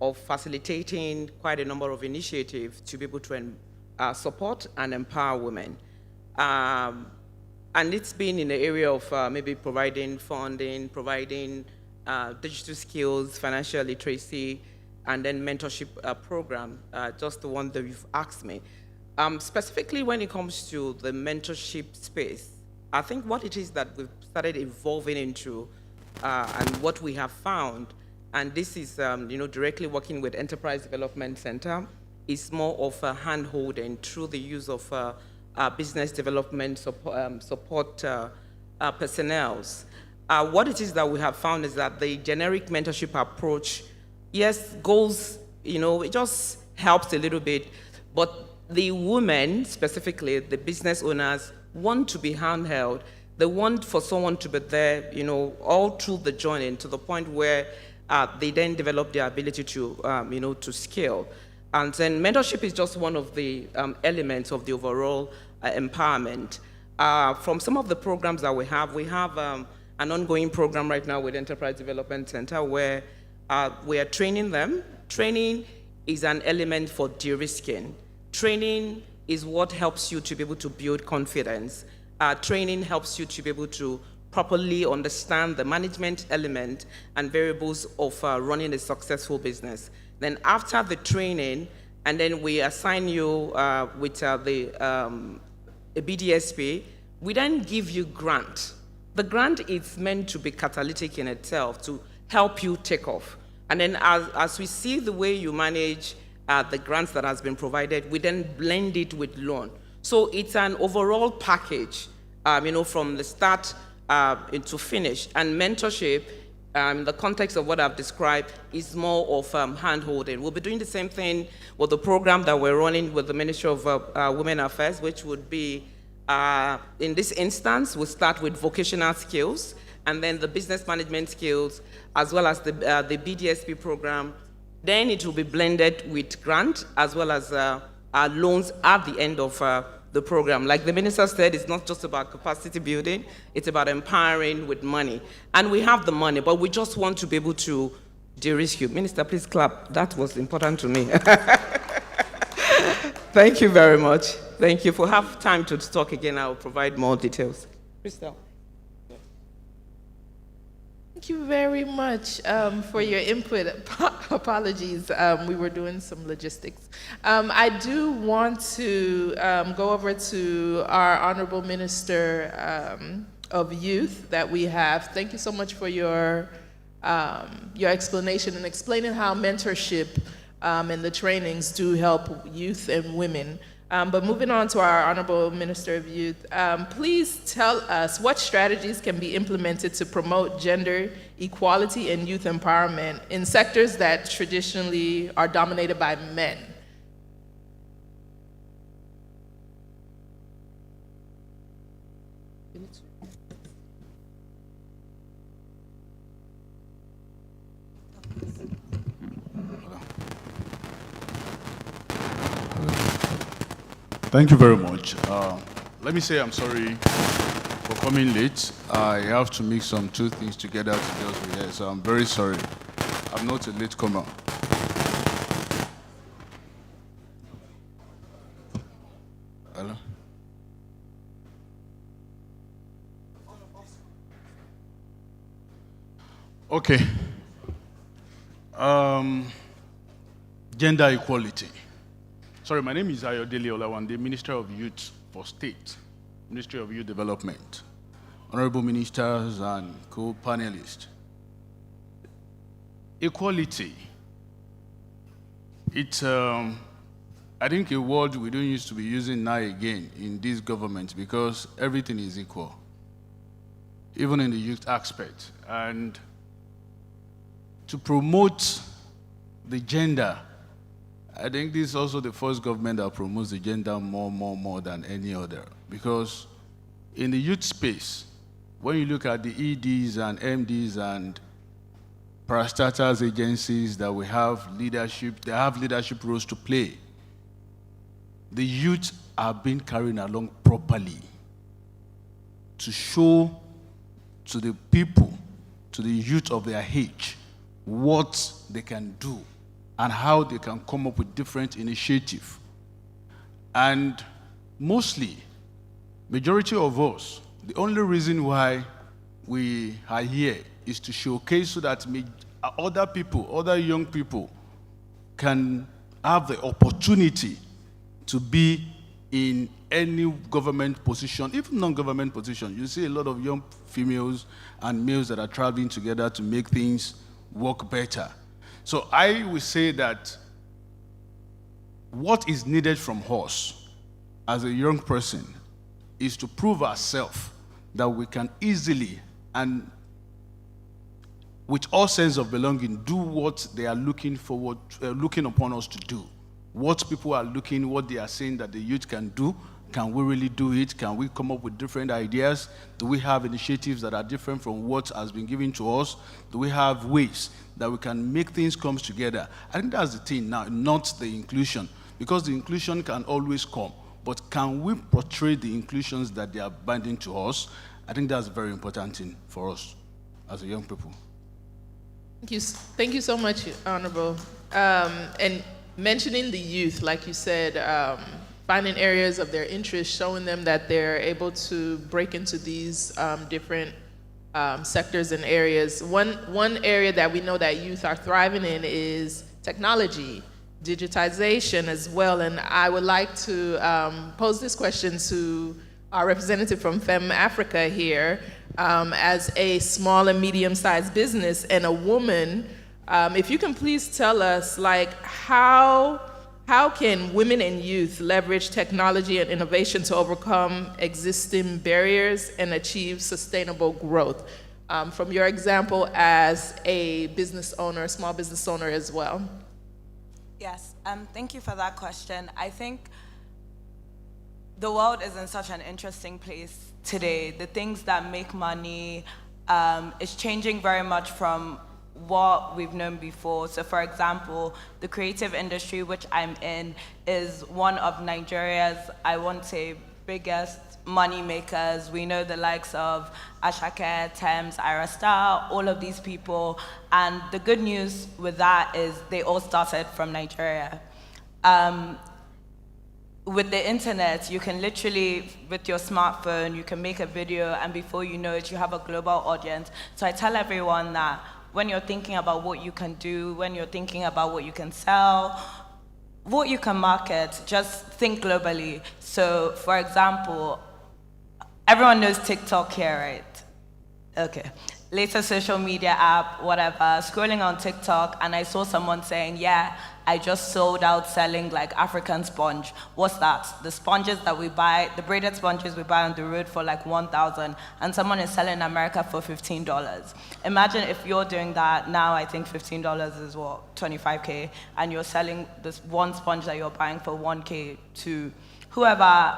S19: of facilitating quite a number of initiatives to be able to support and empower women. And it's been in the area of maybe providing funding, providing digital skills, financial literacy, and then mentorship program, just the one that you've asked me. Specifically when it comes to the mentorship space, I think what it is that we've started evolving into and what we have found, and this is directly working with Enterprise Development Center, is more of a hand-holding through the use of business development support personnel. What it is that we have found is that the generic mentorship approach, yes, goes, it just helps a little bit, but the women, specifically the business owners, want to be handheld. They want for someone to be there, all through the journey to the point where they then develop their ability to, to scale. And then mentorship is just one of the elements of the overall empowerment. From some of the programs that we have an ongoing program right now with Enterprise Development Center where we are training them. Training is an element for de-risking. Training is what helps you to be able to build confidence. Training helps you to be able to properly understand the management element and variables of running a successful business. Then after the training, and then we assign you with a BDSP, we then give you grant. The grant is meant to be catalytic in itself to help you take off. And then as we see the way you manage the grants that has been provided, we then blend it with loan. So it's an overall package, from the start to finish. And mentorship, the context of what I've described, is more of hand-holding. We'll be doing the same thing with the program that we're running with the Ministry of Women Affairs, which would be, in this instance, we'll start with vocational skills, and then the business management skills, as well as the BDSP program. Then it will be blended with grant, as well as loans at the end of the program. Like the minister said, it's not just about capacity building, it's about empowering with money. And we have the money, but we just want to be able to de-risk you. Minister, please clap. That was important to me. Thank you very much. Thank you. If we have time to talk again, I will provide more details. Crystal.
S16: Thank you very much for your input. Apologies, we were doing some logistics. I do want to go over to our Honorable Minister of Youth that we have. Thank you so much for your explanation and explaining how mentorship and the trainings do help youth and women. But moving on to our Honorable Minister of Youth, please tell us what strategies can be implemented to promote gender equality and youth empowerment in sectors that traditionally are dominated by men.
S20: Thank you very much. Let me say I'm sorry for coming late. I have to mix some two things together to just be here, so I'm very sorry. I'm not a latecomer. Hello? Okay. Gender equality. Sorry, my name is Ayodele Olawande, Minister of Youth for State, Ministry of Youth Development. Honorable ministers and co-panelists. Equality. It's, I think, a word we don't used to be using now again in this government because everything is equal, even in the youth aspect. And to promote the gender, I think this is also the first government that promotes the gender more than any other. Because in the youth space, when you look at the EDs and MDs and parastatals agencies, that we have leadership, they have leadership roles to play. The youth are being carried along properly to show to the people, to the youth of their age, what they can do and how they can come up with different initiatives. And mostly, majority of us, the only reason why we are here is to showcase so that other people, other young people can have the opportunity to be in any government position, even non-government position. You see a lot of young females and males that are traveling together to make things work better. So I will say that what is needed from us as a young person is to prove ourselves that we can easily and with all sense of belonging do what they are looking upon us to do. What people are looking, what they are saying that the youth can do, can we really do it? Can we come up with different ideas? Do we have initiatives that are different from what has been given to us? Do we have ways that we can make things come together? I think that's the thing now, not the inclusion, because the inclusion can always come. But can we portray the inclusions that they are binding to us? I think that's a very important thing for us as a young people.
S16: Thank you so much, Honorable. And mentioning the youth, like you said, finding areas of their interest, showing them that they're able to break into these different sectors and areas. One area that we know that youth are thriving in is technology, digitization as well. And I would like to pose this question to our representative from Fem Africa here. As a small and medium-sized business and a woman, if you can please tell us, like, how can women and youth leverage technology and innovation to overcome existing barriers and achieve sustainable growth? From your example as a business owner, a small business owner as well.
S21: Yes, thank you for that question. I think the world is in such an interesting place today. The things that make money is changing very much from what we've known before. So for example, the creative industry, which I'm in, is one of Nigeria's, I won't say biggest money makers. We know the likes of Ashake, Thames, Ira Star, all of these people. And the good news with that is they all started from Nigeria. With the internet, you can literally, with your smartphone, you can make a video, and before you know it, you have a global audience. So I tell everyone that when you're thinking about what you can do, when you're thinking about what you can sell, what you can market, just think globally. So, for example, everyone knows TikTok here, right? Okay. Latest social media app, whatever, scrolling on TikTok, and I saw someone saying, yeah, I just sold out selling like African sponge. What's that? The sponges that we buy, the braided sponges we buy on the road for like 1,000, and someone is selling in America for $15. Imagine if you're doing that now. I think $15 is what, 25K, and you're selling this one sponge that you're buying for 1K to whoever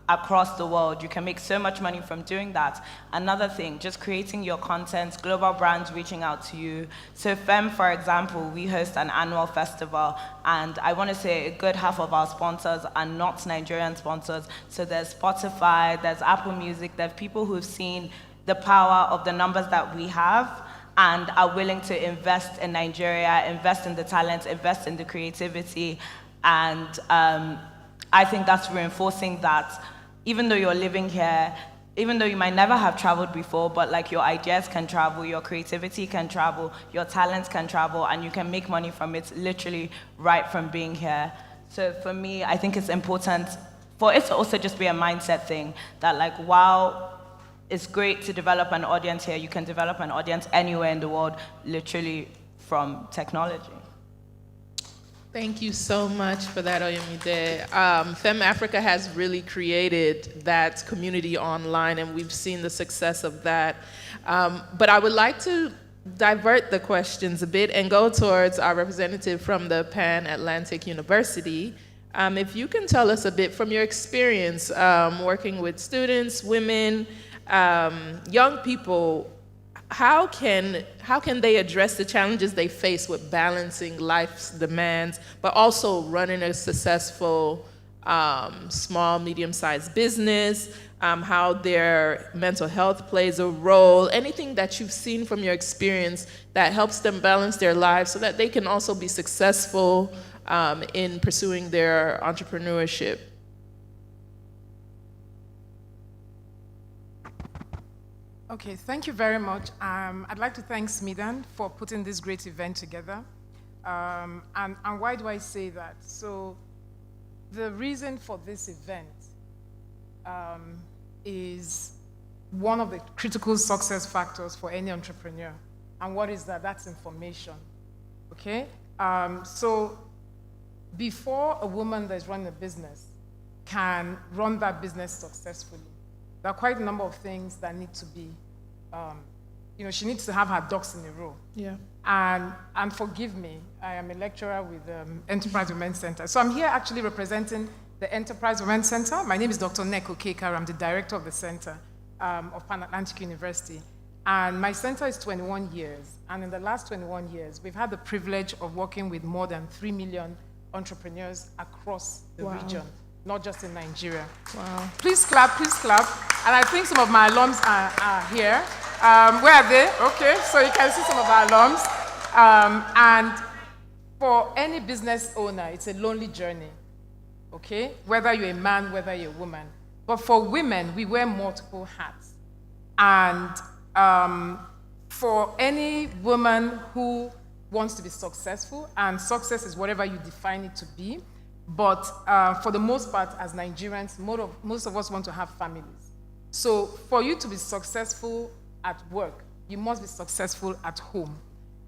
S21: across the world. You can make so much money from doing that. Another thing, just creating your content, global brands reaching out to you. So Fem, for example, we host an annual festival, and I want to say a good half of our sponsors are not Nigerian sponsors. So there's Spotify, there's Apple Music, there's people who've seen the power of the numbers that we have and are willing to invest in Nigeria, invest in the talent, invest in the creativity. And I think that's reinforcing that even though you're living here, even though you might never have traveled before, but like your ideas can travel, your creativity can travel, your talents can travel, and you can make money from it literally right from being here. So for me, I think it's important for it to also just be a mindset thing that, like, while it's great to develop an audience here, you can develop an audience anywhere in the world, literally from technology.
S16: Thank you so much for that, Oyemide. Fem Africa has really created that community online, and we've seen the success of that. But I would like to divert the questions a bit and go towards our representative from the Pan-Atlantic University. If you can tell us a bit from your experience working with students, women, young people, how can they address the challenges they face with balancing life's demands, but also running a successful small, medium-sized business, how their mental health plays a role, anything that you've seen from your experience that helps them balance their lives so that they can also be successful in pursuing their entrepreneurship?
S2: Okay, thank you very much. I'd like to thank Smidan for putting this great event together. And why do I say that? So the reason for this event is one of the critical success factors for any entrepreneur. And what is that? That's information, okay? So before a woman that is running a business can run that business successfully, there are quite a number of things that need to be, she needs to have her ducks in a row.
S16: Yeah.
S2: And forgive me, I am a lecturer with Enterprise Women's Center. So I'm here actually representing the Enterprise Women's Center. My name is Dr. Neko Kekar. I'm the director of the center of Pan Atlantic University. And my center is 21 years. And in the last 21 years, we've had the privilege of working with more than 3 million entrepreneurs across the region, not just in Nigeria.
S16: Wow.
S2: Please clap, please clap. And I think some of my alums are here. Where are they? Okay, so you can see some of our alums. And for any business owner, it's a lonely journey, okay? Whether you're a man, whether you're a woman. But for women, we wear multiple hats. And for any woman who wants to be successful, and success is whatever you define it to be, but for the most part, as Nigerians, most of us want to have families. So for you to be successful at work, you must be successful at home.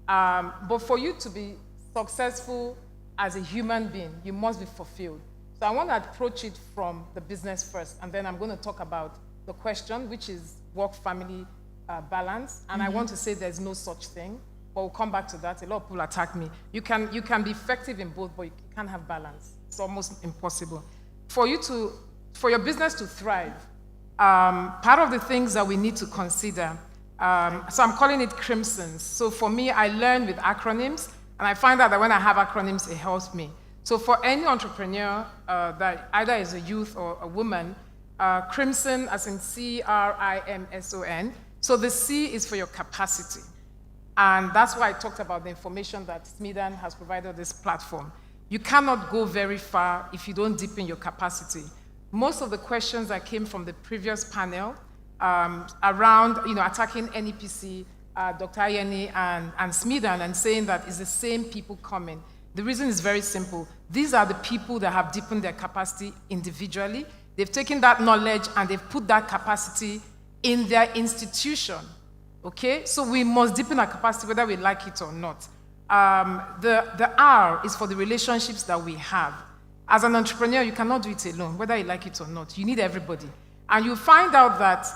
S2: But for you to be successful as a human being, you must be fulfilled. So I want to approach it from the business first, and then I'm going to talk about the question, which is work-family balance. And I want to say there's no such thing, but we'll come back to that. A lot of people attack me. You can be effective in both, but you can't have balance. It's almost impossible. For your business to thrive, part of the things that we need to consider, so I'm calling it crimsons. So for me, I learn with acronyms, and I find out that when I have acronyms, it helps me. So for any entrepreneur that either is a youth or a woman, crimson, as in CRIMSON, so the C is for your capacity. And that's why I talked about the information that Smidan has provided this platform. You cannot go very far if you don't deepen your capacity. Most of the questions that came from the previous panel around attacking NEPC, Dr. Ayeni and Smidan, and saying that it's the same people coming. The reason is very simple. These are the people that have deepened their capacity individually. They've taken that knowledge and they've put that capacity in their institution. Okay? So we must deepen our capacity whether we like it or not. The R is for the relationships that we have. As an entrepreneur, you cannot do it alone, whether you like it or not. You need everybody. And you find out that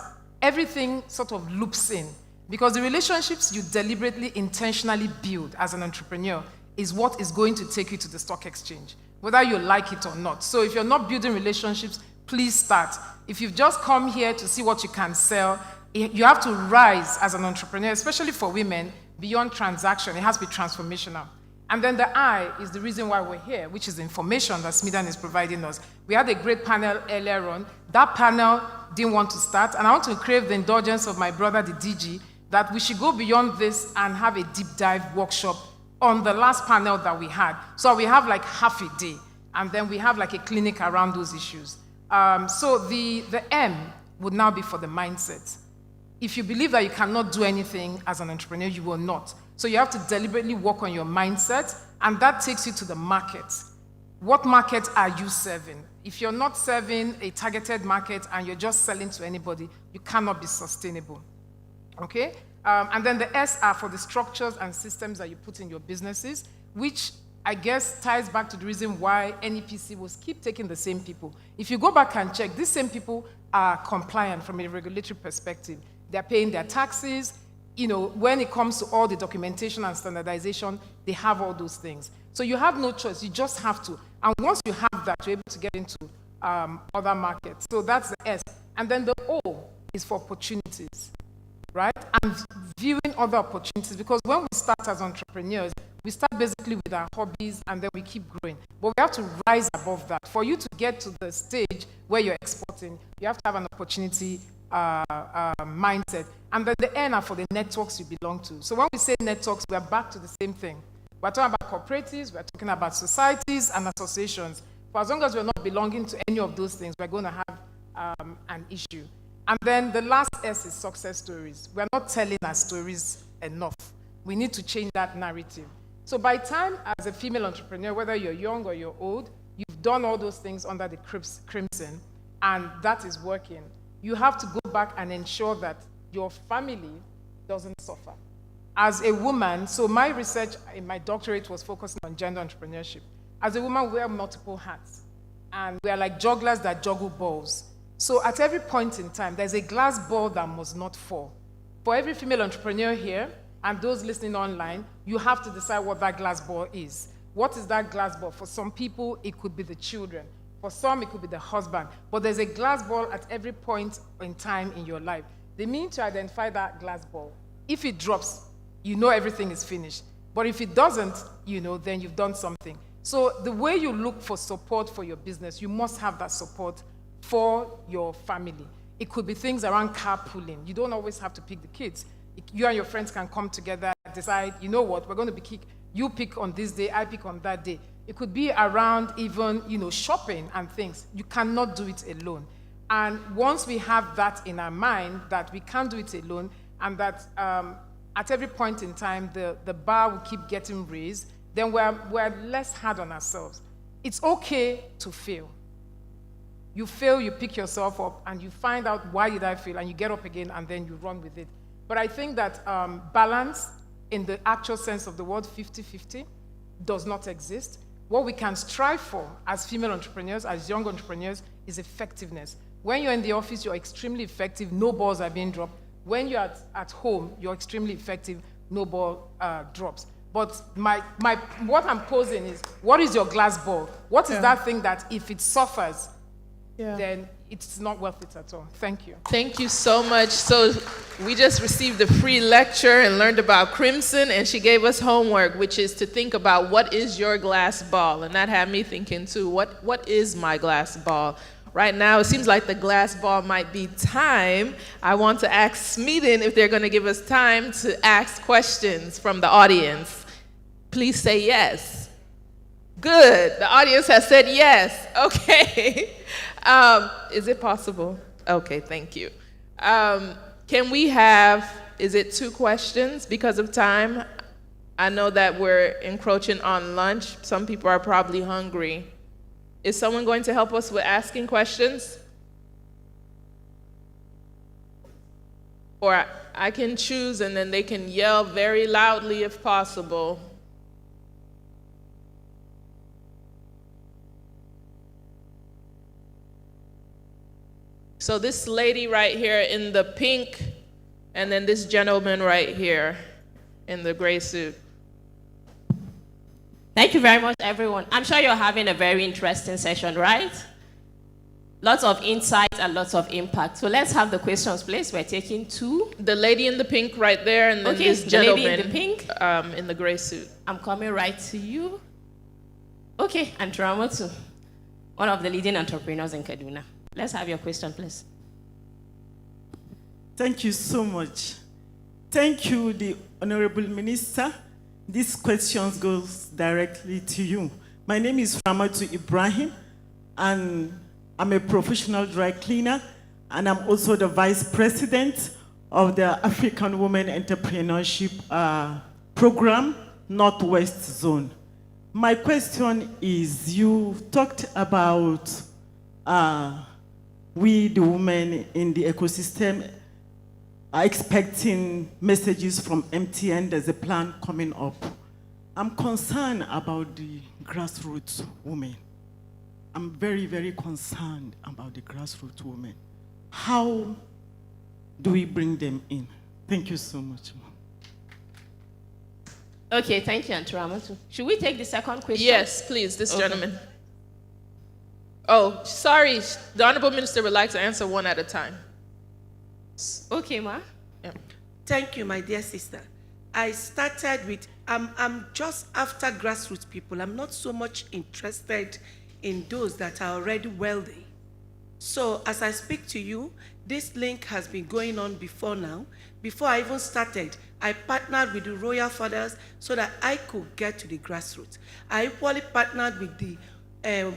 S2: everything sort of loops in, because the relationships you deliberately, intentionally build as an entrepreneur is what is going to take you to the stock exchange, whether you like it or not. So if you're not building relationships, please start. If you've just come here to see what you can sell, you have to rise as an entrepreneur, especially for women, beyond transaction. It has to be transformational. And then the I is the reason why we're here, which is the information that Smidan is providing us. We had a great panel earlier on. That panel didn't want to start, and I want to crave the indulgence of my brother, the DG, that we should go beyond this and have a deep dive workshop on the last panel that we had. So we have like half a day, and then we have like a clinic around those issues. So the M would now be for the mindset. If you believe that you cannot do anything as an entrepreneur, you will not. So you have to deliberately work on your mindset, and that takes you to the market. What market are you serving? If you're not serving a targeted market and you're just selling to anybody, you cannot be sustainable. Okay? And then the S are for the structures and systems that you put in your businesses, which I guess ties back to the reason why NEPC will keep taking the same people. If you go back and check, these same people are compliant from a regulatory perspective. They're paying their taxes. When it comes to all the documentation and standardization, they have all those things. So you have no choice. You just have to. And once you have that, you're able to get into other markets. So that's the S. And then the O is for opportunities, right? And viewing other opportunities, because when we start as entrepreneurs, we start basically with our hobbies and then we keep growing. But we have to rise above that. For you to get to the stage where you're exporting, you have to have an opportunity mindset. And then the N are for the networks you belong to. So when we say networks, we are back to the same thing. We're talking about cooperatives, we're talking about societies and associations. For as long as we're not belonging to any of those things, we're going to have an issue. And then the last S is success stories. We're not telling our stories enough. We need to change that narrative. So by time, as a female entrepreneur, whether you're young or you're old, you've done all those things under the crimson, and that is working. You have to go back and ensure that your family doesn't suffer. As a woman, so my research in my doctorate was focusing on gender entrepreneurship. As a woman, we wear multiple hats, and we are like jugglers that juggle balls. So at every point in time, there's a glass ball that must not fall. For every female entrepreneur here, and those listening online, you have to decide what that glass ball is. What is that glass ball? For some people, it could be the children. For some, it could be the husband. But there's a glass ball at every point in time in your life. They mean to identify that glass ball. If it drops, you know everything is finished. But if it doesn't, you know, then you've done something. So the way you look for support for your business, you must have that support for your family. It could be things around carpooling. You don't always have to pick the kids. You and your friends can come together, decide, you know what, we're going to be you pick on this day, I pick on that day. It could be around even, you know, shopping and things. You cannot do it alone. And once we have that in our mind, that we can't do it alone, and that at every point in time, the bar will keep getting raised, then we're less hard on ourselves. It's okay to fail. You fail, you pick yourself up, and you find out why did I fail, and you get up again, and then you run with it. But I think that balance, in the actual sense of the word 50-50, does not exist. What we can strive for as female entrepreneurs, as young entrepreneurs, is effectiveness. When you're in the office, you're extremely effective, no balls are being dropped. When you're at home, you're extremely effective, no ball drops. But what I'm posing is, what is your glass ball? What is that thing that if it suffers, then it's not worth it at all? Thank you.
S16: Thank you so much. So we just received a free lecture and learned about Crimson, and she gave us homework, which is to think about what is your glass ball. And that had me thinking too, what is my glass ball? Right now, it seems like the glass ball might be time. I want to ask Smeeden if they're going to give us time to ask questions from the audience. Please say yes. Good. The audience has said yes. Okay. Is it possible? Okay, thank you. Can we have, is it 2 questions because of time? I know that we're encroaching on lunch. Some people are probably hungry. Is someone going to help us with asking questions? Or I can choose and then they can yell very loudly if possible. So this lady right here in the pink, and then this gentleman right here in the gray suit.
S9: Thank you very much, everyone. I'm sure you're having a very interesting session, right? Lots of insight and lots of impact. So let's have the questions, please. We're taking 2.
S16: The lady in the pink right there, and then this gentleman
S9: lady in the pink.
S16: In the gray suit.
S9: I'm coming right to you. Okay, and Ramatu, one of the leading entrepreneurs in Kaduna. Let's have your question, please.
S22: Thank you so much. Thank you, the Honorable Minister. This question goes directly to you. My name is Ramatu Ibrahim, and I'm a professional dry cleaner, and I'm also the Vice President of the African Women Entrepreneurship Program, Northwest Zone. My question is, you talked about we, the women in the ecosystem, are expecting messages from MTN. There's a plan coming up. I'm concerned about the grassroots women. I'm very, very concerned about the grassroots women. How do we bring them in? Thank you so much.
S9: Okay, thank you, Auntie Ramatu. Should we take the second question?
S16: Yes, please, this gentleman. Oh, sorry, the Honorable Minister would like to answer one at a time.
S9: Okay, ma.
S16: Yeah.
S18: Thank you, my dear sister. I started with, I'm just after grassroots people. I'm not so much interested in those that are already wealthy. So as I speak to you, this link has been going on before now. Before I even started, I partnered with the Royal Fathers so that I could get to the grassroots. I equally partnered with the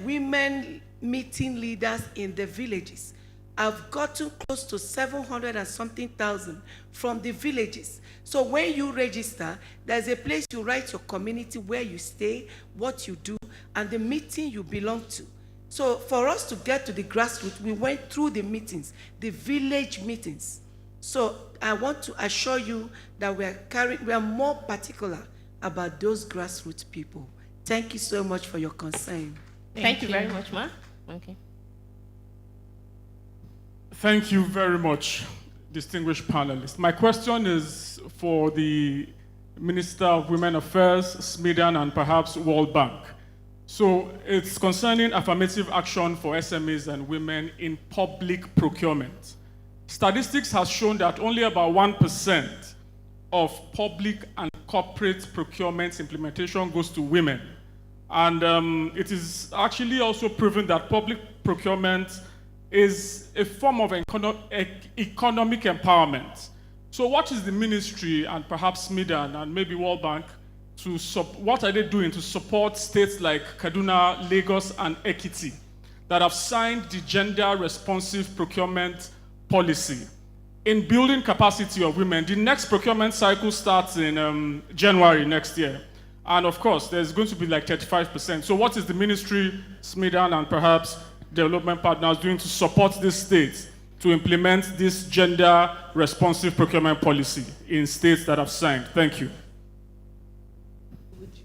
S18: women meeting leaders in the villages. I've gotten close to 700 and something thousand from the villages. So when you register, there's a place you write your community, where you stay, what you do, and the meeting you belong to. So for us to get to the grassroots, we went through the meetings, the village meetings. So I want to assure you that we are more particular about those grassroots people. Thank you so much for your concern.
S9: Thank you very much, Ma. Okay.
S10: Thank you very much, distinguished panelists. My question is for the Minister of Women Affairs, SMIDAN, and perhaps World Bank. So it's concerning affirmative action for SMEs and women in public procurement. Statistics has shown that only about 1% of public and corporate procurement implementation goes to women. And it is actually also proven that public procurement is a form of economic empowerment. So what is the ministry and perhaps SMIDAN and maybe World Bank what are they doing to support states like Kaduna, Lagos, and Ekiti that have signed the gender-responsive procurement policy in building capacity of women? The next procurement cycle starts in January next year. And of course, there's going to be like 35%. So what is the ministry, SMIDAN, and perhaps development partners doing to support these states to implement this gender-responsive procurement policy in states that have signed? Thank you.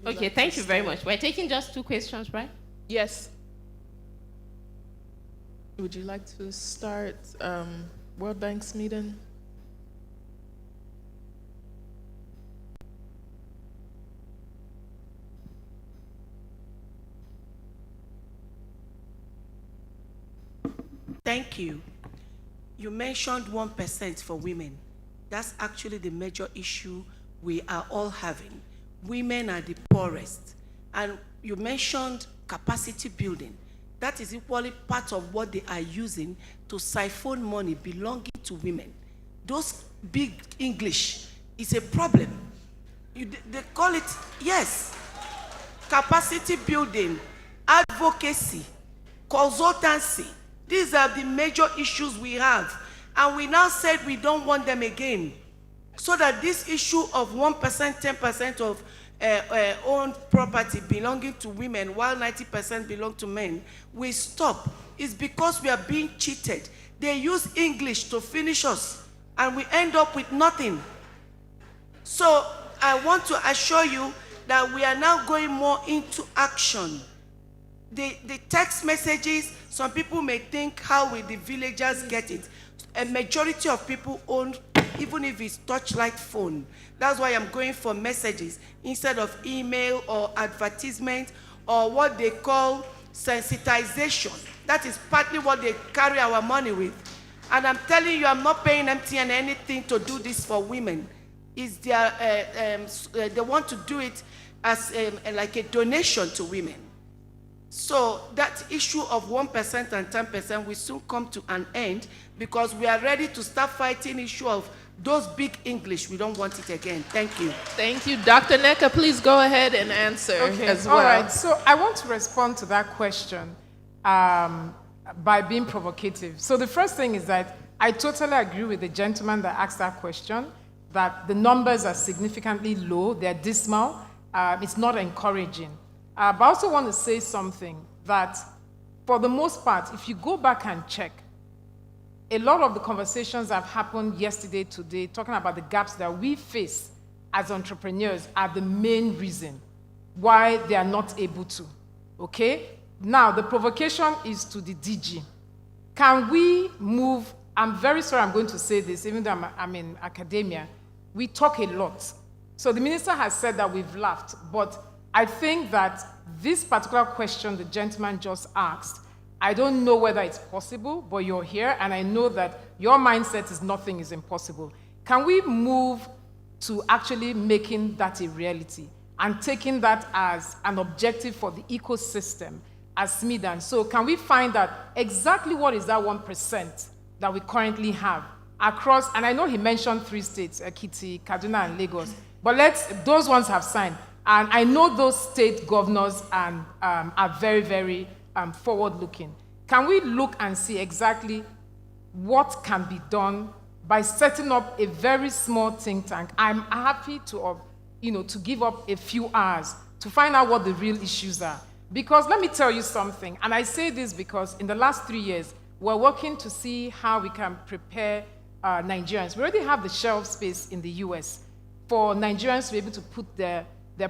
S9: Okay, thank you very much. We're taking just 2 questions, right?
S16: Yes. Would you like to start World Bank's meeting?
S18: Thank you. You mentioned 1% for women. That's actually the major issue we are all having. Women are the poorest. And you mentioned capacity building. That is equally part of what they are using to siphon money belonging to women. Those big English is a problem. They call it, yes, capacity building, advocacy, consultancy. These are the major issues we have. And we now said we don't want them again. So that this issue of 1%, 10% of owned property belonging to women while 90% belong to men will stop. It's because we are being cheated. They use English to finish us and we end up with nothing. So I want to assure you that we are now going more into action. The text messages, some people may think, how will the villagers get it? A majority of people own, even if it's touchlight phone. That's why I'm going for messages instead of email or advertisement or what they call sensitization. That is partly what they carry our money with. And I'm telling you, I'm not paying MTN anything to do this for women. It's their, they want to do it as like a donation to women. So that issue of 1% and 10% will soon come to an end because we are ready to start fighting issue of those big English. We don't want it again. Thank you.
S16: Thank you. Dr. Neka, please go ahead and answer as well.
S2: All right. So I want to respond to that question by being provocative. So the first thing is that I totally agree with the gentleman that asked that question, that the numbers are significantly low. They're dismal. It's not encouraging. But I also want to say something that, for the most part, if you go back and check, a lot of the conversations that have happened yesterday, today, talking about the gaps that we face as entrepreneurs are the main reason why they are not able to, okay? Now, the provocation is to the DG. Can we move? I'm very sorry I'm going to say this, even though I'm in academia. We talk a lot. So the minister has said that we've laughed, but I think that this particular question the gentleman just asked, I don't know whether it's possible, but you're here, and I know that your mindset is nothing is impossible. Can we move to actually making that a reality and taking that as an objective for the ecosystem as Smidan? So can we find out exactly what is that 1% that we currently have across, and I know he mentioned 3 states, Ekiti, Kaduna, and Lagos, but those ones have signed. And I know those state governors are very, very forward-looking. Can we look and see exactly what can be done by setting up a very small think tank? I'm happy to give up a few hours to find out what the real issues are. Because let me tell you something, and I say this because in the last 3 years, we're working to see how we can prepare Nigerians. We already have the shelf space in the US for Nigerians to be able to put their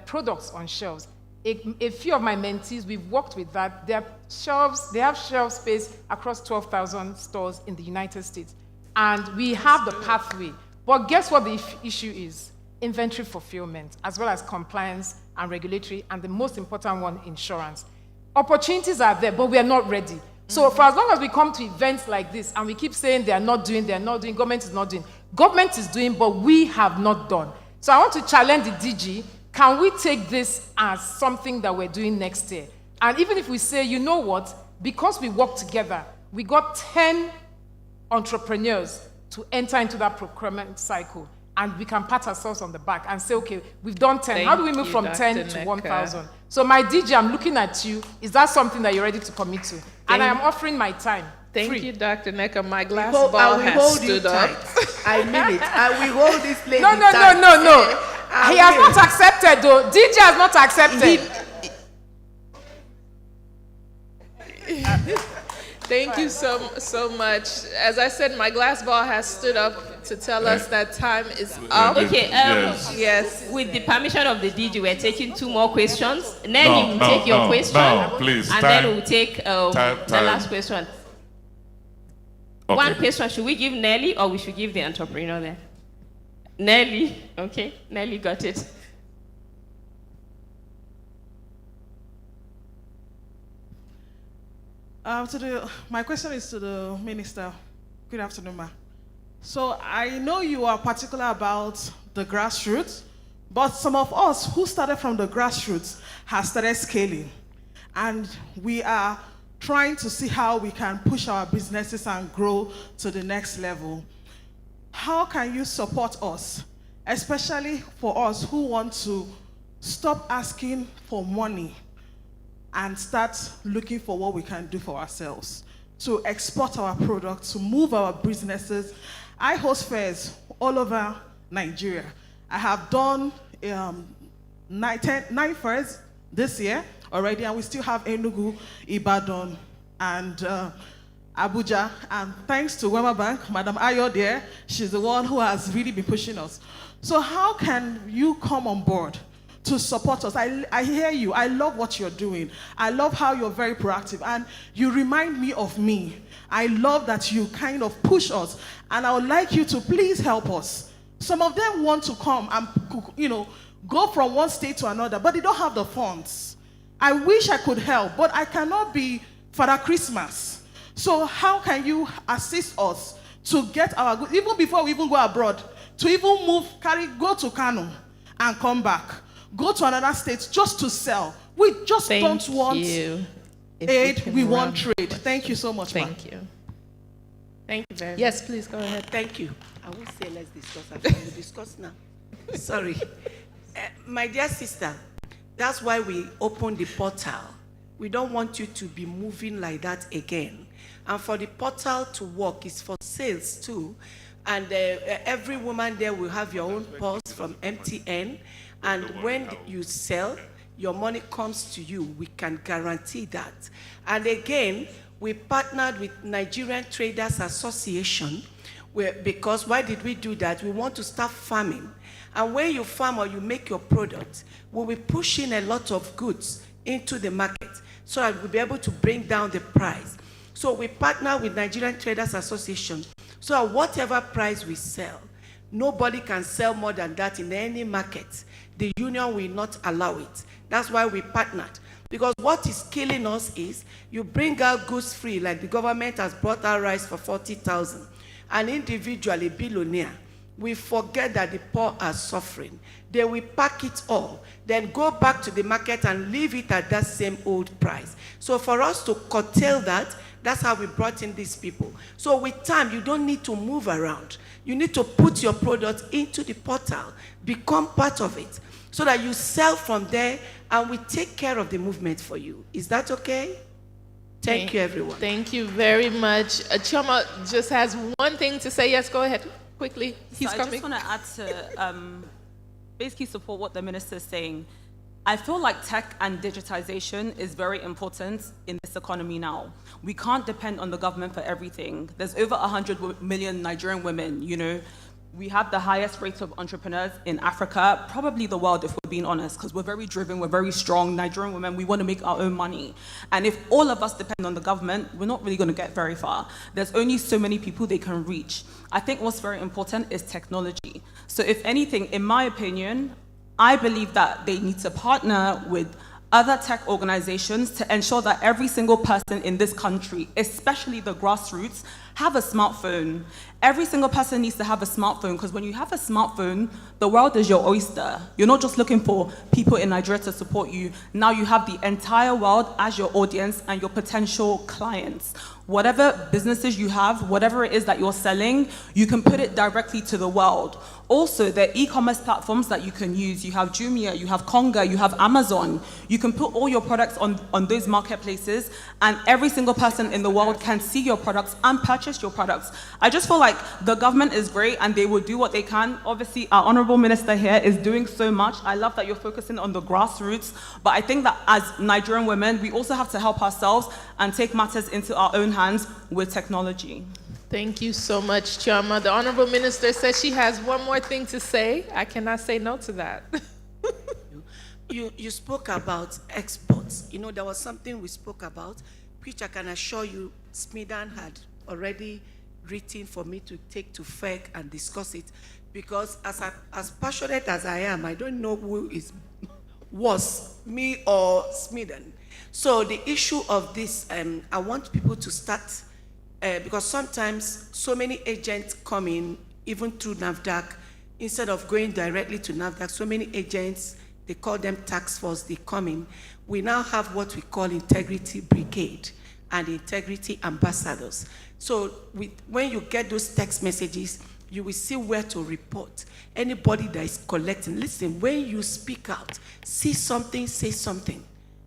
S2: products on shelves. A few of my mentees, we've worked with that. They have shelf space across 12,000 stores in the United States. And we have the pathway. But guess what the issue is? Inventory fulfillment, as well as compliance and regulatory, and the most important one, insurance. Opportunities are there, but we are not ready. So for as long as we come to events like this and we keep saying they are not doing, government is not doing. Government is doing, but we have not done. So I want to challenge the DG, can we take this as something that we're doing next year? And even if we say, you know what, because we work together, we got 10 entrepreneurs to enter into that procurement cycle, and we can pat ourselves on the back and say, okay, we've done 10. How do we move from 10 to 1,000? So my DG, I'm looking at you. Is that something that you're ready to commit to? And I am offering my time.
S16: Thank you, Dr. Necker. My glass
S18: I
S16: ball
S18: will
S16: has
S18: hold
S16: stood
S18: you
S16: up.
S18: tight. I mean it. I will hold this lady
S2: No. He has not accepted, though. DJ has not accepted.
S16: Thank you so much. As I said, my glass ball has stood up to tell us that time is up.
S9: Okay,
S16: yes.
S9: With the permission of the DG, we're taking 2 more questions. Nelly will take your question.
S5: No, please.
S9: And then we'll take the last question.
S5: Okay.
S9: 1 question, should we give Nelly or we should give the entrepreneur there? Nelly, okay. Nelly got it.
S3: My question is to the minister. Good afternoon, ma. So I know you are particular about the grassroots, but some of us who started from the grassroots have started scaling. And we are trying to see how we can push our businesses and grow to the next level. How can you support us, especially for us who want to stop asking for money and start looking for what we can do for ourselves, to export our products, to move our businesses? I host fairs all over Nigeria. I have done 9 fairs this year already, and we still have Enugu, Ibadan, and Abuja. And thanks to Wema Bank, Madam Ayo there, she's the one who has really been pushing us. So how can you come on board to support us? I hear you. I love what you're doing. I love how you're very proactive, and you remind me of me. I love that you kind of push us, and I would like you to please help us. Some of them want to come and go from one state to another, but they don't have the funds. I wish I could help, but I cannot be Father Christmas. So how can you assist us to get our goods, even before we even go abroad, to even go to Kano and come back, go to another state just to sell? We just don't want aid, we want trade. Thank you so much, ma'am.
S16: Thank you. Thank you very much.
S18: Yes, please go ahead. Thank you. I won't say let's discuss. I think we'll discuss now. Sorry. My dear sister, that's why we opened the portal. We don't want you to be moving like that again. And for the portal to work, it's for sales too. And every woman there will have your own pulse from MTN. And when you sell, your money comes to you. We can guarantee that. And again, we partnered with Nigerian Traders Association, because why did we do that? We want to start farming. And when you farm or you make your product, we'll be pushing a lot of goods into the market so that we'll be able to bring down the price. So we partner with Nigerian Traders Association, so at whatever price we sell, nobody can sell more than that in any market. The union will not allow it. That's why we partnered. Because what is killing us is you bring out goods free, like the government has brought out rice for 40,000. And individually, billionaire we forget that the poor are suffering. They will pack it all, then go back to the market and leave it at that same old price. So for us to curtail that, that's how we brought in these people. So with time, you don't need to move around. You need to put your product into the portal, become part of it, so that you sell from there and we take care of the movement for you. Is that okay? Thank you, everyone.
S16: Thank you very much. Chioma just has one thing to say. Yes, go ahead, quickly. He's
S15: I
S16: coming.
S15: just want to add to basically support what the minister is saying. I feel like tech and digitization is very important in this economy now. We can't depend on the government for everything. There's over 100 million Nigerian women, you know. We have the highest rate of entrepreneurs in Africa, probably the world, if we're being honest, because we're very driven, we're very strong. Nigerian women, we want to make our own money. And if all of us depend on the government, we're not really going to get very far. There's only so many people they can reach. I think what's very important is technology. So if anything, in my opinion, I believe that they need to partner with other tech organizations to ensure that every single person in this country, especially the grassroots, have a smartphone. Every single person needs to have a smartphone, because when you have a smartphone, the world is your oyster. You're not just looking for people in Nigeria to support you. Now you have the entire world as your audience and your potential clients. Whatever businesses you have, whatever it is that you're selling, you can put it directly to the world. Also, there are e-commerce platforms that you can use. You have Jumia, you have Konga, you have Amazon. You can put all your products on those marketplaces, and every single person in the world can see your products and purchase your products. I just feel like the government is great and they will do what they can. Obviously, our honorable minister here is doing so much. I love that you're focusing on the grassroots, but I think that as Nigerian women, we also have to help ourselves and take matters into our own hands with technology.
S16: Thank you so much, Chioma. The honorable minister says she has one more thing to say. I cannot say no to that.
S18: You spoke about exports. You know, there was something we spoke about, which I can assure you Smidan had already written for me to take to FEC and discuss it. Because as passionate as I am, I don't know who is worse, me or Smidan. So the issue of this, I want people to start, because sometimes so many agents come in, even through NAFDAC, instead of going directly to NAFDAC, so many agents, they call them task force, they come in. We now have what we call integrity brigade and integrity ambassadors. So when you get those text messages, you will see where to report. Anybody that is collecting, listen, when you speak out, see something, say something.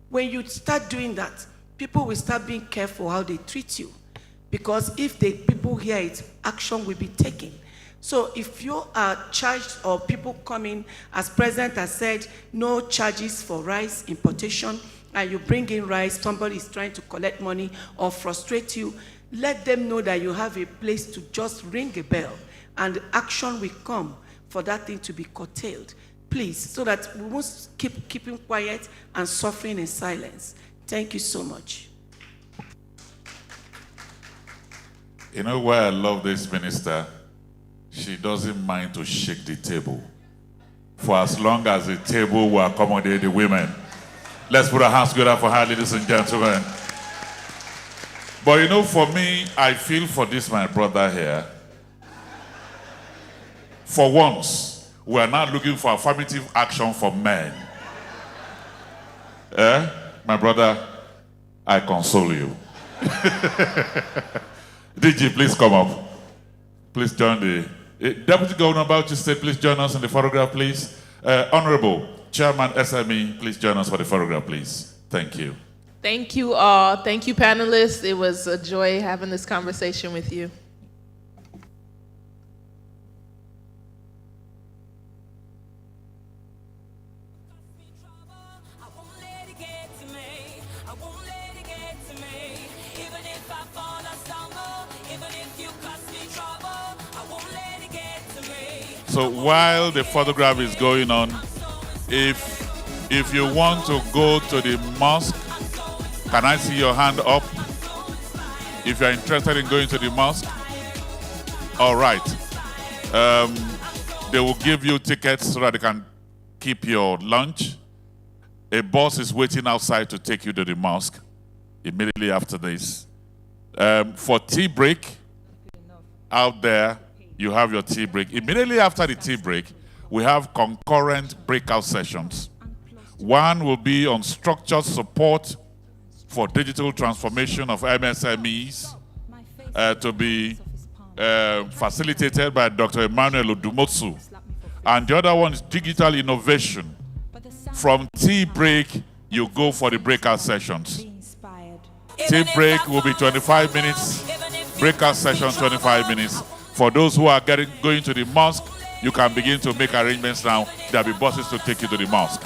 S18: When you start doing that, people will start being careful how they treat you. Because if the people hear it, action will be taken. So if you are charged, or people coming, as President has said, no charges for rice importation, and you bring in rice, somebody is trying to collect money or frustrate you, let them know that you have a place to just ring a bell, and action will come for that thing to be curtailed. Please, so that we won't keep keeping quiet and suffering in silence. Thank you so much.
S5: You know why I love this minister? She doesn't mind to shake the table, for as long as the table will accommodate the women. Let's put our hands together for her, ladies and gentlemen. But you know, for me, I feel for this, my brother here. For once, we are not looking for affirmative action for men. My brother, I console you. DG, please come up. Please join the Deputy Governor Bauchi State, please join us in the photograph, please. Honorable Chairman SME, please join us for the photograph, please. Thank you.
S16: Thank you all. Thank you, panelists. It was a joy having this conversation with you.
S5: So while the photograph is going on, if you want to go to the mosque, can I see your hand up? If you're interested in going to the mosque, all right. They will give you tickets so that they can keep your lunch. A bus is waiting outside to take you to the mosque immediately after this. For tea break, out there, you have your tea break. Immediately after the tea break, we have concurrent breakout sessions. One will be on structured support for digital transformation of MSMEs, to be facilitated by Dr. Emmanuel Odumotsu. And the other one is digital innovation. From tea break, you go for the breakout sessions. Tea break will be 25 minutes, breakout session 25 minutes. For those who are going to the mosque, you can begin to make arrangements now. There'll be buses to take you to the mosque.